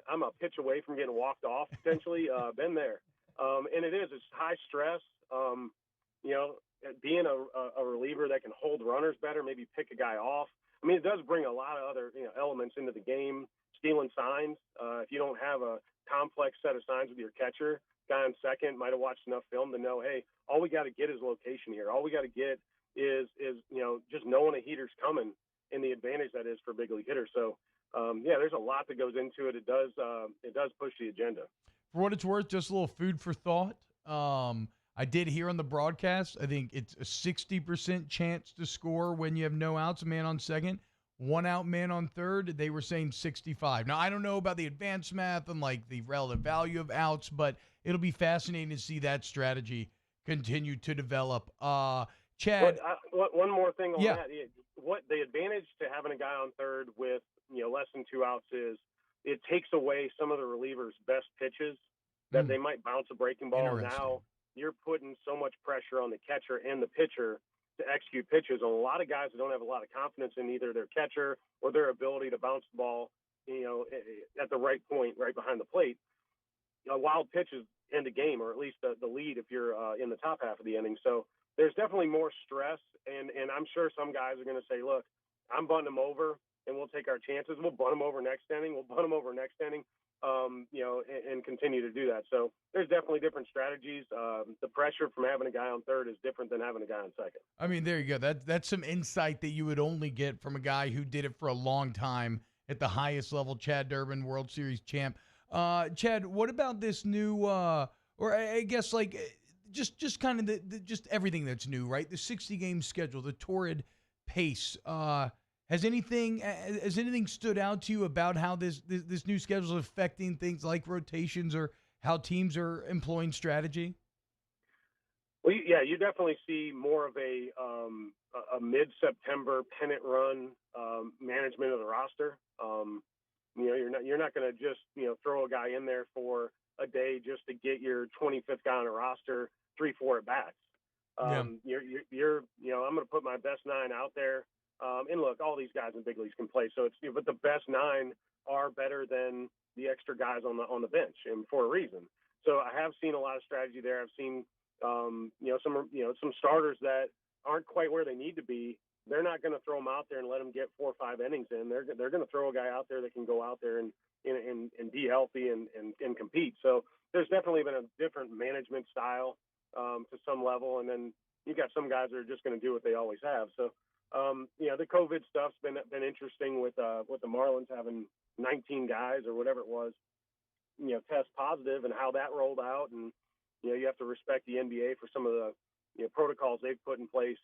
Speaker 6: I'm a pitch away from getting walked off potentially. Been there, and it's high stress. Being a reliever that can hold runners better, maybe pick a guy off. It does bring a lot of other elements into the game. Stealing signs. If you don't have a complex set of signs with your catcher, guy on second might have watched enough film to know, hey, all we got to get is location here. All we got to get is just knowing a heater's coming and the advantage that is for big league hitters. So, there's a lot that goes into it. It does push the agenda.
Speaker 14: For what it's worth, just a little food for thought. I did hear on the broadcast, I think it's a 60% chance to score when you have no outs, a man on second. 1 out, man on third, they were saying 65. Now, I don't know about the advanced math and like the relative value of outs, but it'll be fascinating to see that strategy continue to develop. Chad.
Speaker 6: One more thing on that. What the advantage to having a guy on third with less than 2 outs is it takes away some of the relievers' best pitches that they might bounce a breaking ball. Now you're putting so much pressure on the catcher and the pitcher to execute pitches. And a lot of guys don't have a lot of confidence in either their catcher or their ability to bounce the ball, at the right point, right behind the plate. Wild pitches end a game, or at least the lead if you're in the top half of the inning. So there's definitely more stress, and I'm sure some guys are going to say, look, I'm bunting them over, and we'll take our chances. We'll bunt them over next inning. And continue to do that. So there's definitely different strategies. The pressure from having a guy on third is different than having a guy on second.
Speaker 14: I mean, there you go. That's some insight that you would only get from a guy who did it for a long time at the highest level. Chad Durbin, World Series champ. Chad, what about this new, or I guess like just kind of just everything that's new, right? The 60-game schedule, the torrid pace. Has anything stood out to you about how this new schedule is affecting things like rotations or how teams are employing strategy?
Speaker 6: Well, yeah, you definitely see more of a mid-September pennant run management of the roster. You're not going to just throw a guy in there for a day just to get your 25th guy on a roster 3-4 at bats. I'm going to put my best 9 out there. And look, all these guys in big leagues can play. So but the best 9 are better than the extra guys on the bench, and for a reason. So I have seen a lot of strategy there. I've seen, some starters that aren't quite where they need to be. They're not going to throw them out there and let them get 4 or 5 innings in. They're going to throw a guy out there that can go out there and be healthy and compete. So there's definitely been a different management style to some level. And then you've got some guys that are just going to do what they always have. So, the COVID stuff's been interesting with the Marlins having 19 guys or whatever it was, test positive, and how that rolled out. And, you have to respect the NBA for some of the, protocols they've put in place,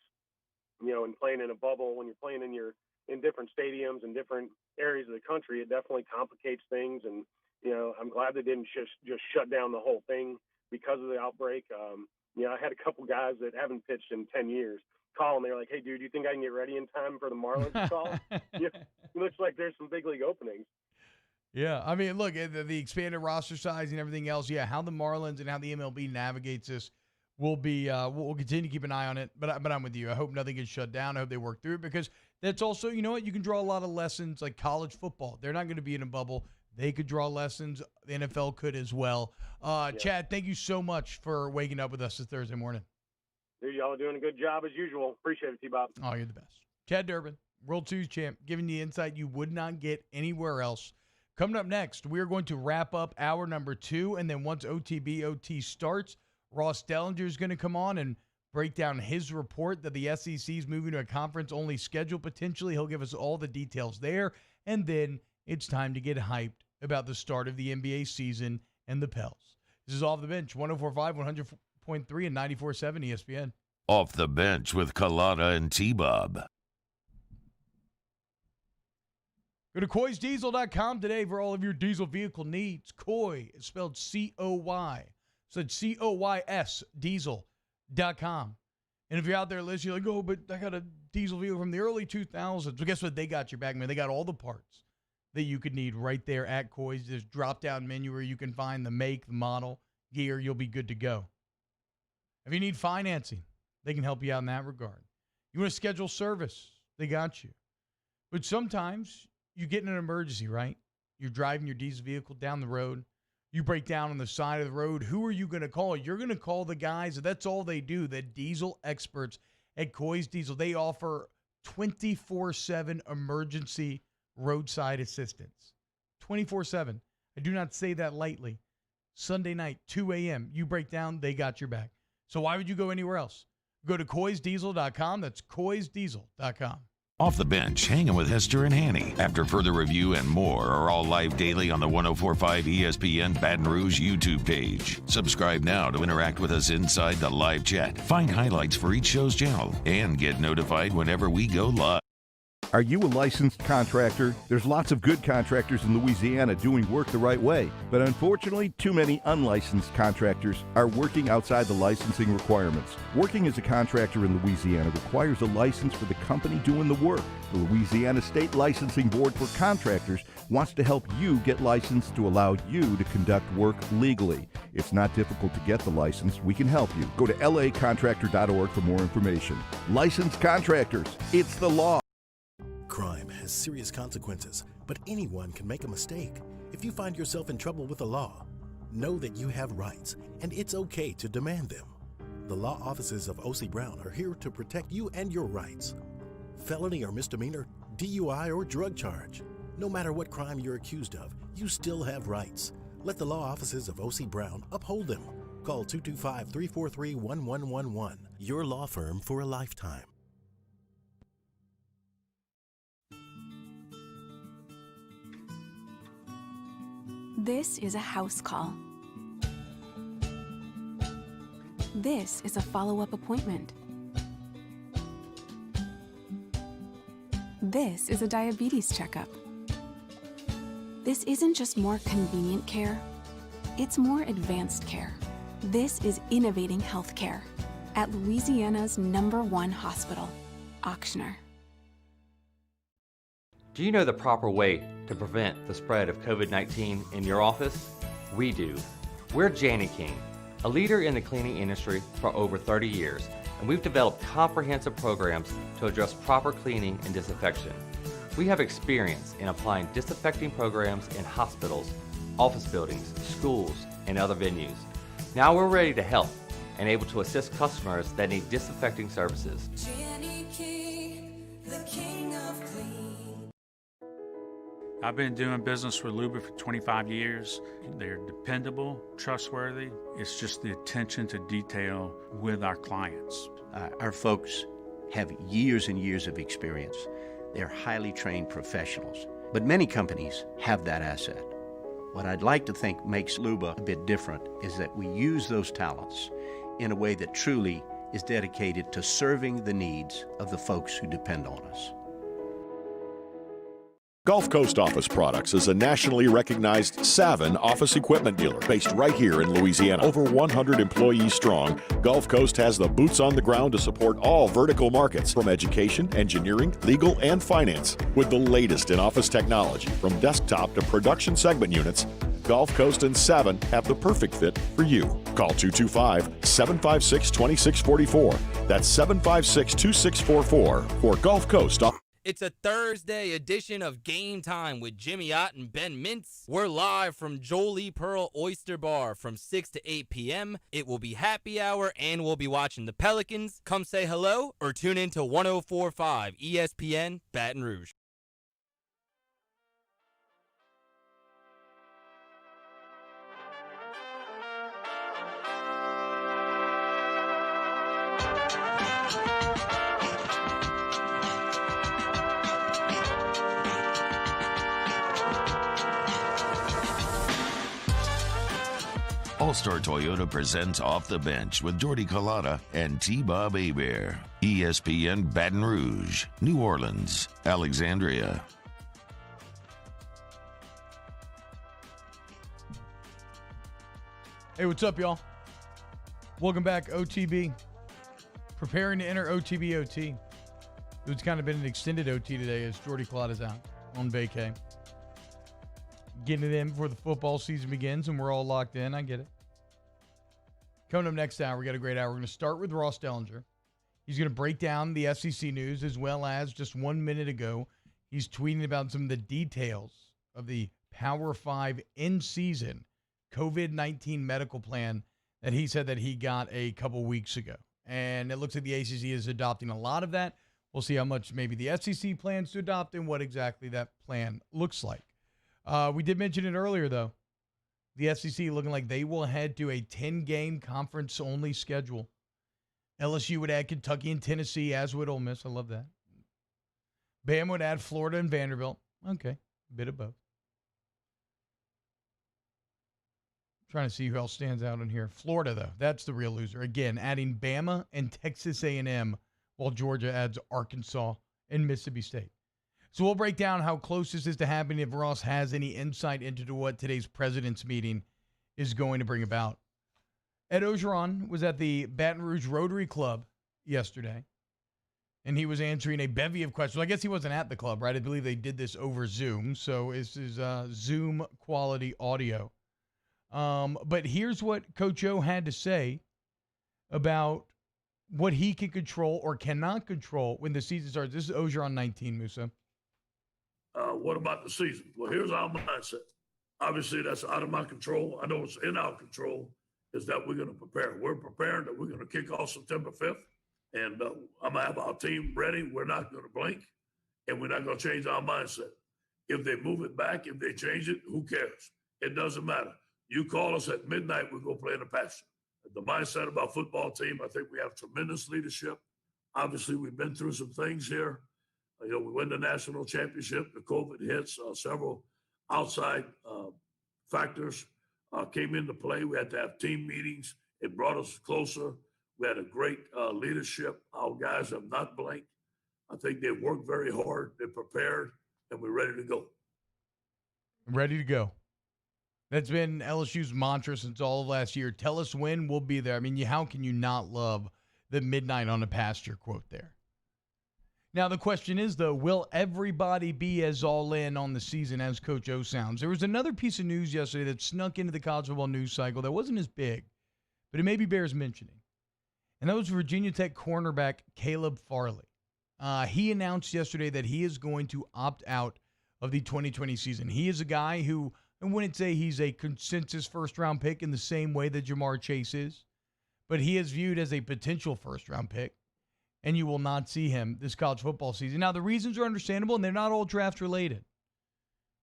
Speaker 6: and playing in a bubble. When you're playing in different stadiums and different areas of the country, it definitely complicates things. And, I'm glad they didn't just shut down the whole thing because of the outbreak. I had a couple guys that haven't pitched in 10 years call, and they were like, hey, dude, do you think I can get ready in time for the Marlins to call? It looks like there's some big league openings.
Speaker 14: Yeah, I mean, look, the expanded roster size and everything else, how the Marlins and how the MLB navigates this will be, we'll continue to keep an eye on it, but I'm with you. I hope nothing gets shut down. I hope they work through it, because that's also, you can draw a lot of lessons like college football. They're not going to be in a bubble. They could draw lessons. The NFL could as well. Chad, thank you so much for waking up with us this Thursday morning.
Speaker 6: Dude, y'all are doing a good job as usual. Appreciate it, T-Bob.
Speaker 14: Oh, you're the best. Chad Durbin, World Series champ, giving you insight you would not get anywhere else. Coming up next, we're going to wrap up hour number 2, and then once OT starts, Ross Dellinger is going to come on and break down his report that the SEC is moving to a conference-only schedule potentially. He'll give us all the details there, and then it's time to get hyped about the start of the NBA season and the Pels. This is Off the Bench, 104.5, 100.3, and 94.7 ESPN.
Speaker 12: Off the Bench with Kalana and T-Bob.
Speaker 14: Go to CoysDiesel.com today for all of your diesel vehicle needs. Coy is spelled C-O-Y. So it's C-O-Y-S, diesel.com. And if you're out there listening, you're like, oh, but I got a diesel vehicle from the early 2000s. Well, guess what? They got your back, man. They got all the parts that you could need right there at Coy's. There's a drop-down menu where you can find the make, the model, gear. You'll be good to go. If you need financing, they can help you out in that regard. You want to schedule service, they got you. But sometimes you get in an emergency, right? You're driving your diesel vehicle down the road. You break down on the side of the road. Who are you going to call? You're going to call the guys. That's all they do, the diesel experts at Coy's Diesel. They offer 24/7 emergency roadside assistance. 24/7. I do not say that lightly. Sunday night, 2 a.m., you break down, they got your back. So why would you go anywhere else? Go to CoysDiesel.com. That's CoysDiesel.com.
Speaker 12: Off the Bench, hanging with Hester and Hanny. After further review and more are all live daily on the 104.5 ESPN Baton Rouge YouTube page. Subscribe now to interact with us inside the live chat. Find highlights for each show's channel and get notified whenever we go live.
Speaker 10: Are you a licensed contractor? There's lots of good contractors in Louisiana doing work the right way, but unfortunately, too many unlicensed contractors are working outside the licensing requirements. Working as a contractor in Louisiana requires a license for the company doing the work. The Louisiana State Licensing Board for Contractors wants to help you get licensed to allow you to conduct work legally. It's not difficult to get the license. We can help you. Go to lacontractor.org for more information. Licensed contractors, it's the law.
Speaker 1: Crime has serious consequences, but anyone can make a mistake. If you find yourself in trouble with the law, know that you have rights, and it's okay to demand them. The law offices of O.C. Brown are here to protect you and your rights. Felony or misdemeanor, DUI or drug charge. No matter what crime you're accused of, you still have rights. Let the law offices of O.C. Brown uphold them. Call 225-343-1111. Your law firm for a lifetime.
Speaker 15: This is a house call. This is a follow-up appointment. This is a diabetes checkup. This isn't just more convenient care, it's more advanced care. This is innovating healthcare at Louisiana's #1 hospital, Ochsner.
Speaker 16: Do you know the proper way to prevent the spread of COVID-19 in your office? We do. We're Janney King, a leader in the cleaning industry for over 30 years, and we've developed comprehensive programs to address proper cleaning and disinfection. We have experience in applying disinfecting programs in hospitals, office buildings, schools, and other venues. Now we're ready to help and able to assist customers that need disinfecting services.
Speaker 7: Janney King, the king of clean.
Speaker 21: I've been doing business with Luba for 25 years. They're dependable, trustworthy. It's just the attention to detail with our clients.
Speaker 22: Our folks have years and years of experience. They're highly trained professionals, but many companies have that asset. What I'd like to think makes Luba a bit different is that we use those talents in a way that truly is dedicated to serving the needs of the folks who depend on us.
Speaker 11: Gulf Coast Office Products is a nationally recognized Savin office equipment dealer based right here in Louisiana. Over 100 employees strong, Gulf Coast has the boots on the ground to support all vertical markets from education, engineering, legal, and finance. With the latest in office technology from desktop to production segment units, Gulf Coast and Savin have the perfect fit for you. Call 225-756-2644. That's 756-2644 for Gulf Coast.
Speaker 26: It's a Thursday edition of Game Time with Jimmy Ott and Ben Mintz. We're live from Jolie Pearl Oyster Bar from 6 to 8 p.m. It will be happy hour and we'll be watching the Pelicans. Come say hello or tune in to 104.5 ESPN Baton Rouge.
Speaker 12: All-Star Toyota presents Off the Bench with Jordy Collada and T-Bob Hebert. ESPN Baton Rouge, New Orleans, Alexandria.
Speaker 14: Hey, what's up, y'all? Welcome back, OTB. Preparing to enter OTB OT. It's kind of been an extended OT today as Jordy Collada's out on vacay. Getting it in before the football season begins, and we're all locked in. I get it. Coming up next hour, we got a great hour. We're going to start with Ross Dellinger. He's going to break down the SEC news, as well as just 1 minute ago, he's tweeting about some of the details of the Power 5 in-season COVID-19 medical plan that he said that he got a couple weeks ago. And it looks like the ACC is adopting a lot of that. We'll see how much maybe the SEC plans to adopt and what exactly that plan looks like. We did mention it earlier, though. The SEC looking like they will head to a 10-game conference-only schedule. LSU would add Kentucky and Tennessee, as would Ole Miss. I love that. Bama would add Florida and Vanderbilt. Okay, a bit of both. Trying to see who else stands out in here. Florida, though, that's the real loser. Again, adding Bama and Texas A&M, while Georgia adds Arkansas and Mississippi State. So we'll break down how close this is to happening if Ross has any insight into what today's president's meeting is going to bring about. Ed Orgeron was at the Baton Rouge Rotary Club yesterday, and he was answering a bevy of questions. Well, I guess he wasn't at the club, right? I believe they did this over Zoom, so this is Zoom quality audio. But here's what Coach O had to say about what he can control or cannot control when the season starts. This is Orgeron 19, Musa.
Speaker 2: What about the season? Well, here's our mindset. Obviously, that's out of my control. I know it's in our control, is that we're going to prepare. We're preparing that we're going to kick off September 5th, and I'm going to have our team ready. We're not going to blink, and we're not going to change our mindset. If they move it back, if they change it, who cares? It doesn't matter. You call us at midnight, we'll go play in the pasture. The mindset of our football team, I think we have tremendous leadership. Obviously, we've been through some things here. We win the national championship. The COVID hits, several outside factors came into play. We had to have team meetings. It brought us closer. We had a great leadership. Our guys have not blinked. I think they've worked very hard. They're prepared, and we're ready to go.
Speaker 14: Ready to go. That's been LSU's mantra since all of last year. Tell us when, we'll be there. I mean, how can you not love the midnight on the pasture quote there? Now, the question is, though, will everybody be as all in on the season as Coach O sounds? There was another piece of news yesterday that snuck into the college football news cycle that wasn't as big, but it maybe bears mentioning. And that was Virginia Tech cornerback Caleb Farley. He announced yesterday that he is going to opt out of the 2020 season. He is a guy who, I wouldn't say he's a consensus first-round pick in the same way that Jamar Chase is, but he is viewed as a potential first-round pick, and you will not see him this college football season. Now, the reasons are understandable, and they're not all draft-related.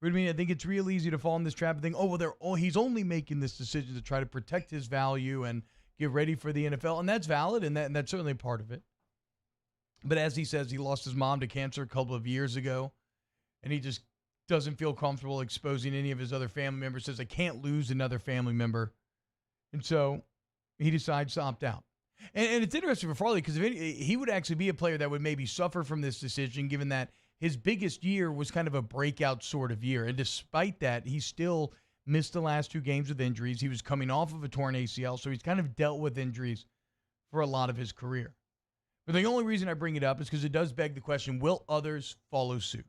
Speaker 14: I mean, I think it's real easy to fall in this trap and think, he's only making this decision to try to protect his value and get ready for the NFL, and that's valid, and that's certainly part of it. But as he says, he lost his mom to cancer a couple of years ago, and he just doesn't feel comfortable exposing any of his other family members, says, I can't lose another family member. And so he decides to opt out. And it's interesting for Farley because he would actually be a player that would maybe suffer from this decision, given that his biggest year was kind of a breakout sort of year. And despite that, he still missed the last 2 games with injuries. He was coming off of a torn ACL, so he's kind of dealt with injuries for a lot of his career. But the only reason I bring it up is because it does beg the question, will others follow suit?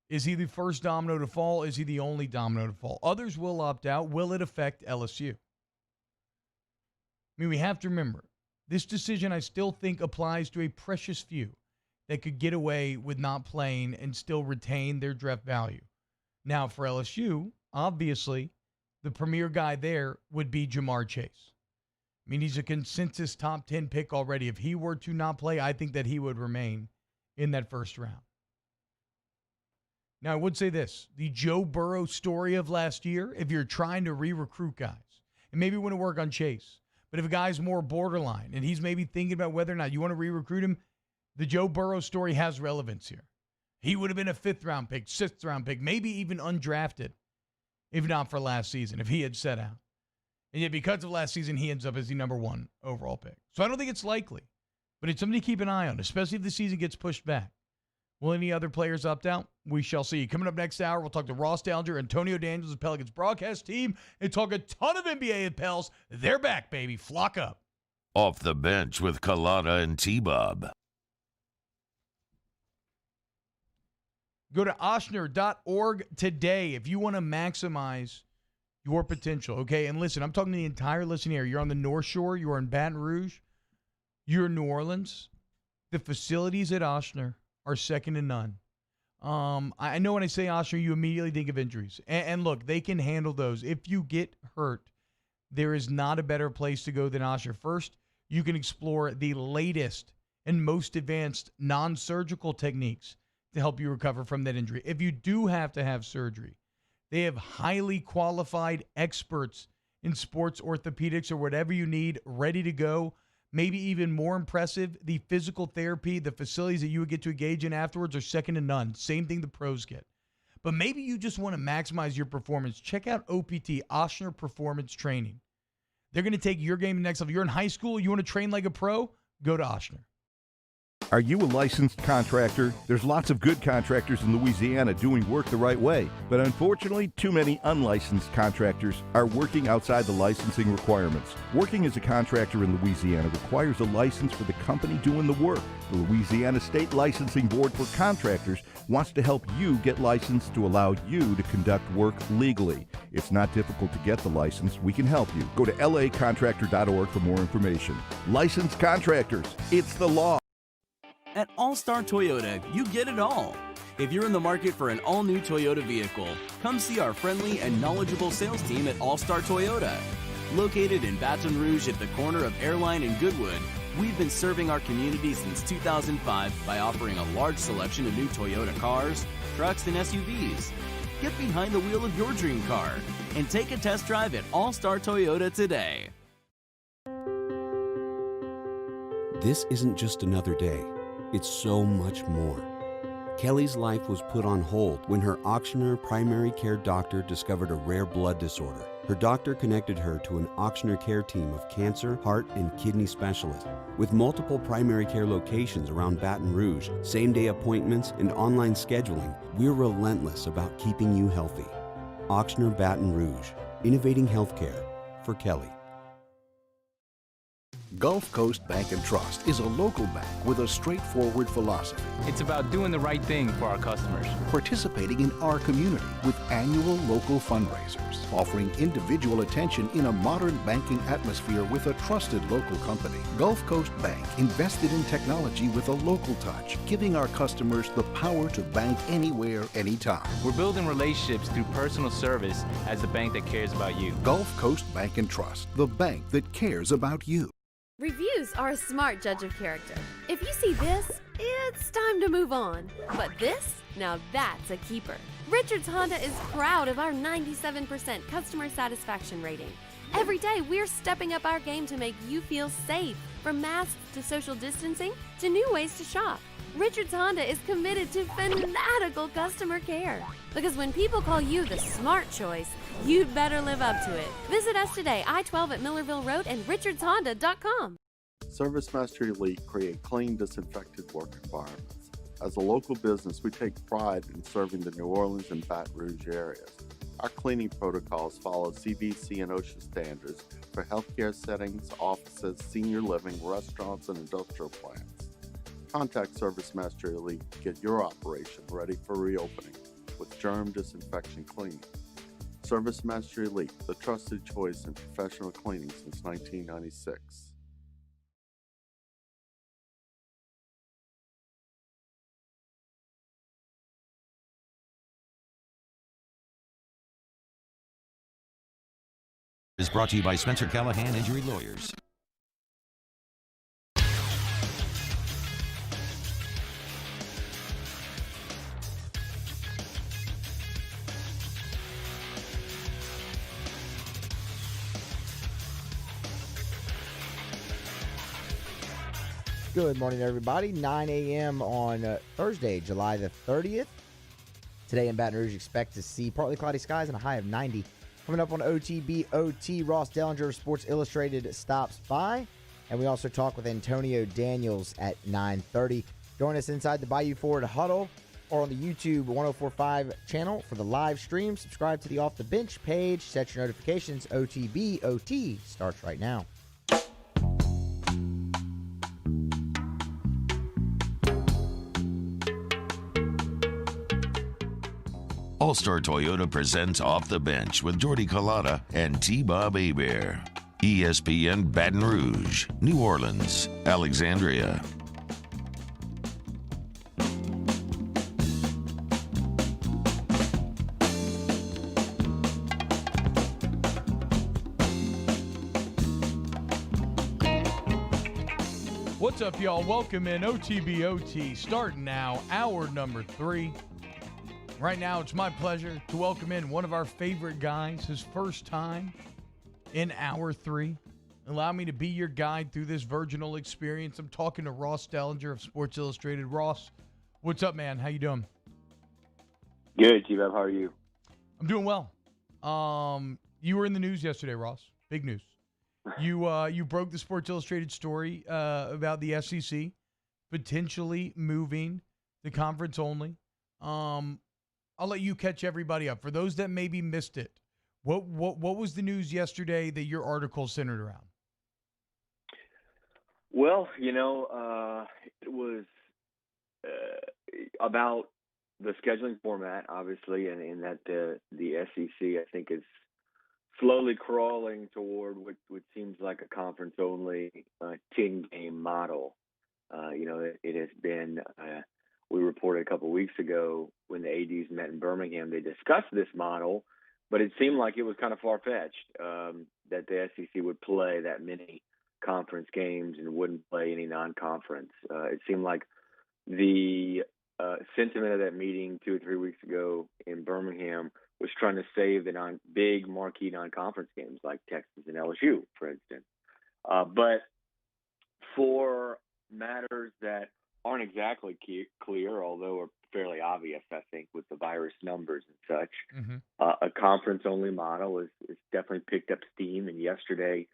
Speaker 14: Is he the first domino to fall? Is he the only domino to fall? Others will opt out. Will it affect LSU? I mean, we have to remember, this decision I still think applies to a precious few that could get away with not playing and still retain their draft value. Now, for LSU, obviously, the premier guy there would be Jamar Chase. I mean, he's a consensus top 10 pick already. If he were to not play, I think that he would remain in that first round. Now, I would say this. The Joe Burrow story of last year, if you're trying to re-recruit guys, and maybe you want to work on Chase, but if a guy's more borderline and he's maybe thinking about whether or not you want to re-recruit him, the Joe Burrow story has relevance here. He would have been a 5th-round pick, 6th-round pick, maybe even undrafted, if not for last season, if he had set out. And yet because of last season, he ends up as the number 1 overall pick. So I don't think it's likely, but it's something to keep an eye on, especially if the season gets pushed back. Will any other players opt out? We shall see. Coming up next hour, we'll talk to Ross Dellinger, Antonio Daniels, the Pelicans broadcast team, and talk a ton of NBA and Pels. They're back, baby. Flock up.
Speaker 12: Off the bench with Kalana and T-Bob.
Speaker 14: Go to Ochsner.org today if you want to maximize your potential, okay? And listen, I'm talking to the entire listening area. You're on the North Shore. You're in Baton Rouge. You're in New Orleans. The facilities at Ochsner are second to none. I know when I say Ochsner, you immediately think of injuries. And look, they can handle those. If you get hurt, there is not a better place to go than Ochsner. First, you can explore the latest and most advanced non-surgical techniques to help you recover from that injury. If you do have to have surgery, they have highly qualified experts in sports orthopedics or whatever you need ready to go. Maybe even more impressive, the physical therapy, the facilities that you would get to engage in afterwards are second to none. Same thing the pros get. But maybe you just want to maximize your performance. Check out OPT, Ochsner Performance Training. They're going to take your game to the next level. You're in high school, you want to train like a pro? Go to Ochsner.
Speaker 10: Are you a licensed contractor? There's lots of good contractors in Louisiana doing work the right way, but unfortunately, too many unlicensed contractors are working outside the licensing requirements. Working as a contractor in Louisiana requires a license for the company doing the work. The Louisiana State Licensing Board for Contractors wants to help you get licensed to allow you to conduct work legally. It's not difficult to get the license. We can help you. Go to lacontractor.org for more information. Licensed contractors, it's the law.
Speaker 9: At All-Star Toyota, you get it all. If you're in the market for an all-new Toyota vehicle, come see our friendly and knowledgeable sales team at All-Star Toyota. Located in Baton Rouge at the corner of Airline and Goodwood, we've been serving our community since 2005 by offering a large selection of new Toyota cars, trucks, and SUVs. Get behind the wheel of your dream car and take a test drive at All-Star Toyota today.
Speaker 13: This isn't just another day. It's so much more. Kelly's life was put on hold when her auctioneer primary care doctor discovered a rare blood disorder. Her doctor connected her to an auctioneer care team of cancer, heart, and kidney specialists. With multiple primary care locations around Baton Rouge, same-day appointments, and online scheduling, we're relentless about keeping you healthy. Auctioneer Baton Rouge, innovating healthcare for Kelly.
Speaker 17: Gulf Coast Bank and Trust is a local bank with a straightforward philosophy.
Speaker 18: It's about doing the right thing for our customers.
Speaker 17: Participating in our community with annual local fundraisers. Offering individual attention in a modern banking atmosphere with a trusted local company. Gulf Coast Bank invested in technology with a local touch, giving our customers the power to bank anywhere, anytime.
Speaker 18: We're building relationships through personal service as the bank that cares about you.
Speaker 17: Gulf Coast Bank and Trust, the bank that cares about you.
Speaker 19: Reviews are a smart judge of character. If you see this, it's time to move on. But this, now that's a keeper. Richards Honda is proud of our 97% customer satisfaction rating. Every day, we're stepping up our game to make you feel safe. From masks to social distancing to new ways to shop. Richards Honda is committed to fanatical customer care. Because when people call you the smart choice, you'd better live up to it. Visit us today, I-12 at Millerville Road and richardshonda.com.
Speaker 4: Service Mastery Elite create clean, disinfected work environments. As a local business, we take pride in serving the New Orleans and Baton Rouge areas. Our cleaning protocols follow CDC and OSHA standards for healthcare settings, offices, senior living, restaurants, and industrial plants. Contact Service Mastery Elite to get your operation ready for reopening with germ disinfection cleaning. Service Mastery Elite, the trusted choice in professional cleaning since 1996.
Speaker 12: Is brought to you by Spencer Callahan Injury Lawyers.
Speaker 20: Good morning, everybody. 9 a.m. on Thursday, July the 30th. Today in Baton Rouge, expect to see partly cloudy skies and a high of 90. Coming up on OTB OT, Ross Dellinger of Sports Illustrated stops by. And we also talk with Antonio Daniels at 9:30. Join us inside the Bayou Ford Huddle or on the YouTube 1045 channel for the live stream. Subscribe to the Off the Bench page. Set your notifications. OTB OT starts right now.
Speaker 12: All-Star Toyota presents Off the Bench with Jordy Collada and T-Bob Hebert. ESPN Baton Rouge, New Orleans, Alexandria.
Speaker 14: What's up, y'all? Welcome in OTBOT, starting now, hour number 3. Right now, it's my pleasure to welcome in one of our favorite guys, his first time in hour 3. Allow me to be your guide through this virginal experience. I'm talking to Ross Dellinger of Sports Illustrated. Ross, what's up, man? How you doing?
Speaker 27: Good, T-Bob. How are you?
Speaker 14: I'm doing well. You were in the news yesterday, Ross. Big news. You broke the Sports Illustrated story about the SEC potentially moving the conference only. I'll let you catch everybody up. For those that maybe missed it, what was the news yesterday that your article centered around?
Speaker 27: Well, it was about the scheduling format, obviously, and in that the SEC, I think, is slowly crawling toward what seems like a conference-only 10-game model. It has been, we reported a couple of weeks ago when the ADs met in Birmingham, they discussed this model, but it seemed like it was kind of far-fetched that the SEC would play that many conference games and wouldn't play any non-conference. It seemed like the sentiment of that meeting 2 or 3 weeks ago in Birmingham was trying to save the big marquee non-conference games like Texas and LSU, for instance. But for matters that aren't exactly clear, although are fairly obvious, I think, with the virus numbers and such, a conference-only model is definitely picked up steam. And yesterday,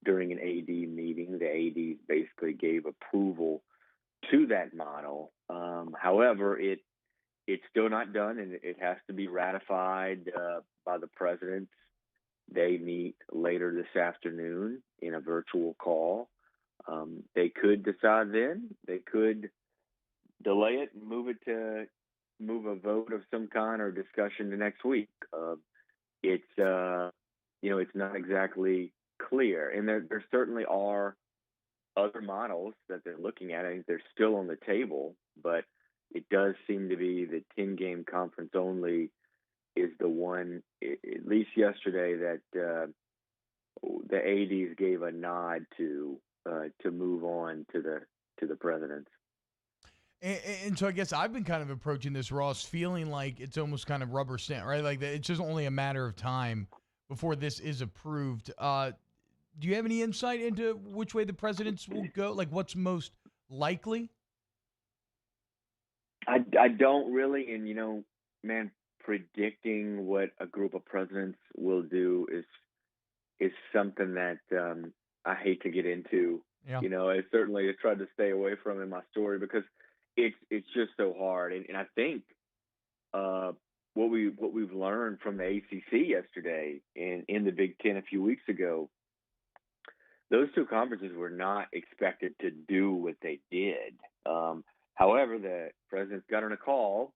Speaker 27: during an AD meeting, the ADs basically gave approval to that model. However, it's still not done, and it has to be ratified by the presidents. They meet later this afternoon in a virtual call. They could decide then. They could delay it and move a vote of some kind or discussion to next week. It's not exactly clear, and there certainly are other models that they're looking at. I think they're still on the table, but it does seem to be the 10-game conference only is the one, at least yesterday, that the ADs gave a nod to move on to the presidents.
Speaker 14: And so I guess I've been kind of approaching this, Ross, feeling like it's almost kind of rubber stamp, right? Like it's just only a matter of time before this is approved. Do you have any insight into which way the presidents will go? Like what's most likely?
Speaker 27: I don't really, and man, predicting what a group of presidents will do is something that I hate to get into.
Speaker 14: Yeah.
Speaker 27: I certainly have tried to stay away from in my story because it's just so hard. And I think what we've learned from the ACC yesterday and in the Big Ten a few weeks ago, those two conferences were not expected to do what they did. However, the presidents got on a call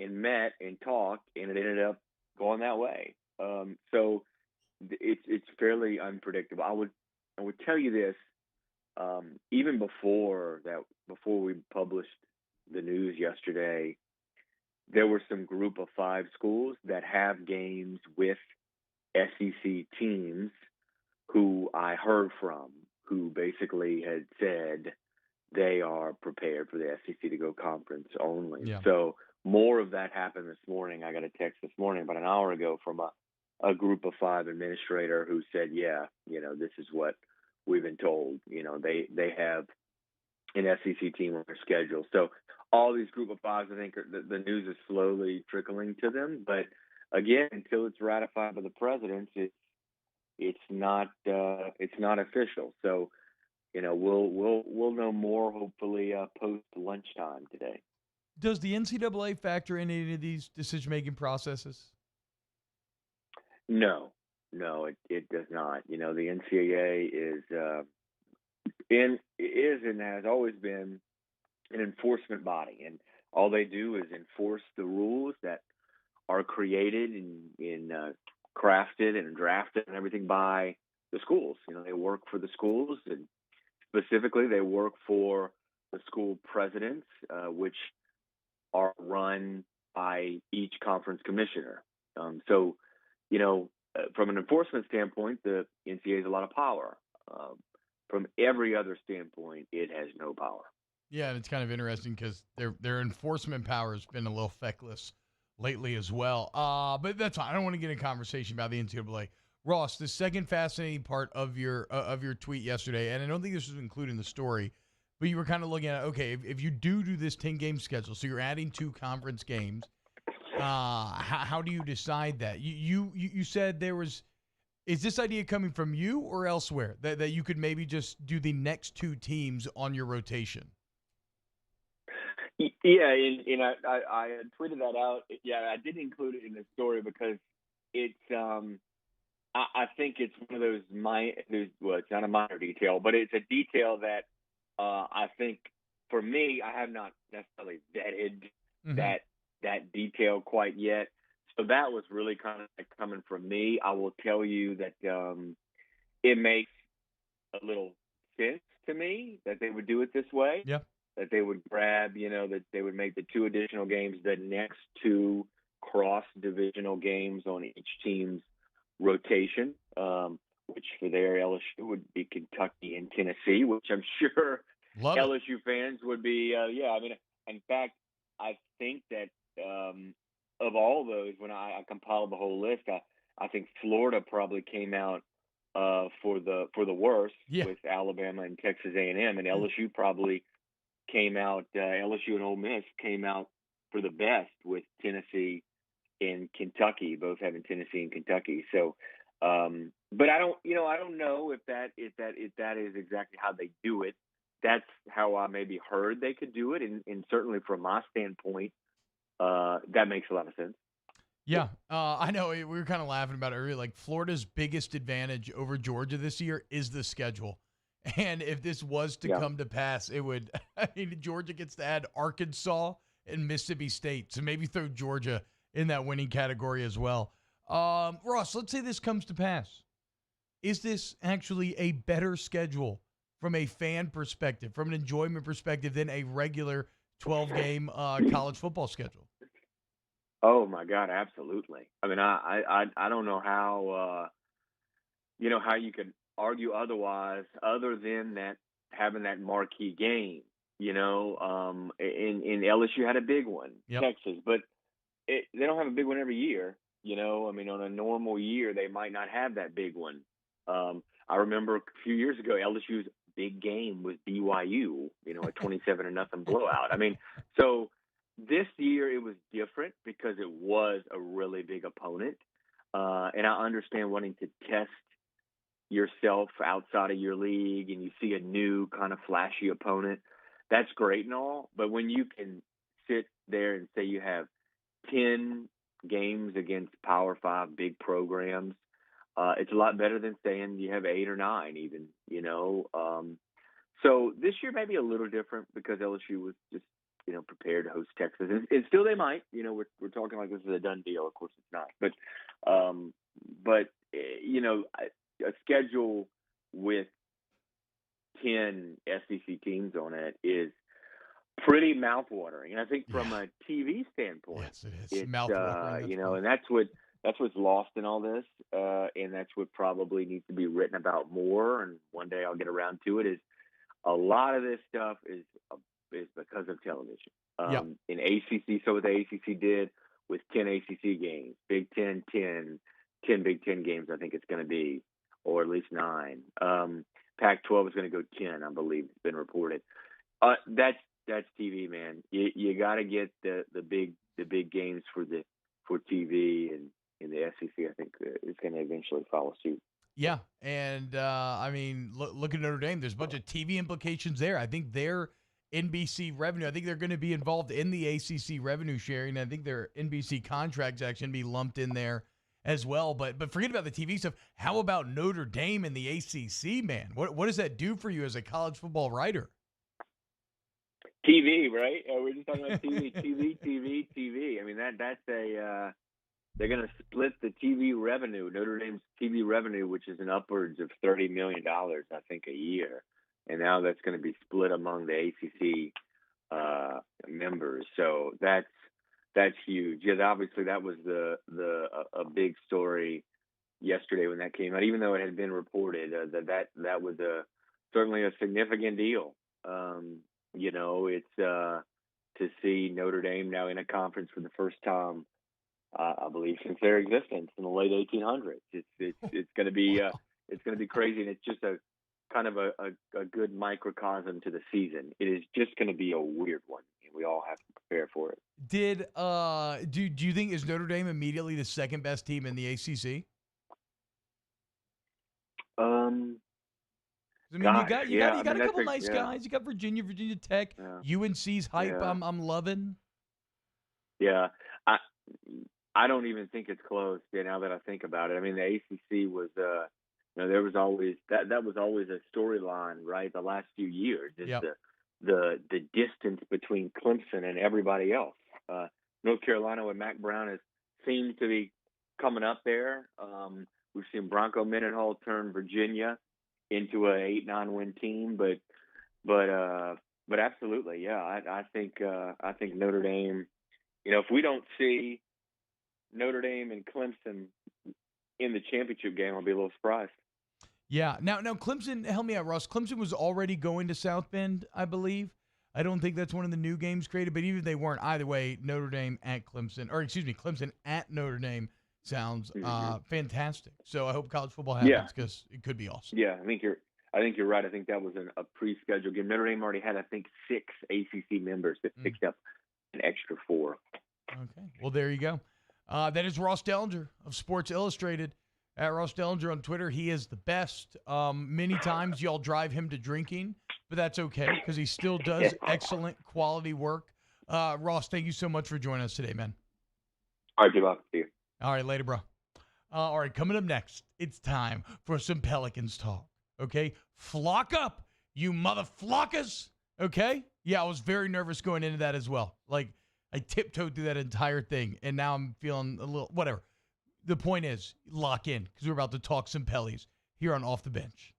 Speaker 27: and met and talked, and it ended up going that way. So it's fairly unpredictable. I would tell you this, even before we published the news yesterday, there were some group of 5 schools that have games with SEC teams who I heard from, who basically had said they are prepared for the SEC to go conference only.
Speaker 14: Yeah.
Speaker 27: So more of that happened this morning. I got a text this morning about an hour ago from a group of 5 administrator who said, yeah, this is what we've been told. They have an SEC team on their schedule. So all these group of 5s, I think the news is slowly trickling to them. But again, until it's ratified by the presidents, it's not official. So, we'll know more hopefully post lunchtime today.
Speaker 14: Does the NCAA factor in any of these decision-making processes?
Speaker 27: No, it does not. The NCAA is and has always been an enforcement body, and all they do is enforce the rules that are created and crafted and drafted and everything by the schools. They work for the schools, and specifically they work for the school presidents, which are run by each conference commissioner. So, from an enforcement standpoint, the NCAA has a lot of power. From every other standpoint, it has no power.
Speaker 14: Yeah, and it's kind of interesting because their enforcement power has been a little feckless lately as well. But that's fine. I don't want to get in a conversation about the NCAA. Ross, the second fascinating part of your tweet yesterday, and I don't think this was included in the story, but you were kind of looking at, okay, if you do this 10-game schedule, so you're adding 2 conference games, how do you decide that? You said there was, is this idea coming from you or elsewhere, that you could maybe just do the next 2 teams on your rotation?
Speaker 27: Yeah, and I tweeted that out. Yeah, I did include it in the story because it's I think it's one of those it's not a minor detail, but it's a detail that I think for me I have not necessarily vetted that that detailed quite yet. So that was really kind of like coming from me. I will tell you that it makes a little sense to me that they would do it this way.
Speaker 14: Yeah.
Speaker 27: That they would grab, that they would make the 2 additional games the next 2 cross-divisional games on each team's rotation, which for their LSU would be Kentucky and Tennessee, which I'm sure
Speaker 14: Love
Speaker 27: LSU fans would be. In fact, I think that of all those, when I compiled the whole list, I think Florida probably came out for the worst with Alabama and Texas A&M, and LSU probably came out. LSU and Ole Miss came out for the best with Tennessee and Kentucky, both having Tennessee and Kentucky. So, but I don't know if that is exactly how they do it. That's how I maybe heard they could do it, and certainly from my standpoint, that makes a lot of sense.
Speaker 14: Yeah, I know. We were kind of laughing about it earlier. Like, Florida's biggest advantage over Georgia this year is the schedule. And if this was to come to pass, it would – Georgia gets to add Arkansas and Mississippi State. So maybe throw Georgia in that winning category as well. Ross, let's say this comes to pass. Is this actually a better schedule from a fan perspective, from an enjoyment perspective, than a regular 12-game college football schedule?
Speaker 27: Oh my God, absolutely. I mean, I don't know how how you could argue otherwise, other than that having that marquee game. In LSU had a big one, Texas, but they don't have a big one every year. On a normal year, they might not have that big one. I remember a few years ago, LSU's big game was BYU, a 27-0 blowout. So this year it was different because it was a really big opponent. And I understand wanting to test yourself outside of your league and you see a new kind of flashy opponent. That's great and all. But when you can sit there and say you have 10 games against Power 5 big programs, it's a lot better than saying you have 8 or 9 even, So this year may be a little different because LSU was just, prepared to host Texas. And still they might, we're talking like this is a done deal. Of course it's not. But a schedule with 10 SEC teams on it is pretty mouthwatering. And I think from a TV standpoint,
Speaker 14: yes, it is. Mouthwatering.
Speaker 27: And that's what's lost in all this. And that's what probably needs to be written about more. And one day I'll get around to it. Is a lot of this stuff is because of television. In ACC, so what the ACC did with 10 ACC games, Big Ten 10 Big Ten games, I think it's going to be, or at least 9. Pac-12 is going to go 10, I believe it's been reported. That's TV, man. You got to get the big games for TV, and in the SEC, I think is going to eventually follow suit.
Speaker 14: Yeah, and look at Notre Dame. There's a bunch of TV implications there. I think their NBC revenue, I think they're going to be involved in the ACC revenue sharing. I think their NBC contracts actually going to be lumped in there as well. But forget about the TV stuff. How about Notre Dame and the ACC, man? What does that do for you as a college football writer?
Speaker 27: TV, right? We're just talking about TV. I mean, that's a they're going to split the TV revenue, Notre Dame's TV revenue, which is an upwards of $30 million, I think, a year. And now that's going to be split among the ACC members. So that's huge. Yeah, obviously that was a big story yesterday when that came out, even though it had been reported that was certainly a significant deal. It's to see Notre Dame now in a conference for the first time, I believe, since their existence in the late 1800s. It's going to be it's going to be crazy, and it's just a kind of a good microcosm to the season. It is just going to be a weird one, and we all have to prepare for it.
Speaker 14: Do you think is Notre Dame immediately the second best team in the ACC? You got a couple nice guys. You got Virginia Tech, UNC's hype.
Speaker 27: Yeah.
Speaker 14: I'm loving.
Speaker 27: Yeah, I don't even think it's close. Now that I think about it, I mean the ACC was there was always that was always a storyline, right? The last few years, the distance between Clemson and everybody else. North Carolina with Mac Brown has seemed to be coming up there. We've seen Bronco Mendenhall turn Virginia into a 8-9 win team, but absolutely, yeah. I think Notre Dame. If we don't see Notre Dame and Clemson in the championship game, I'll be a little surprised.
Speaker 14: Yeah. Now Clemson, help me out, Ross. Clemson was already going to South Bend, I believe. I don't think that's one of the new games created, but even if they weren't, either way, Clemson at Notre Dame sounds fantastic. So I hope college football happens because it could be awesome.
Speaker 27: Yeah, I think you're right. I think that was a pre-scheduled game. Notre Dame already had, I think, 6 ACC members that picked up an extra 4.
Speaker 14: Okay. Well, there you go. That is Ross Dellinger of Sports Illustrated. At Ross Dellinger on Twitter. He is the best. Many times y'all drive him to drinking, but that's okay because he still does excellent quality work. Ross, thank you so much for joining us today, man.
Speaker 27: All right, good luck to you.
Speaker 14: All right, later, bro. All right, coming up next, it's time for some Pelicans talk, okay? Flock up, you mother flockers, okay? Yeah, I was very nervous going into that as well. Like, I tiptoed through that entire thing, and now I'm feeling a little, whatever. The point is, lock in, because we're about to talk some Pellies here on Off the Bench.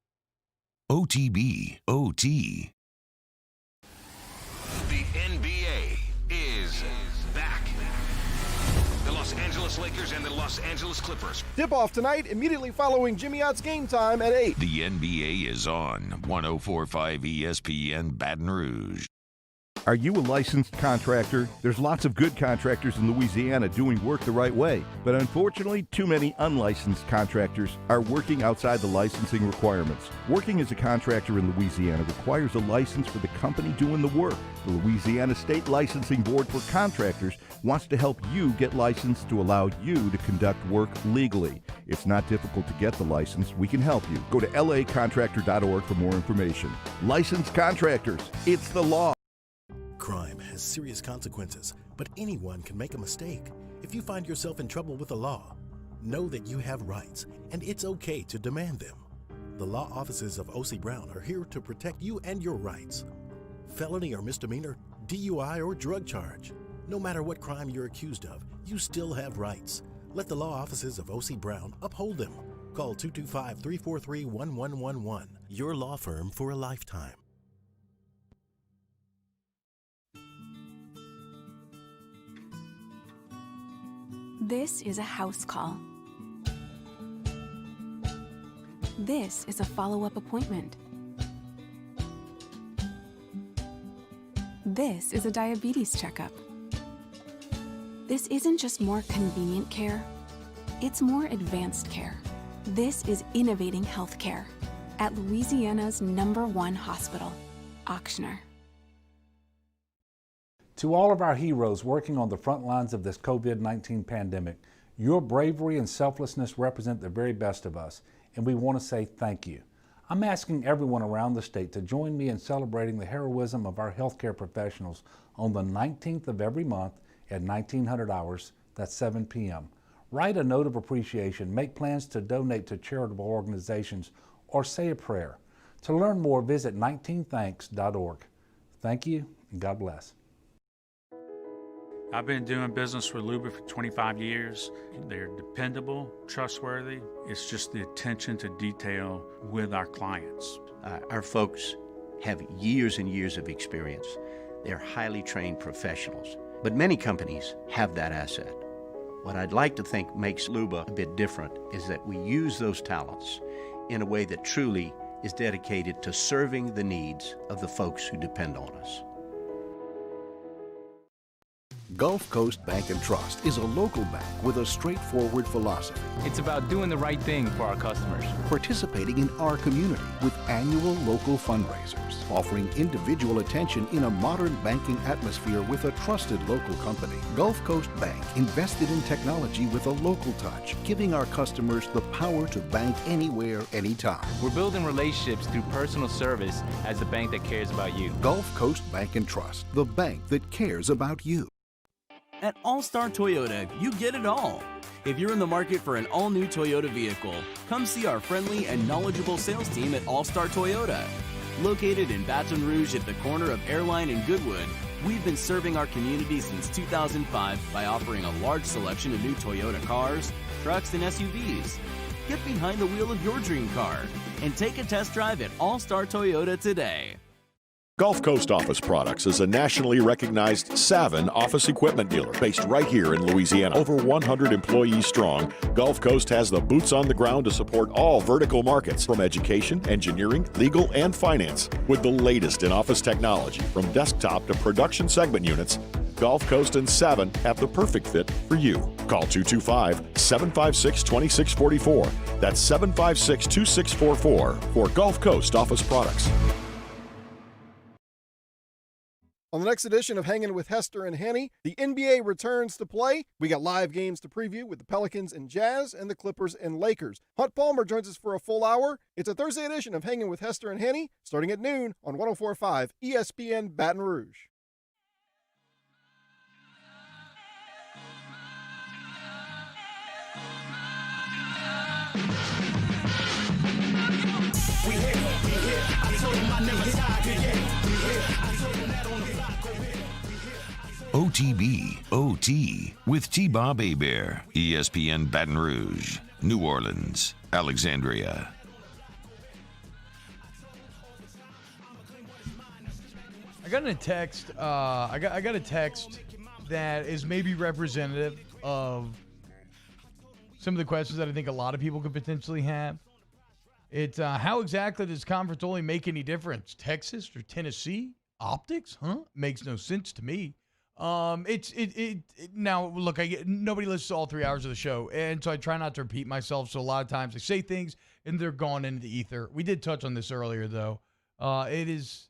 Speaker 12: OTB, OT. The NBA is back. The Los Angeles Lakers and the Los Angeles Clippers.
Speaker 3: Tip-off tonight, immediately following Jimmy Ott's game time at 8.
Speaker 12: The NBA is on 104.5 ESPN Baton Rouge.
Speaker 10: Are you a licensed contractor? There's lots of good contractors in Louisiana doing work the right way, but unfortunately, too many unlicensed contractors are working outside the licensing requirements. Working as a contractor in Louisiana requires a license for the company doing the work. The Louisiana State Licensing Board for Contractors wants to help you get licensed to allow you to conduct work legally. It's not difficult to get the license. We can help you. Go to lacontractor.org for more information. Licensed contractors, it's the law.
Speaker 1: Crime has serious consequences, but anyone can make a mistake. If you find yourself in trouble with the law, know that you have rights, and it's okay to demand them. The law offices of O.C. Brown are here to protect you and your rights. Felony or misdemeanor, DUI or drug charge. No matter what crime you're accused of, you still have rights. Let the law offices of O.C. Brown uphold them. Call 225-343-1111. Your law firm for a lifetime.
Speaker 15: This is a house call. This is a follow-up appointment. This is a diabetes checkup. This isn't just more convenient care, it's more advanced care. This is innovating healthcare at Louisiana's #1 hospital, Auctioner.
Speaker 5: To all of our heroes working on the front lines of this COVID-19 pandemic, your bravery and selflessness represent the very best of us, and we want to say thank you. I'm asking everyone around the state to join me in celebrating the heroism of our healthcare professionals on the 19th of every month at 1900 hours, that's 7 p.m. Write a note of appreciation, make plans to donate to charitable organizations, or say a prayer. To learn more, visit 19thanks.org. Thank you, and God bless.
Speaker 21: I've been doing business with Luba for 25 years. They're dependable, trustworthy. It's just the attention to detail with our clients.
Speaker 22: Our folks have years and years of experience. They're highly trained professionals, but many companies have that asset. What I'd like to think makes Luba a bit different is that we use those talents in a way that truly is dedicated to serving the needs of the folks who depend on us.
Speaker 17: Gulf Coast Bank and Trust is a local bank with a straightforward philosophy.
Speaker 18: It's about doing the right thing for our customers.
Speaker 17: Participating in our community with annual local fundraisers, offering individual attention in a modern banking atmosphere with a trusted local company. Gulf Coast Bank invested in technology with a local touch, giving our customers the power to bank anywhere, anytime.
Speaker 18: We're building relationships through personal service as the bank that cares about you.
Speaker 17: Gulf Coast Bank and Trust, the bank that cares about you.
Speaker 9: At All-Star Toyota, you get it all. If you're in the market for an all-new Toyota vehicle, come see our friendly and knowledgeable sales team at All-Star Toyota. Located in Baton Rouge at the corner of Airline and Goodwood, We've been serving our community since 2005 by offering a large selection of new Toyota cars, trucks, and SUVs. Get behind the wheel of your dream car and take a test drive at All Star Toyota today.
Speaker 11: Gulf Coast Office Products is a nationally recognized Savin office equipment dealer based right here in Louisiana. Over 100 employees strong, Gulf Coast has the boots on the ground to support all vertical markets from education, engineering, legal, and finance. With the latest in office technology from desktop to production segment units, Gulf Coast and Savin have the perfect fit for you. Call 225-756-2644. That's 756-2644 for Gulf Coast Office Products.
Speaker 3: On the next edition of Hanging with Hester and Henny, the NBA returns to play. We got live games to preview with the Pelicans and Jazz and the Clippers and Lakers. Hunt Palmer joins us for a full hour. It's a Thursday edition of Hanging with Hester and Henny, starting at noon on 104.5 ESPN Baton Rouge.
Speaker 12: OTB, OT, with T-Bob Hebert, ESPN Baton Rouge, New Orleans, Alexandria.
Speaker 14: I got a text. I got a text that is maybe representative of some of the questions that I think a lot of people could potentially have. It's how exactly does conference only make any difference? Texas or Tennessee? Optics? Huh? Makes no sense to me. Now look, nobody listens to all 3 hours of the show, and so I try not to repeat myself. So a lot of times I say things and they're gone into the ether. We did touch on this earlier, though. It is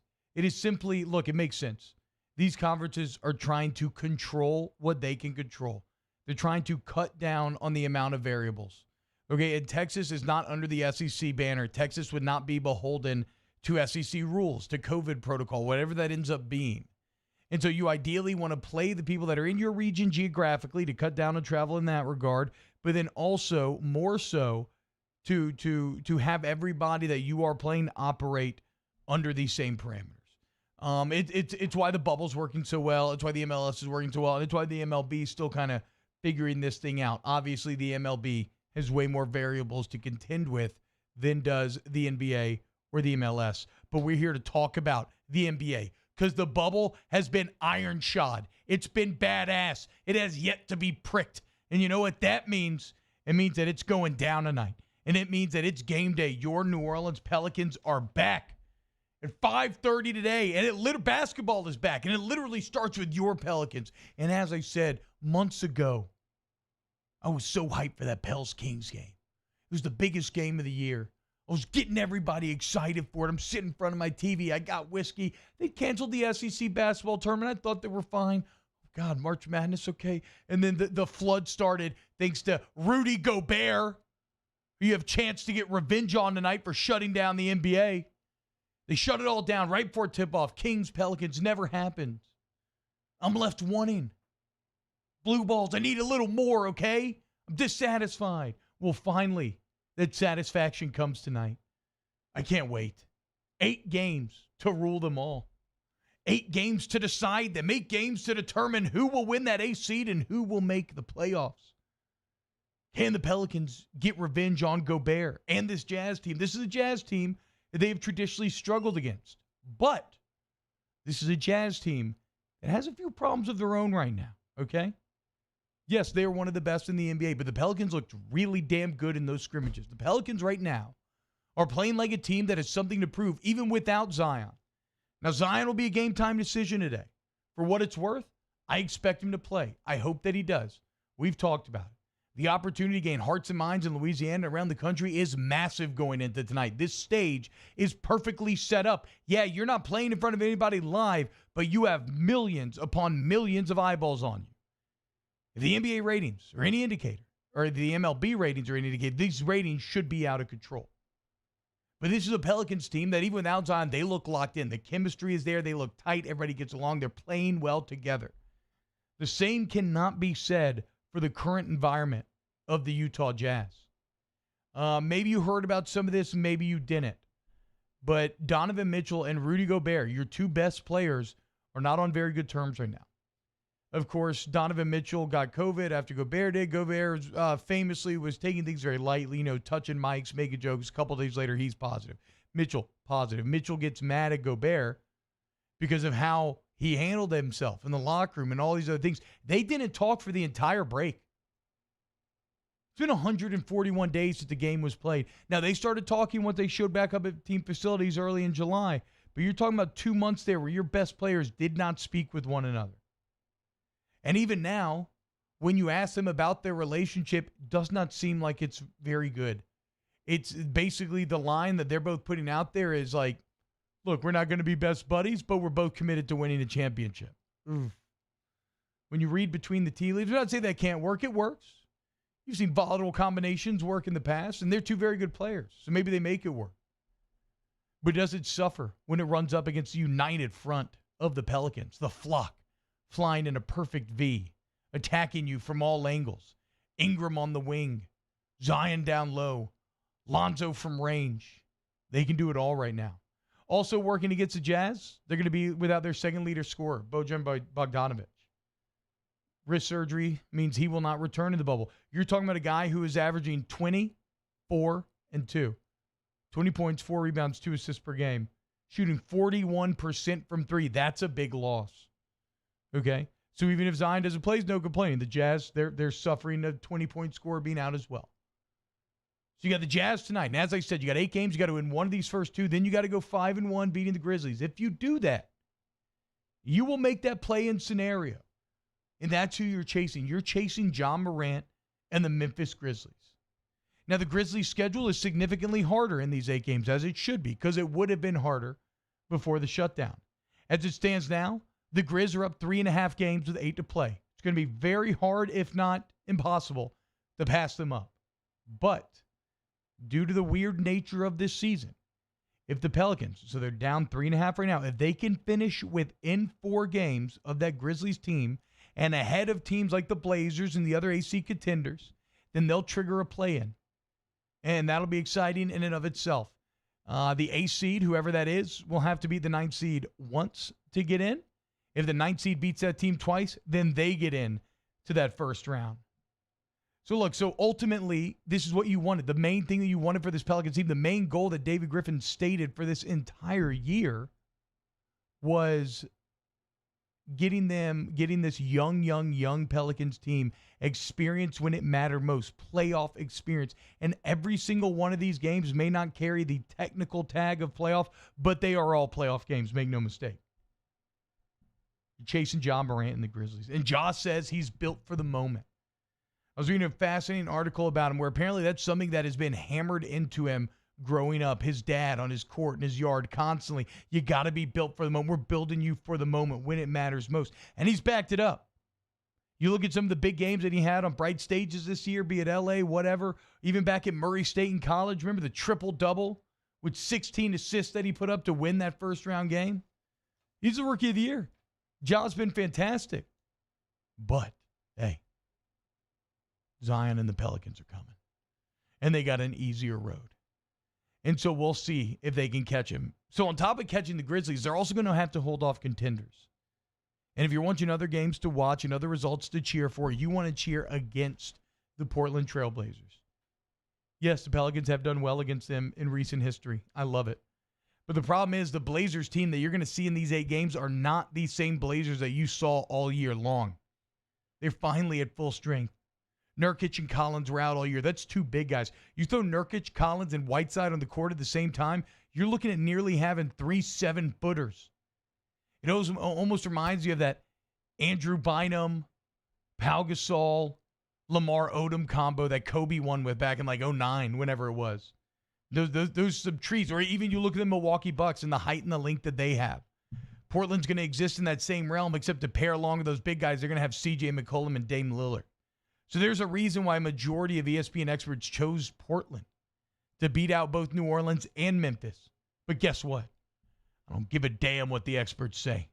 Speaker 14: simply, look, it makes sense. These conferences are trying to control what they can control. They're trying to cut down on the amount of variables. Okay, and Texas is not under the SEC banner. Texas would not be beholden to SEC rules, to COVID protocol, whatever that ends up being. And so you ideally want to play the people that are in your region geographically to cut down on travel in that regard, but then also more so to have everybody that you are playing operate under these same parameters. It's why the bubble's working so well. It's why the MLS is working so well. And it's why the MLB is still kind of figuring this thing out. Obviously, the MLB has way more variables to contend with than does the NBA or the MLS. But we're here to talk about the NBA because the bubble has been iron shod. It's been badass. It has yet to be pricked. And you know what that means? It means that it's going down tonight. And it means that it's game day. Your New Orleans Pelicans are back at 5:30 today. And basketball is back. And it literally starts with your Pelicans. And as I said months ago, I was so hyped for that Pels-Kings game. It was the biggest game of the year. I was getting everybody excited for it. I'm sitting in front of my TV. I got whiskey. They canceled the SEC basketball tournament. I thought they were fine. God, March Madness, okay. And then the flood started thanks to Rudy Gobert, who you have a chance to get revenge on tonight for shutting down the NBA. They shut it all down right before tip-off. Kings, Pelicans, never happened. I'm left wanting. Blue balls, I need a little more, okay? I'm dissatisfied. Well, finally, that satisfaction comes tonight. I can't wait. 8 games to rule them all. 8 games to decide them. 8 games to determine who will win that A seed and who will make the playoffs. Can the Pelicans get revenge on Gobert and this Jazz team? This is a Jazz team that they've traditionally struggled against. But this is a Jazz team that has a few problems of their own right now, okay? Yes, they are one of the best in the NBA, but the Pelicans looked really damn good in those scrimmages. The Pelicans right now are playing like a team that has something to prove, even without Zion. Now, Zion will be a game-time decision today. For what it's worth, I expect him to play. I hope that he does. We've talked about it. The opportunity to gain hearts and minds in Louisiana and around the country is massive going into tonight. This stage is perfectly set up. Yeah, you're not playing in front of anybody live, but you have millions upon millions of eyeballs on you. If the NBA ratings are any indicator, or the MLB ratings are any indicator, these ratings should be out of control. But this is a Pelicans team that even without Zion, they look locked in. The chemistry is there. They look tight. Everybody gets along. They're playing well together. The same cannot be said for the current environment of the Utah Jazz. Maybe you heard about some of this, maybe you didn't. But Donovan Mitchell and Rudy Gobert, your 2 best players, are not on very good terms right now. Of course, Donovan Mitchell got COVID after Gobert did. Gobert famously was taking things very lightly, touching mics, making jokes. A couple days later, he's positive. Mitchell, positive. Mitchell gets mad at Gobert because of how he handled himself in the locker room and all these other things. They didn't talk for the entire break. It's been 141 days since the game was played. Now, they started talking once they showed back up at team facilities early in July, but you're talking about 2 months there where your best players did not speak with one another. And even now, when you ask them about their relationship, does not seem like it's very good. It's basically the line that they're both putting out there is like, look, we're not going to be best buddies, but we're both committed to winning a championship. When you read between the tea leaves, I'm not saying that can't work. It works. You've seen volatile combinations work in the past, and they're two very good players, so maybe they make it work. But does it suffer when it runs up against the united front of the Pelicans, the flock, flying in a perfect V, attacking you from all angles? Ingram on the wing, Zion down low, Lonzo from range. They can do it all right now. Also working against the Jazz, they're going to be without their second leader scorer, Bojan Bogdanovic. Wrist surgery means he will not return to the bubble. You're talking about a guy who is averaging 20, 4, and 2. 20 points, 4 rebounds, 2 assists per game. Shooting 41% from 3. That's a big loss. Okay? So even if Zion doesn't play, no complaining. The Jazz, they're suffering a 20-point score being out as well. So you got the Jazz tonight. And as I said, you got 8 games. You got to win one of these first 2. Then you got to go 5-1 beating the Grizzlies. If you do that, you will make that play-in scenario. And that's who you're chasing. You're chasing John Morant and the Memphis Grizzlies. Now, the Grizzlies' schedule is significantly harder in these 8 games, as it should be, because it would have been harder before the shutdown. As it stands now, the Grizz are up 3.5 games with 8 to play. It's going to be very hard, if not impossible, to pass them up. But due to the weird nature of this season, if the Pelicans, so they're down 3.5 right now, if they can finish within 4 games of that Grizzlies team and ahead of teams like the Blazers and the other AC contenders, then they'll trigger a play-in. And that'll be exciting in and of itself. The 8th seed, whoever that is, will have to beat the 9th seed once to get in. If the 9th seed beats that team twice, then they get in to that first round. So look, so ultimately, this is what you wanted. The main thing that you wanted for this Pelicans team, the main goal that David Griffin stated for this entire year was getting this young Pelicans team experience when it mattered most, playoff experience. And every single one of these games may not carry the technical tag of playoff, but they are all playoff games, make no mistake. You're chasing John Morant and the Grizzlies. And Ja says he's built for the moment. I was reading a fascinating article about him where apparently that's something that has been hammered into him growing up. His dad on his court in his yard constantly. You got to be built for the moment. We're building you for the moment when it matters most. And he's backed it up. You look at some of the big games that he had on bright stages this year, be it LA, whatever, even back at Murray State in college. Remember the triple-double with 16 assists that he put up to win that first-round game? He's the Rookie of the Year. Ja's been fantastic. But, hey, Zion and the Pelicans are coming. And they got an easier road. And so we'll see if they can catch him. So on top of catching the Grizzlies, they're also going to have to hold off contenders. And if you're wanting other games to watch and other results to cheer for, you want to cheer against the Portland Trail Blazers. Yes, the Pelicans have done well against them in recent history. I love it. But the problem is the Blazers team that you're going to see in these 8 games are not the same Blazers that you saw all year long. They're finally at full strength. Nurkic and Collins were out all year. That's 2 big guys. You throw Nurkic, Collins, and Whiteside on the court at the same time, you're looking at nearly having 3 7-footers. It almost reminds you of that Andrew Bynum, Pau Gasol, Lamar Odom combo that Kobe won with back in like 2009, whenever it was. Those some trees. Or even you look at the Milwaukee Bucks and the height and the length that they have. Portland's going to exist in that same realm, except to pair along with those big guys, they're going to have C.J. McCollum and Dame Lillard. So there's a reason why a majority of ESPN experts chose Portland to beat out both New Orleans and Memphis. But guess what? I don't give a damn what the experts say.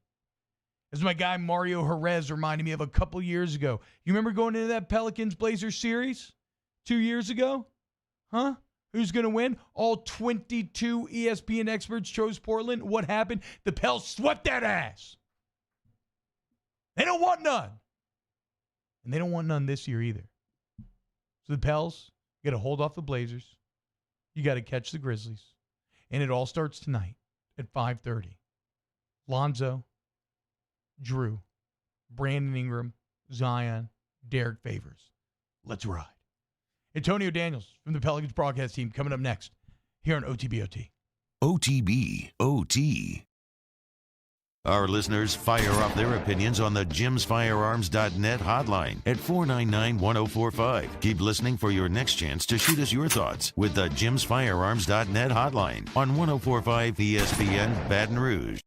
Speaker 14: As my guy Mario Jerez reminded me of a couple years ago. You remember going into that Pelicans-Blazers series 2 years ago? Huh? Who's going to win? All 22 ESPN experts chose Portland. What happened? The Pels swept that ass. They don't want none. And they don't want none this year either. So the Pels, you got to hold off the Blazers. You got to catch the Grizzlies. And it all starts tonight at 5:30. Lonzo, Drew, Brandon Ingram, Zion, Derek Favors. Let's ride. Antonio Daniels from the Pelicans broadcast team coming up next here on OTBOT.
Speaker 12: OTBOT. Our listeners fire off their opinions on the jimsfirearms.net hotline at 499-1045. Keep listening for your next chance to shoot us your thoughts with the jimsfirearms.net hotline on 1045 ESPN Baton Rouge.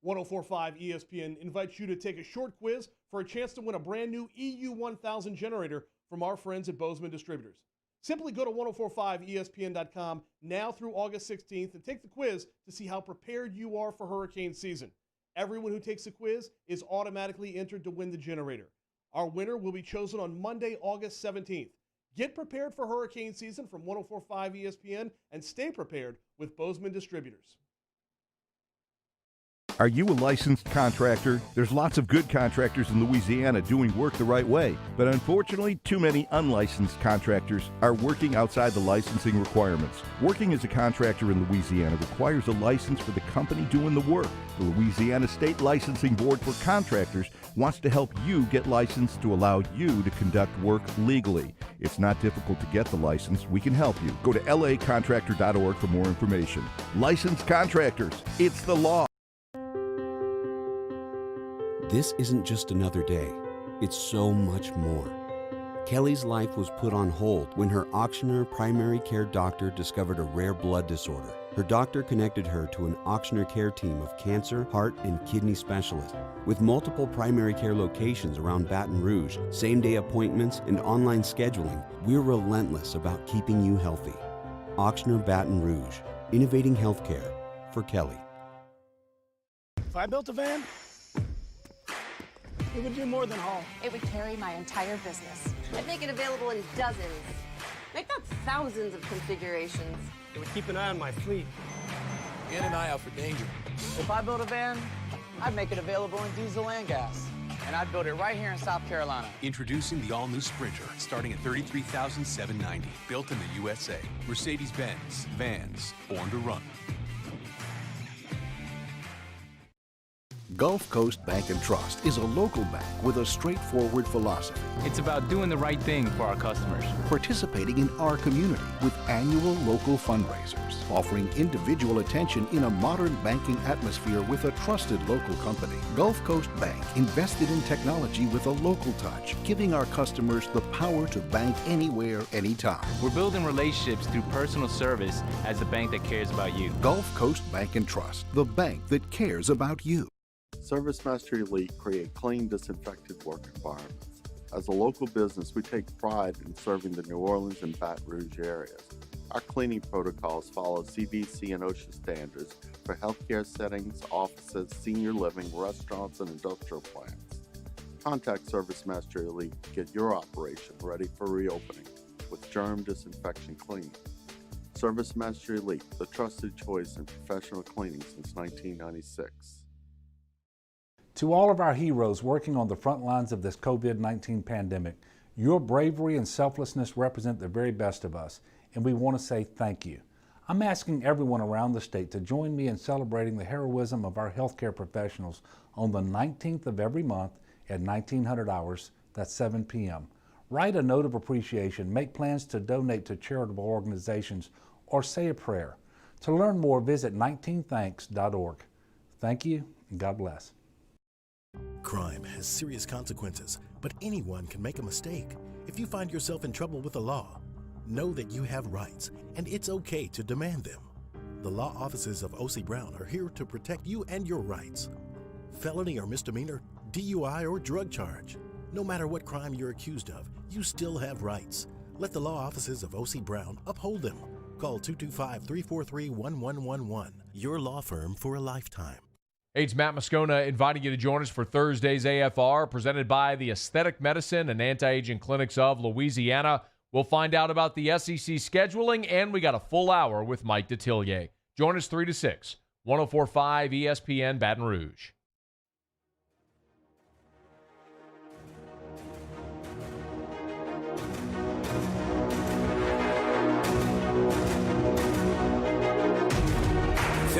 Speaker 3: 1045 ESPN invites you to take a short quiz for a chance to win a brand new EU1000 generator from our friends at Bozeman Distributors. Simply go to 1045ESPN.com now through August 16th and take the quiz to see how prepared you are for hurricane season. Everyone who takes the quiz is automatically entered to win the generator. Our winner will be chosen on Monday, August 17th. Get prepared for hurricane season from 1045 ESPN and stay prepared with Bozeman Distributors.
Speaker 10: Are you a licensed contractor? There's lots of good contractors in Louisiana doing work the right way, but unfortunately, too many unlicensed contractors are working outside the licensing requirements. Working as a contractor in Louisiana requires a license for the company doing the work. The Louisiana State Licensing Board for Contractors wants to help you get licensed to allow you to conduct work legally. It's not difficult to get the license. We can help you. Go to lacontractor.org for more information. Licensed contractors, it's the law.
Speaker 13: This isn't just another day. It's so much more. Kelly's life was put on hold when her auctioneer primary care doctor discovered a rare blood disorder. Her doctor connected her to an auctioneer care team of cancer, heart, and kidney specialists. With multiple primary care locations around Baton Rouge, same-day appointments, and online scheduling, we're relentless about keeping you healthy. Auctioneer Baton Rouge, innovating healthcare for Kelly.
Speaker 6: If I built a van, it would do more than haul.
Speaker 7: It would carry my entire business. I'd make it available in dozens. Make that thousands of configurations.
Speaker 6: It would keep an eye on my fleet.
Speaker 8: And an eye out for danger.
Speaker 16: If I built a van, I'd make it available in diesel and gas. And I'd build it right here in South Carolina.
Speaker 23: Introducing the all-new Sprinter, starting at $33,790. Built in the USA. Mercedes-Benz. Vans. Born to run.
Speaker 17: Gulf Coast Bank and Trust is a local bank with a straightforward philosophy.
Speaker 18: It's about doing the right thing for our customers.
Speaker 17: Participating in our community with annual local fundraisers. Offering individual attention in a modern banking atmosphere with a trusted local company. Gulf Coast Bank invested in technology with a local touch, giving our customers the power to bank anywhere, anytime.
Speaker 18: We're building relationships through personal service as the bank that cares about you.
Speaker 17: Gulf Coast Bank and Trust, the bank that cares about you.
Speaker 4: Service Master Elite create clean, disinfected work environments. As a local business, we take pride in serving the New Orleans and Baton Rouge areas. Our cleaning protocols follow CDC and OSHA standards for healthcare settings, offices, senior living, restaurants, and industrial plants. Contact Service Master Elite to get your operation ready for reopening with germ disinfection cleaning. Service Master Elite, the trusted choice in professional cleaning since 1996.
Speaker 5: To all of our heroes working on the front lines of this COVID-19 pandemic, your bravery and selflessness represent the very best of us, and we want to say thank you. I'm asking everyone around the state to join me in celebrating the heroism of our healthcare professionals on the 19th of every month at 1900 hours, that's 7 p.m. Write a note of appreciation, make plans to donate to charitable organizations, or say a prayer. To learn more, visit 19thanks.org. Thank you, and God bless.
Speaker 1: Crime has serious consequences, but anyone can make a mistake. If you find yourself in trouble with the law, know that you have rights, and it's okay to demand them. The law offices of O.C. Brown are here to protect you and your rights. Felony or misdemeanor, DUI or drug charge. No matter what crime you're accused of, you still have rights. Let the law offices of O.C. Brown uphold them. Call 225-343-1111. Your law firm for a lifetime.
Speaker 24: Hey, it's Matt Moscona inviting you to join us for Thursday's AFR, presented by the Aesthetic Medicine and Anti-Aging Clinics of Louisiana. We'll find out about the SEC scheduling, and we got a full hour with Mike Detillier. Join us 3 to 6, 104.5 ESPN Baton Rouge.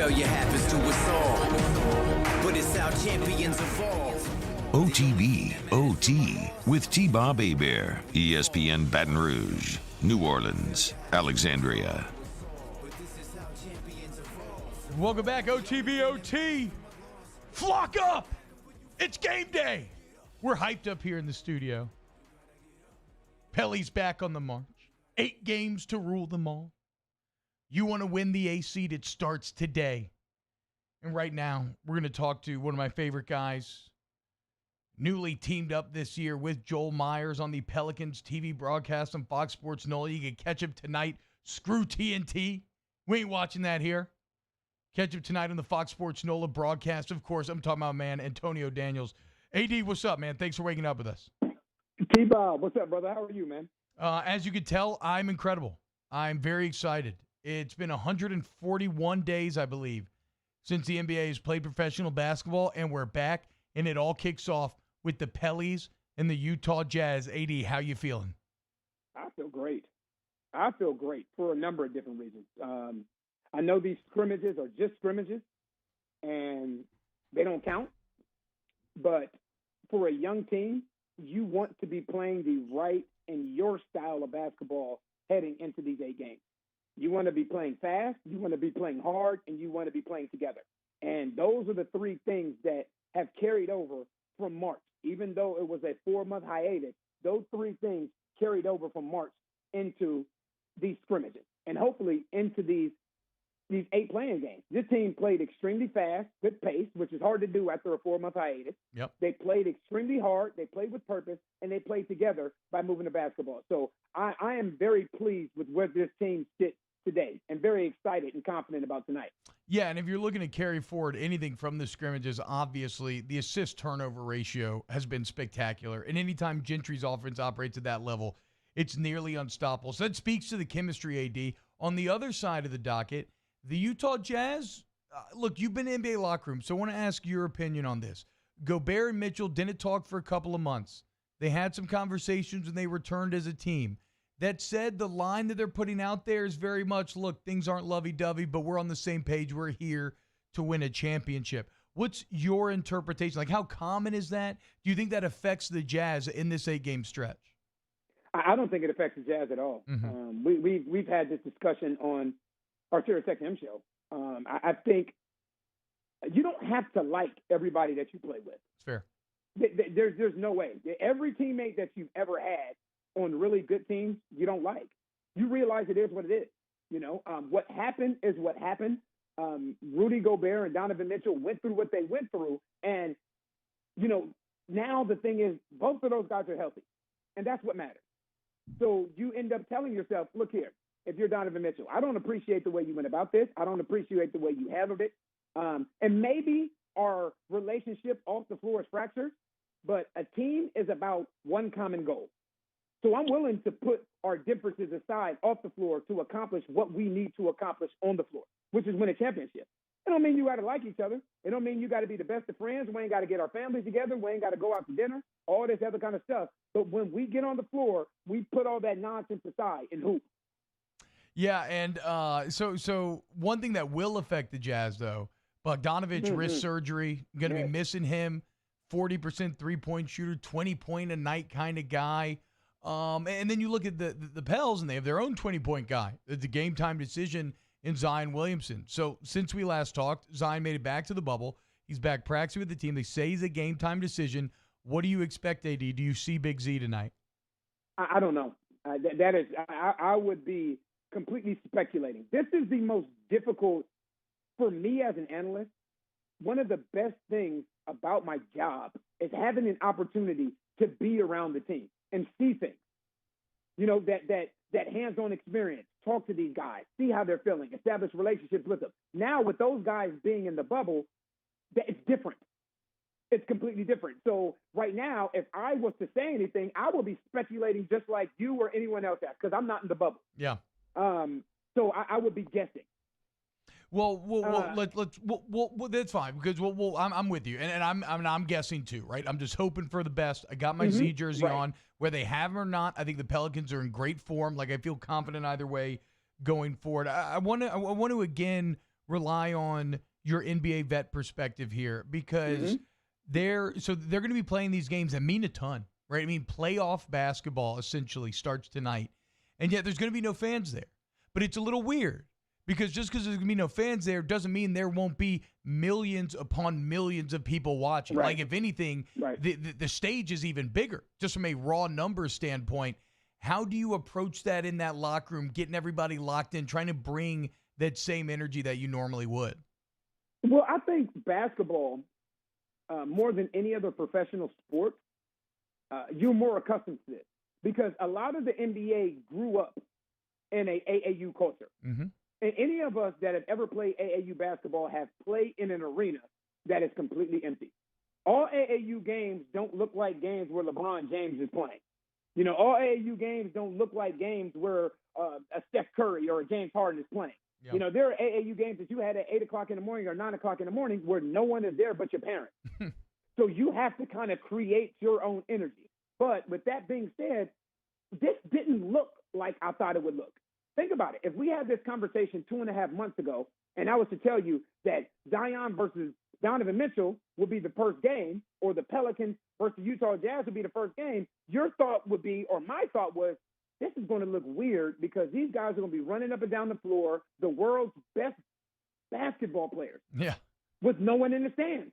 Speaker 2: Failure happens to us all, but it's how champions evolve.
Speaker 12: OTB, OT, with T-Bob Hebert, ESPN Baton Rouge, New Orleans, Alexandria.
Speaker 14: Welcome back, OTBOT. Flock up! It's game day. We're hyped up here in the studio. Pelly's back on the march. 8 games to rule them all. You want to win the A seed, it starts today. And right now, we're going to talk to one of my favorite guys, newly teamed up this year with Joel Myers on the Pelicans TV broadcast on Fox Sports NOLA. You can catch him tonight. Screw TNT. We ain't watching that here. Catch him tonight on the Fox Sports NOLA broadcast. Of course, I'm talking about, man, Antonio Daniels. AD, what's up, man? Thanks for waking up with us.
Speaker 15: T-Bob, what's up, brother? How are you, man?
Speaker 14: As you can tell, I'm incredible. I'm very excited. It's been 141 days, I believe, since the NBA has played professional basketball, and we're back, and it all kicks off with the Pellies and the Utah Jazz. AD, how you feeling?
Speaker 15: I feel great. I feel great for a number of different reasons. I know these scrimmages are just scrimmages, and they don't count. But for a young team, you want to be playing the right and your style of basketball heading into these 8 games. You want to be playing fast, you want to be playing hard, and you want to be playing together. And those are the 3 things that have carried over from March. Even though it was a 4-month hiatus, those 3 things carried over from March into these scrimmages and hopefully into these 8 playing games. This team played extremely fast, good pace, which is hard to do after a 4-month hiatus.
Speaker 14: Yep.
Speaker 15: They played extremely hard, they played with purpose, and they played together by moving the basketball. So I am very pleased with where this team sits today and very excited and confident about tonight.
Speaker 14: Yeah, and if you're looking to carry forward anything from the scrimmages, obviously the assist-turnover ratio has been spectacular. And anytime Gentry's offense operates at that level, it's nearly unstoppable. So that speaks to the chemistry, AD. On the other side of the docket, the Utah Jazz, look, you've been in the NBA locker room, so I want to ask your opinion on this. Gobert and Mitchell didn't talk for a couple of months. They had some conversations when they returned as a team. That said, the line that they're putting out there is very much, look, things aren't lovey-dovey, but we're on the same page. We're here to win a championship. What's your interpretation? Like, how common is that? Do you think that affects the Jazz in this 8-game stretch?
Speaker 15: I don't think it affects the Jazz at all.
Speaker 14: Mm-hmm.
Speaker 15: We've had this discussion on our Sirius XM show. I think you don't have to like everybody that you play with.
Speaker 14: It's fair.
Speaker 15: There's no way. Every teammate that you've ever had on really good teams, you don't like. You realize it is what it is. You know, what happened is what happened. Rudy Gobert and Donovan Mitchell went through what they went through. And, you know, now the thing is both of those guys are healthy. And that's what matters. So you end up telling yourself, look here, if you're Donovan Mitchell, I don't appreciate the way you went about this. I don't appreciate the way you handled it. And maybe our relationship off the floor is fractured, but a team is about one common goal. So I'm willing to put our differences aside off the floor to accomplish what we need to accomplish on the floor, which is win a championship. It don't mean you got to like each other. It don't mean you got to be the best of friends. We ain't got to get our families together. We ain't got to go out to dinner, all this other kind of stuff. But when we get on the floor, we put all that nonsense aside and hoop.
Speaker 14: Yeah, and so one thing that will affect the Jazz, though, Bogdanovich wrist surgery, going to be missing him, 40% three-point shooter, 20-point-a-night kind of guy. And then you look at the Pels, and they have their own 20-point guy. It's a game-time decision in Zion Williamson. So since we last talked, Zion made it back to the bubble. He's back practicing with the team. They say he's a game-time decision. What do you expect, AD? Do you see Big Z tonight?
Speaker 15: I don't know. That is, I would be completely speculating. This is the most difficult for me as an analyst. One of the best things about my job is having an opportunity to be around the team and see things. You know, that hands-on experience, talk to these guys, see how they're feeling, establish relationships with them. Now, with those guys being in the bubble, it's different. It's completely different. So right now, if I was to say anything, I would be speculating just like you or anyone else has, because I'm not in the bubble.
Speaker 14: Yeah.
Speaker 15: So I would be guessing.
Speaker 14: Well, that's fine because I'm with you, and I'm guessing too, right? I'm just hoping for the best. I got my Z jersey on, whether they have him or not. I think the Pelicans are in great form. Like I feel confident either way going forward. I want to again rely on your NBA vet perspective here because they're going to be playing these games that mean a ton, right? I mean, playoff basketball essentially starts tonight, and yet there's going to be no fans there. But it's a little weird because just because there's going to be no fans there doesn't mean there won't be millions upon millions of people watching.
Speaker 15: Right.
Speaker 14: Like, if anything, the stage is even bigger, just from a raw numbers standpoint. How do you approach that in that locker room, getting everybody locked in, trying to bring that same energy that you normally would?
Speaker 15: Well, I think basketball, more than any other professional sport, you're more accustomed to it because a lot of the NBA grew up in a AAU culture. And any of us that have ever played AAU basketball have played in an arena that is completely empty. All AAU games don't look like games where LeBron James is playing. You know, all AAU games don't look like games where a Steph Curry or a James Harden is playing. Yep. You know, there are AAU games that you had at 8 o'clock in the morning or 9 o'clock in the morning where no one is there but your parents. So you have to kind of create your own energy. But with that being said, this didn't look like I thought it would look. Think about it. If we had this conversation 2.5 months ago, and I was to tell you that Zion versus Donovan Mitchell would be the first game, or the Pelicans versus Utah Jazz would be the first game, your thought would be, or my thought was, this is going to look weird because these guys are going to be running up and down the floor, the world's best basketball players, with no one in the stands.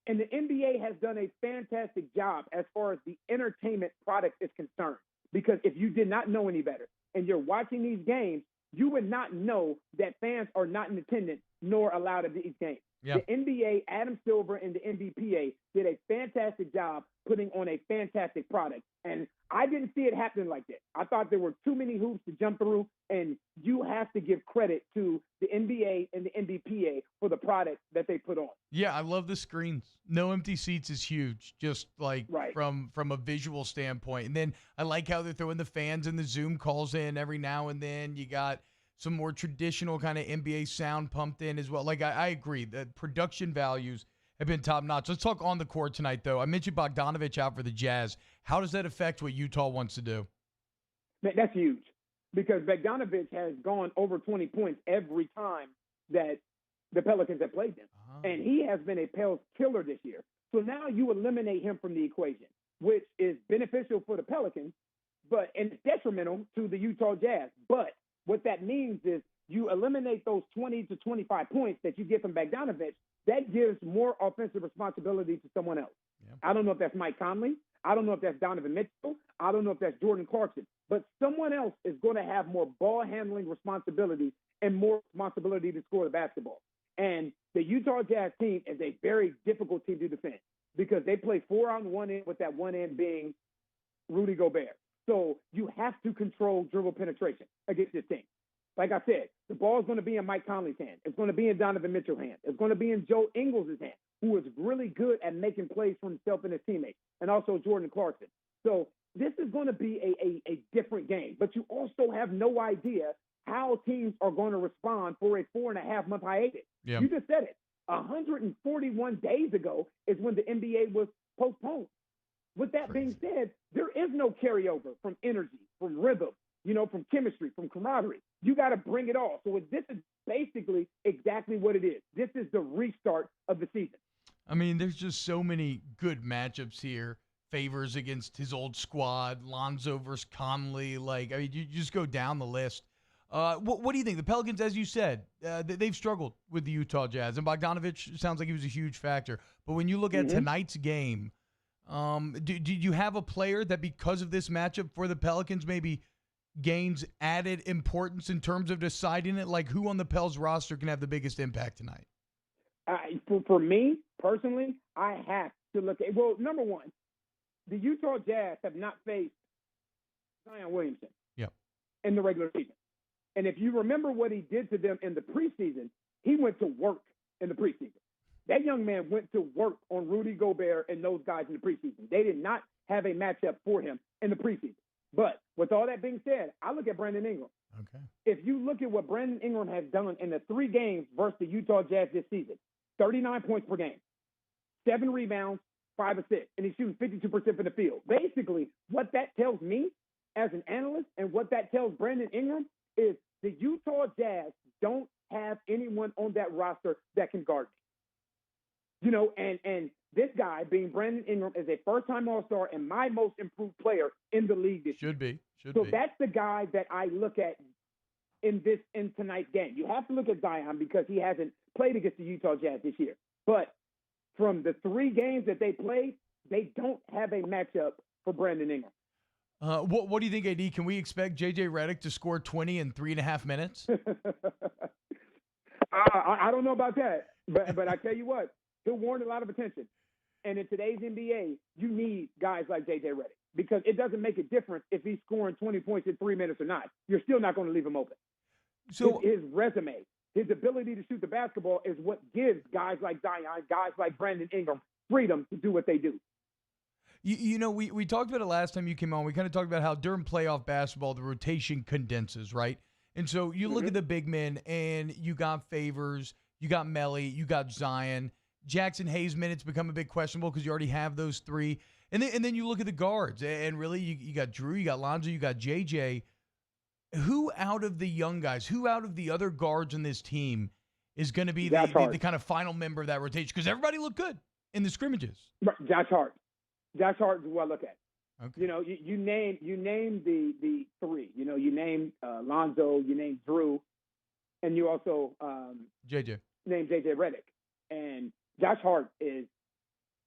Speaker 15: And the NBA has done a fantastic job as far as the entertainment product is concerned. Because if you did not know any better and you're watching these games, you would not know that fans are not in attendance nor allowed at these games. The NBA, Adam Silver, and the NBPA did a fantastic job putting on a fantastic product. And I didn't see it happening like that. I thought there were too many hoops to jump through, and you have to give credit to the NBA and the NBPA for the product that they put on.
Speaker 14: Yeah, I love the screens. No empty seats is huge, just like from a visual standpoint. And then I like how they're throwing the fans and the Zoom calls in every now and then. You got some more traditional kind of NBA sound pumped in as well. Like, I agree that production values have been top notch. Let's talk on the court tonight, though. I mentioned Bogdanovich out for the Jazz. How does that affect what Utah wants to do?
Speaker 15: That's huge because Bogdanovich has gone over 20 points every time that the Pelicans have played them. And he has been a Pels killer this year. So now you eliminate him from the equation, which is beneficial for the Pelicans, but and detrimental to the Utah Jazz. But what that means is you eliminate those 20 to 25 points that you get from Bogdanovich. That gives more offensive responsibility to someone else. I don't know if that's Mike Conley. I don't know if that's Donovan Mitchell. I don't know if that's Jordan Clarkson. But someone else is going to have more ball handling responsibility and more responsibility to score the basketball. And the Utah Jazz team is a very difficult team to defend because they play 4 on one end, with that one end being Rudy Gobert. So you have to control dribble penetration against this team. Like I said, the ball is going to be in Mike Conley's hand. It's going to be in Donovan Mitchell's hand. It's going to be in Joe Ingles' hand, who is really good at making plays for himself and his teammates, and also Jordan Clarkson. So this is going to be a different game. But you also have no idea how teams are going to respond for a 4.5-month hiatus. You just said it. 141 days ago is when the NBA was postponed. With that being said, there is no carryover from energy, from rhythm, from chemistry, from camaraderie. You got to bring it all. So this is basically exactly what it is. This is the restart of the season.
Speaker 14: I mean, there's just so many good matchups here. Favors against his old squad, Lonzo versus Conley. You just go down the list. What do you think? The Pelicans, as you said, they've struggled with the Utah Jazz. And Bogdanovich sounds like he was a huge factor. But when you look at tonight's game, do you have a player that, because of this matchup for the Pelicans, maybe gains added importance in terms of deciding it? Like, who on the Pels roster can have the biggest impact tonight?
Speaker 15: For me, personally, I have to look at – well, number one, the Utah Jazz have not faced Zion Williamson in the regular season. And if you remember what he did to them in the preseason, he went to work in the preseason. That young man went to work on Rudy Gobert and those guys in the preseason. They did not have a matchup for him in the preseason. But with all that being said, I look at Brandon Ingram.
Speaker 14: Okay.
Speaker 15: If you look at what Brandon Ingram has done in the 3 games versus the Utah Jazz this season, 39 points per game, 7 rebounds, 5 assists, and he's shooting 52% from the field. Basically, what that tells me as an analyst and what that tells Brandon Ingram is the Utah Jazz don't have anyone on that roster that can guard me. And this guy, being Brandon Ingram, is a first-time All-Star and my most improved player in the league this year. So that's the guy that I look at in tonight's game. You have to look at Zion because he hasn't played against the Utah Jazz this year. But from the 3 games that they played, they don't have a matchup for Brandon Ingram.
Speaker 14: What do you think, AD? Can we expect J.J. Redick to score 20 in 3.5 minutes?
Speaker 15: I don't know about that, but I tell you what, he'll warrant a lot of attention. And in today's NBA, you need guys like J.J. Redick because it doesn't make a difference if he's scoring 20 points in 3 minutes or not. You're still not going to leave him open. So his resume, his ability to shoot the basketball is what gives guys like Zion, guys like Brandon Ingram, freedom to do what they do.
Speaker 14: We talked about it last time you came on. We kind of talked about how during playoff basketball, the rotation condenses, right? And so you look at the big men, and you got Favors, you got Melly, you got Zion. Jackson Hayes' minutes become a bit questionable because you already have those 3. And then you look at the guards, and really you got Drew, you got Lonzo, you got JJ. Who out of the young guys, who out of the other guards in this team is going to be the kind of final member of that rotation? Because everybody looked good in the scrimmages.
Speaker 15: Josh Hart. Josh Hart is who I look at. Okay. You name the 3. You name Lonzo, you name Drew, and you also
Speaker 14: JJ.
Speaker 15: Name JJ Redick. And Josh Hart is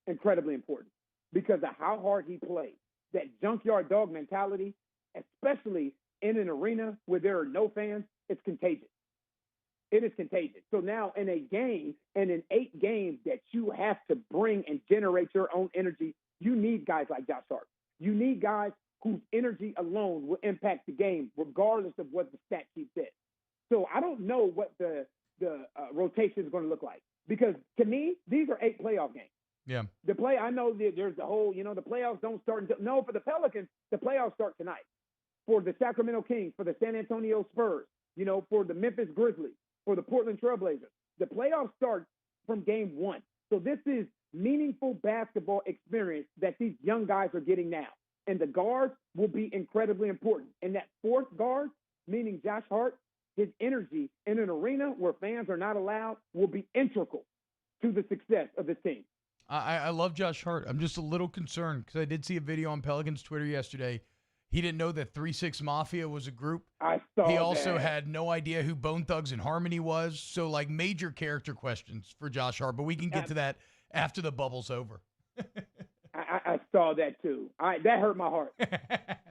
Speaker 15: incredibly important because of how hard he plays. That junkyard dog mentality, especially in an arena where there are no fans, it's contagious. It is contagious. So now in a game and in 8 games that you have to bring and generate your own energy, you need guys like Josh Hart. You need guys whose energy alone will impact the game, regardless of what the stat sheet says. So I don't know what the rotation is going to look like because to me, these are 8 playoff games.
Speaker 14: Yeah.
Speaker 15: I know that there's the whole, the playoffs don't start until, no, for the Pelicans, the playoffs start tonight. For the Sacramento Kings, for the San Antonio Spurs, for the Memphis Grizzlies, for the Portland Trailblazers, the playoffs start from game 1. So this is meaningful basketball experience that these young guys are getting now. And the guards will be incredibly important. And that 4th guard, meaning Josh Hart, his energy in an arena where fans are not allowed will be integral to the success of this team.
Speaker 14: I love Josh Hart. I'm just a little concerned because I did see a video on Pelicans Twitter yesterday. He didn't know that 3-6 Mafia was a group.
Speaker 15: I saw
Speaker 14: He also
Speaker 15: that.
Speaker 14: had no idea who Bone Thugs and Harmony was. So, major character questions for Josh Hart. But we can get to that after the bubble's over.
Speaker 15: I saw that too. That hurt my heart.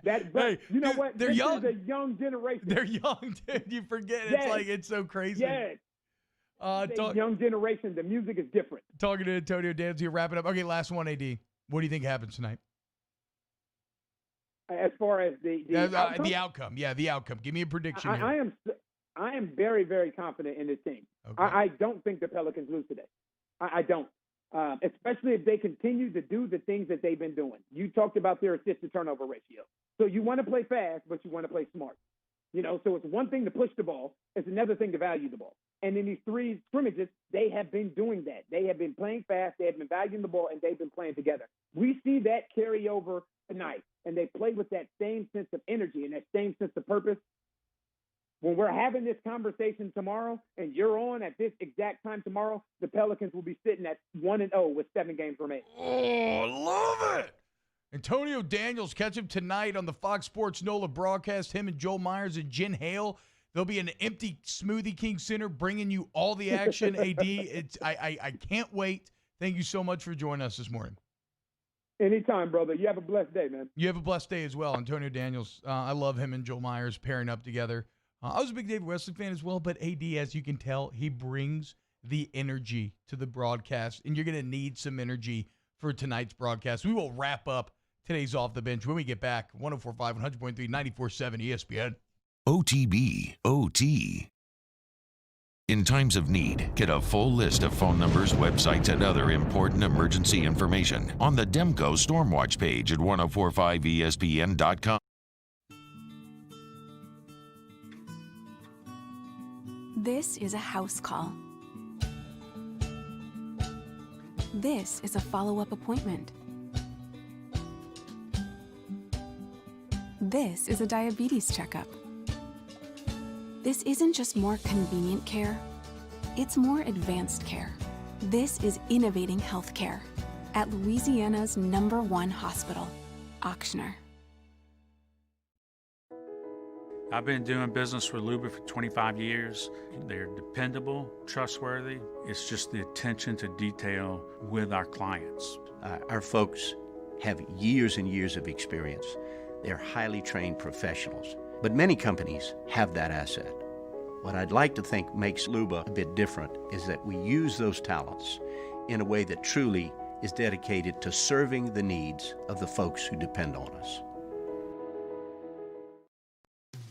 Speaker 15: You know what?
Speaker 14: They're young.
Speaker 15: This is a young generation.
Speaker 14: They're young, dude. You forget.
Speaker 15: Yes.
Speaker 14: It's so crazy.
Speaker 15: Yes. Young generation. The music is different.
Speaker 14: Talking to Antonio Daniels here, wrapping up. Okay, last one, AD. What do you think happens tonight?
Speaker 15: As far as the
Speaker 14: outcome. Yeah, the outcome. Give me a prediction here.
Speaker 15: I am very, very confident in this team. Okay. I don't think the Pelicans lose today. I don't. Especially if they continue to do the things that they've been doing. You talked about their assist-to-turnover ratio. So you want to play fast, but you want to play smart. So it's one thing to push the ball. It's another thing to value the ball. And in these 3 scrimmages, they have been doing that. They have been playing fast, they have been valuing the ball, and they've been playing together. We see that carry over tonight, and they play with that same sense of energy and that same sense of purpose. When we're having this conversation tomorrow and you're on at this exact time tomorrow, the Pelicans will be sitting at 1-0 with 7 games remaining.
Speaker 14: Oh, love it. Antonio Daniels, catch him tonight on the Fox Sports NOLA broadcast. Him and Joel Myers and Jen Hale. There'll be an empty Smoothie King Center bringing you all the action. AD, I can't wait. Thank you so much for joining us this morning.
Speaker 15: Anytime, brother. You have a blessed day, man.
Speaker 14: You have a blessed day as well. Antonio Daniels, I love him and Joel Myers pairing up together. I was a big David Wesley fan as well, but AD, as you can tell, he brings the energy to the broadcast, and you're going to need some energy for tonight's broadcast. We will wrap up today's Off the Bench when we get back. 104.5, 100.3, 94.7 ESPN.
Speaker 12: OTB, OT. In times of need, get a full list of phone numbers, websites, and other important emergency information on the Demco Stormwatch page at 1045ESPN.com.
Speaker 19: This is a house call. This is a follow-up appointment. This is a diabetes checkup. This isn't just more convenient care, it's more advanced care. This is innovating healthcare at Louisiana's #1 hospital, Ochsner.
Speaker 9: I've been doing business with Luba for 25 years. They're dependable, trustworthy. It's just the attention to detail with our clients.
Speaker 20: Our folks have years and years of experience. They're highly trained professionals, but many companies have that asset. What I'd like to think makes Luba a bit different is that we use those talents in a way that truly is dedicated to serving the needs of the folks who depend on us.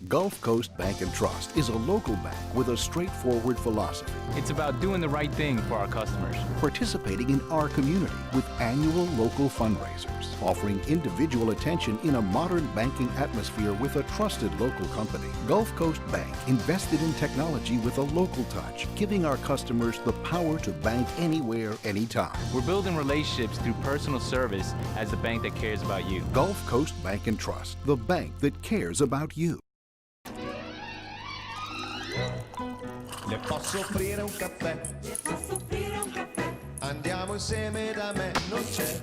Speaker 17: Gulf Coast Bank and Trust is a local bank with a straightforward philosophy.
Speaker 18: It's about doing the right thing for our customers.
Speaker 17: Participating in our community with annual local fundraisers, offering individual attention in a modern banking atmosphere with a trusted local company. Gulf Coast Bank invested in technology with a local touch, giving our customers the power to bank anywhere, anytime.
Speaker 18: We're building relationships through personal service as the bank that cares about you.
Speaker 17: Gulf Coast Bank and Trust, the bank that cares about you.
Speaker 2: Le posso offrire un caffè? Le posso offrire un caffè? Andiamo insieme da me, non c'è.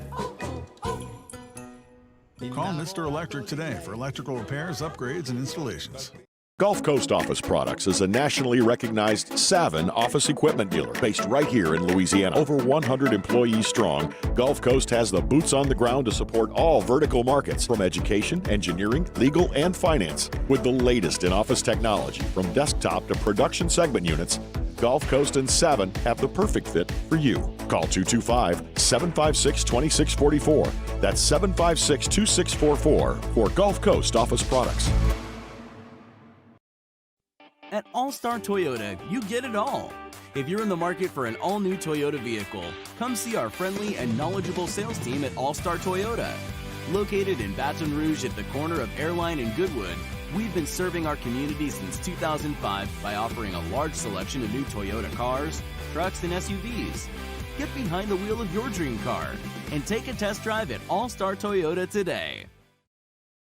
Speaker 21: Call Mr. Electric today for electrical repairs, upgrades, and installations.
Speaker 11: Gulf Coast Office Products is a nationally recognized Savin office equipment dealer based right here in Louisiana. Over 100 employees strong, Gulf Coast has the boots on the ground to support all vertical markets, from education, engineering, legal, and finance. With the latest in office technology, from desktop to production segment units, Gulf Coast and Savin have the perfect fit for you. Call 225-756-2644. That's 756-2644 for Gulf Coast Office Products.
Speaker 22: At All-Star Toyota, you get it all. If you're in the market for an all-new Toyota vehicle, come see our friendly and knowledgeable sales team at All-Star Toyota. Located in Baton Rouge at the corner of Airline and Goodwood, we've been serving our community since 2005 by offering a large selection of new Toyota cars, trucks, and SUVs. Get behind the wheel of your dream car and take a test drive at All-Star Toyota today.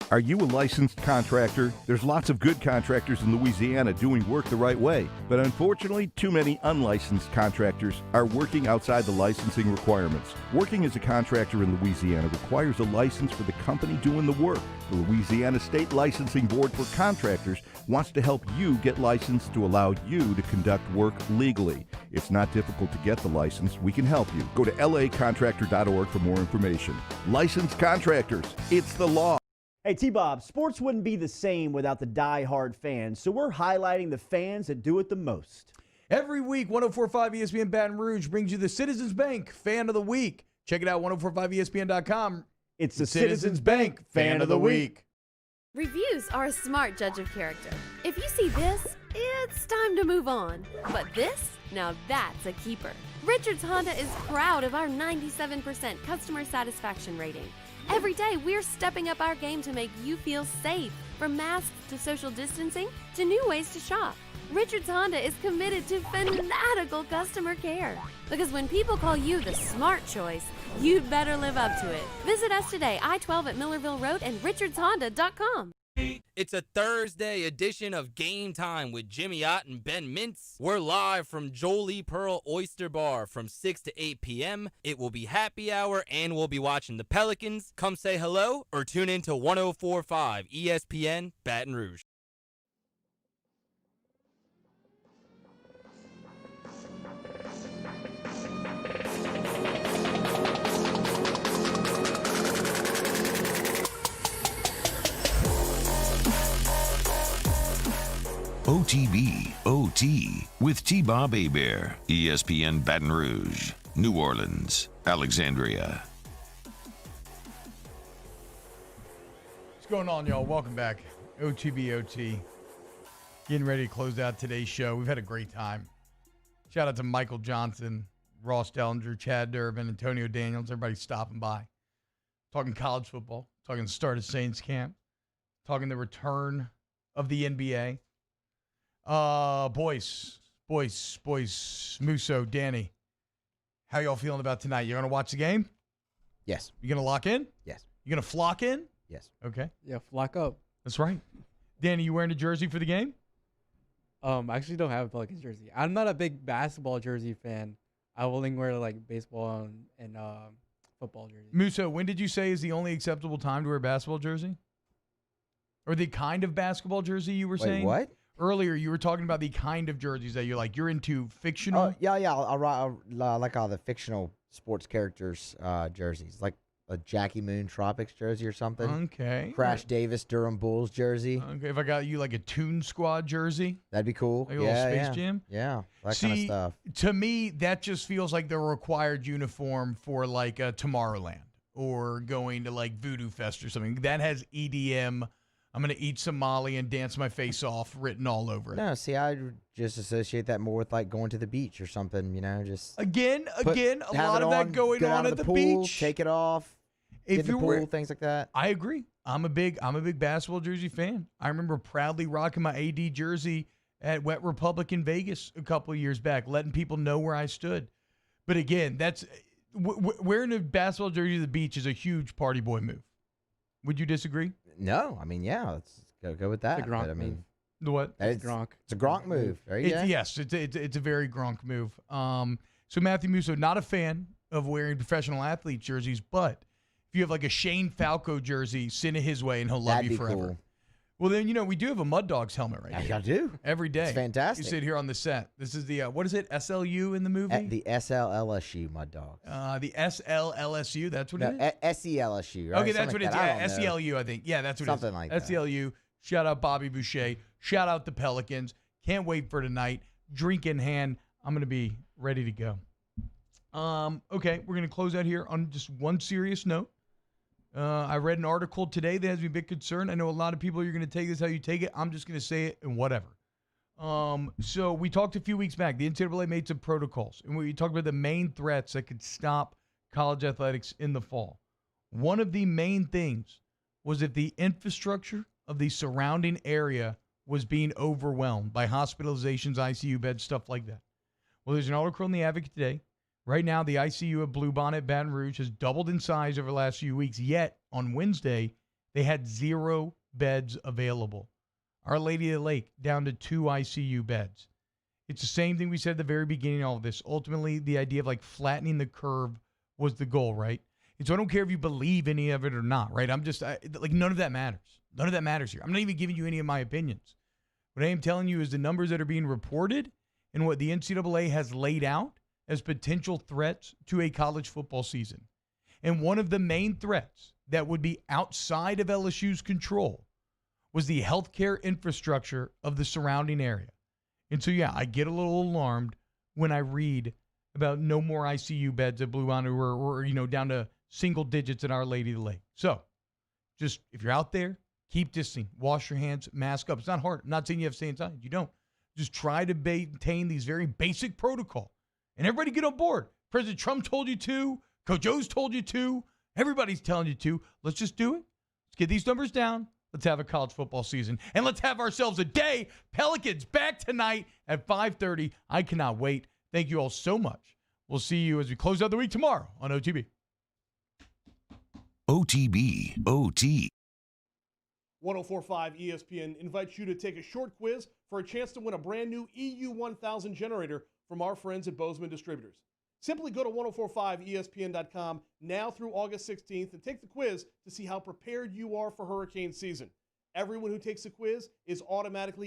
Speaker 10: Are you a licensed contractor? There's lots of good contractors in Louisiana doing work the right way, but unfortunately, too many unlicensed contractors are working outside the licensing requirements. Working as a contractor in Louisiana requires a license for the company doing the work. The Louisiana State Licensing Board for Contractors wants to help you get licensed to allow you to conduct work legally. It's not difficult to get the license. We can help you. Go to lacontractor.org for more information. Licensed contractors, it's the law.
Speaker 25: Hey, T-Bob, sports wouldn't be the same without the die-hard fans, so we're highlighting the fans that do it the most.
Speaker 14: Every week, 104.5 ESPN Baton Rouge brings you the Citizens Bank Fan of the Week. Check it out, 104.5ESPN.com.
Speaker 25: It's the Citizens Bank Fan of the Week.
Speaker 26: Reviews are a smart judge of character. If you see this, it's time to move on. But this, now that's a keeper. Richards Honda is proud of our 97% customer satisfaction rating. Every day, we're stepping up our game to make you feel safe, from masks to social distancing to new ways to shop. Richards Honda is committed to fanatical customer care. Because when people call you the smart choice, you'd better live up to it. Visit us today, I-12 at Millerville Road and richardshonda.com.
Speaker 27: It's a Thursday edition of Game Time with Jimmy Ott and Ben Mintz. We're live from Jolie Pearl Oyster Bar from 6 to 8 p.m. It will be happy hour and we'll be watching the Pelicans. Come say hello or tune in to 104.5 ESPN Baton Rouge.
Speaker 12: OTB OT with T-Bob Hebert, ESPN Baton Rouge, New Orleans, Alexandria.
Speaker 14: What's going on, y'all? Welcome back. OTB OT. Getting ready to close out today's show. We've had a great time. Shout out to Michael Johnson, Ross Dellinger, Chad Durbin, Antonio Daniels, everybody stopping by. Talking college football, talking the start of Saints camp, talking the return of the NBA. Boys, Musso, Danny, how y'all feeling about tonight? You going to watch the game?
Speaker 20: Yes.
Speaker 14: You going to lock in?
Speaker 20: Yes.
Speaker 14: You going to flock in?
Speaker 20: Yes.
Speaker 14: Okay.
Speaker 28: Yeah, flock up.
Speaker 14: That's right. Danny, you wearing a jersey for the game?
Speaker 3: I actually don't have a Pelicans jersey. I'm not a big basketball jersey fan. I will only wear like baseball and football jersey.
Speaker 14: Musa, when did you say is the only acceptable time to wear a basketball jersey? Or the kind of basketball jersey you were saying?
Speaker 6: What?
Speaker 14: Earlier, you were talking about the kind of jerseys that you're into fictional.
Speaker 6: Oh, yeah. I like all the fictional sports characters jerseys, like a Jackie Moon Tropics jersey or something.
Speaker 14: Okay.
Speaker 6: Crash Davis Durham Bulls jersey.
Speaker 14: Okay, if I got you like a Toon Squad jersey.
Speaker 6: That'd be cool.
Speaker 14: Like a little Space Jam?
Speaker 6: Yeah, that kind of stuff.
Speaker 14: To me, that just feels like the required uniform for like Tomorrowland or going to like Voodoo Fest or something. That has EDM. I'm going to eat some Molly and dance my face off written all over it.
Speaker 6: No, see, I just associate that more with like going to the beach or something, just
Speaker 14: Again, a lot of that going on at the
Speaker 6: pool,
Speaker 14: beach.
Speaker 6: Take it off.
Speaker 14: If
Speaker 6: you pool, things like that.
Speaker 14: I agree. I'm a big basketball jersey fan. I remember proudly rocking my AD jersey at Wet Republic in Vegas a couple of years back, letting people know where I stood. But again, that's wearing a basketball jersey to the beach is a huge party boy move. Would you disagree?
Speaker 6: No, I mean, yeah, let's go with that.
Speaker 3: It's a Gronk
Speaker 6: but, I mean,
Speaker 14: the what?
Speaker 3: It's Gronk.
Speaker 6: It's a Gronk move. There you go.
Speaker 14: Yes, it's a very Gronk move. So Matthew Musso, not a fan of wearing professional athlete jerseys, but if you have like a Shane Falco jersey, send it his way and he'll love
Speaker 6: That'd
Speaker 14: you
Speaker 6: be
Speaker 14: forever.
Speaker 6: cool.
Speaker 14: Well, then, we do have a Mud Dogs helmet right here.
Speaker 6: I do.
Speaker 14: Every day.
Speaker 6: It's fantastic.
Speaker 14: You sit here on the set. This is the, what is it, SLU in the movie?
Speaker 6: The SLLSU Mud Dogs.
Speaker 14: The SLLSU, that's what it is?
Speaker 6: SELSU, right?
Speaker 14: Okay, that's what
Speaker 6: like
Speaker 14: it is.
Speaker 6: that.
Speaker 14: Yeah, SELU, I think. Yeah, that's what it is.
Speaker 6: Something like that.
Speaker 14: SELU. Shout out Bobby Boucher. Shout out the Pelicans. Can't wait for tonight. Drink in hand. I'm going to be ready to go. Okay, we're going to close out here on just one serious note. I read an article today that has me a bit concerned. I know a lot of people, you're going to take this how you take it. I'm just going to say it and whatever. So we talked a few weeks back. The NCAA made some protocols, and we talked about the main threats that could stop college athletics in the fall. One of the main things was if the infrastructure of the surrounding area was being overwhelmed by hospitalizations, ICU beds, stuff like that. Well, there's an article in the Advocate today. Right now, the ICU at Bluebonnet Baton Rouge has doubled in size over the last few weeks, yet on Wednesday, they had 0 beds available. Our Lady of the Lake down to 2 ICU beds. It's the same thing we said at the very beginning of all of this. Ultimately, the idea of like flattening the curve was the goal, right? And so I don't care if you believe any of it or not, right? Like none of that matters. None of that matters here. I'm not even giving you any of my opinions. What I am telling you is the numbers that are being reported and what the NCAA has laid out as potential threats to a college football season. And one of the main threats that would be outside of LSU's control was the healthcare infrastructure of the surrounding area. And so, yeah, I get a little alarmed when I read about no more ICU beds at Blue Bonnet or down to single digits at Our Lady of the Lake. So just if you're out there, keep distancing, wash your hands, mask up. It's not hard. I'm not saying you have to stay inside. You don't. Just try to maintain these very basic protocols. And everybody get on board. President Trump told you to. Coach O's told you to. Everybody's telling you to. Let's just do it. Let's get these numbers down. Let's have a college football season. And let's have ourselves a day. Pelicans back tonight at 5:30. I cannot wait. Thank you all so much. We'll see you as we close out the week tomorrow on OTB.
Speaker 12: OTB, OT.
Speaker 7: 104.5 ESPN invites you to take a short quiz for a chance to win a brand new EU1000 generator from our friends at Bozeman Distributors. Simply go to 1045ESPN.com now through August 16th and take the quiz to see how prepared you are for hurricane season. Everyone who takes the quiz is automatically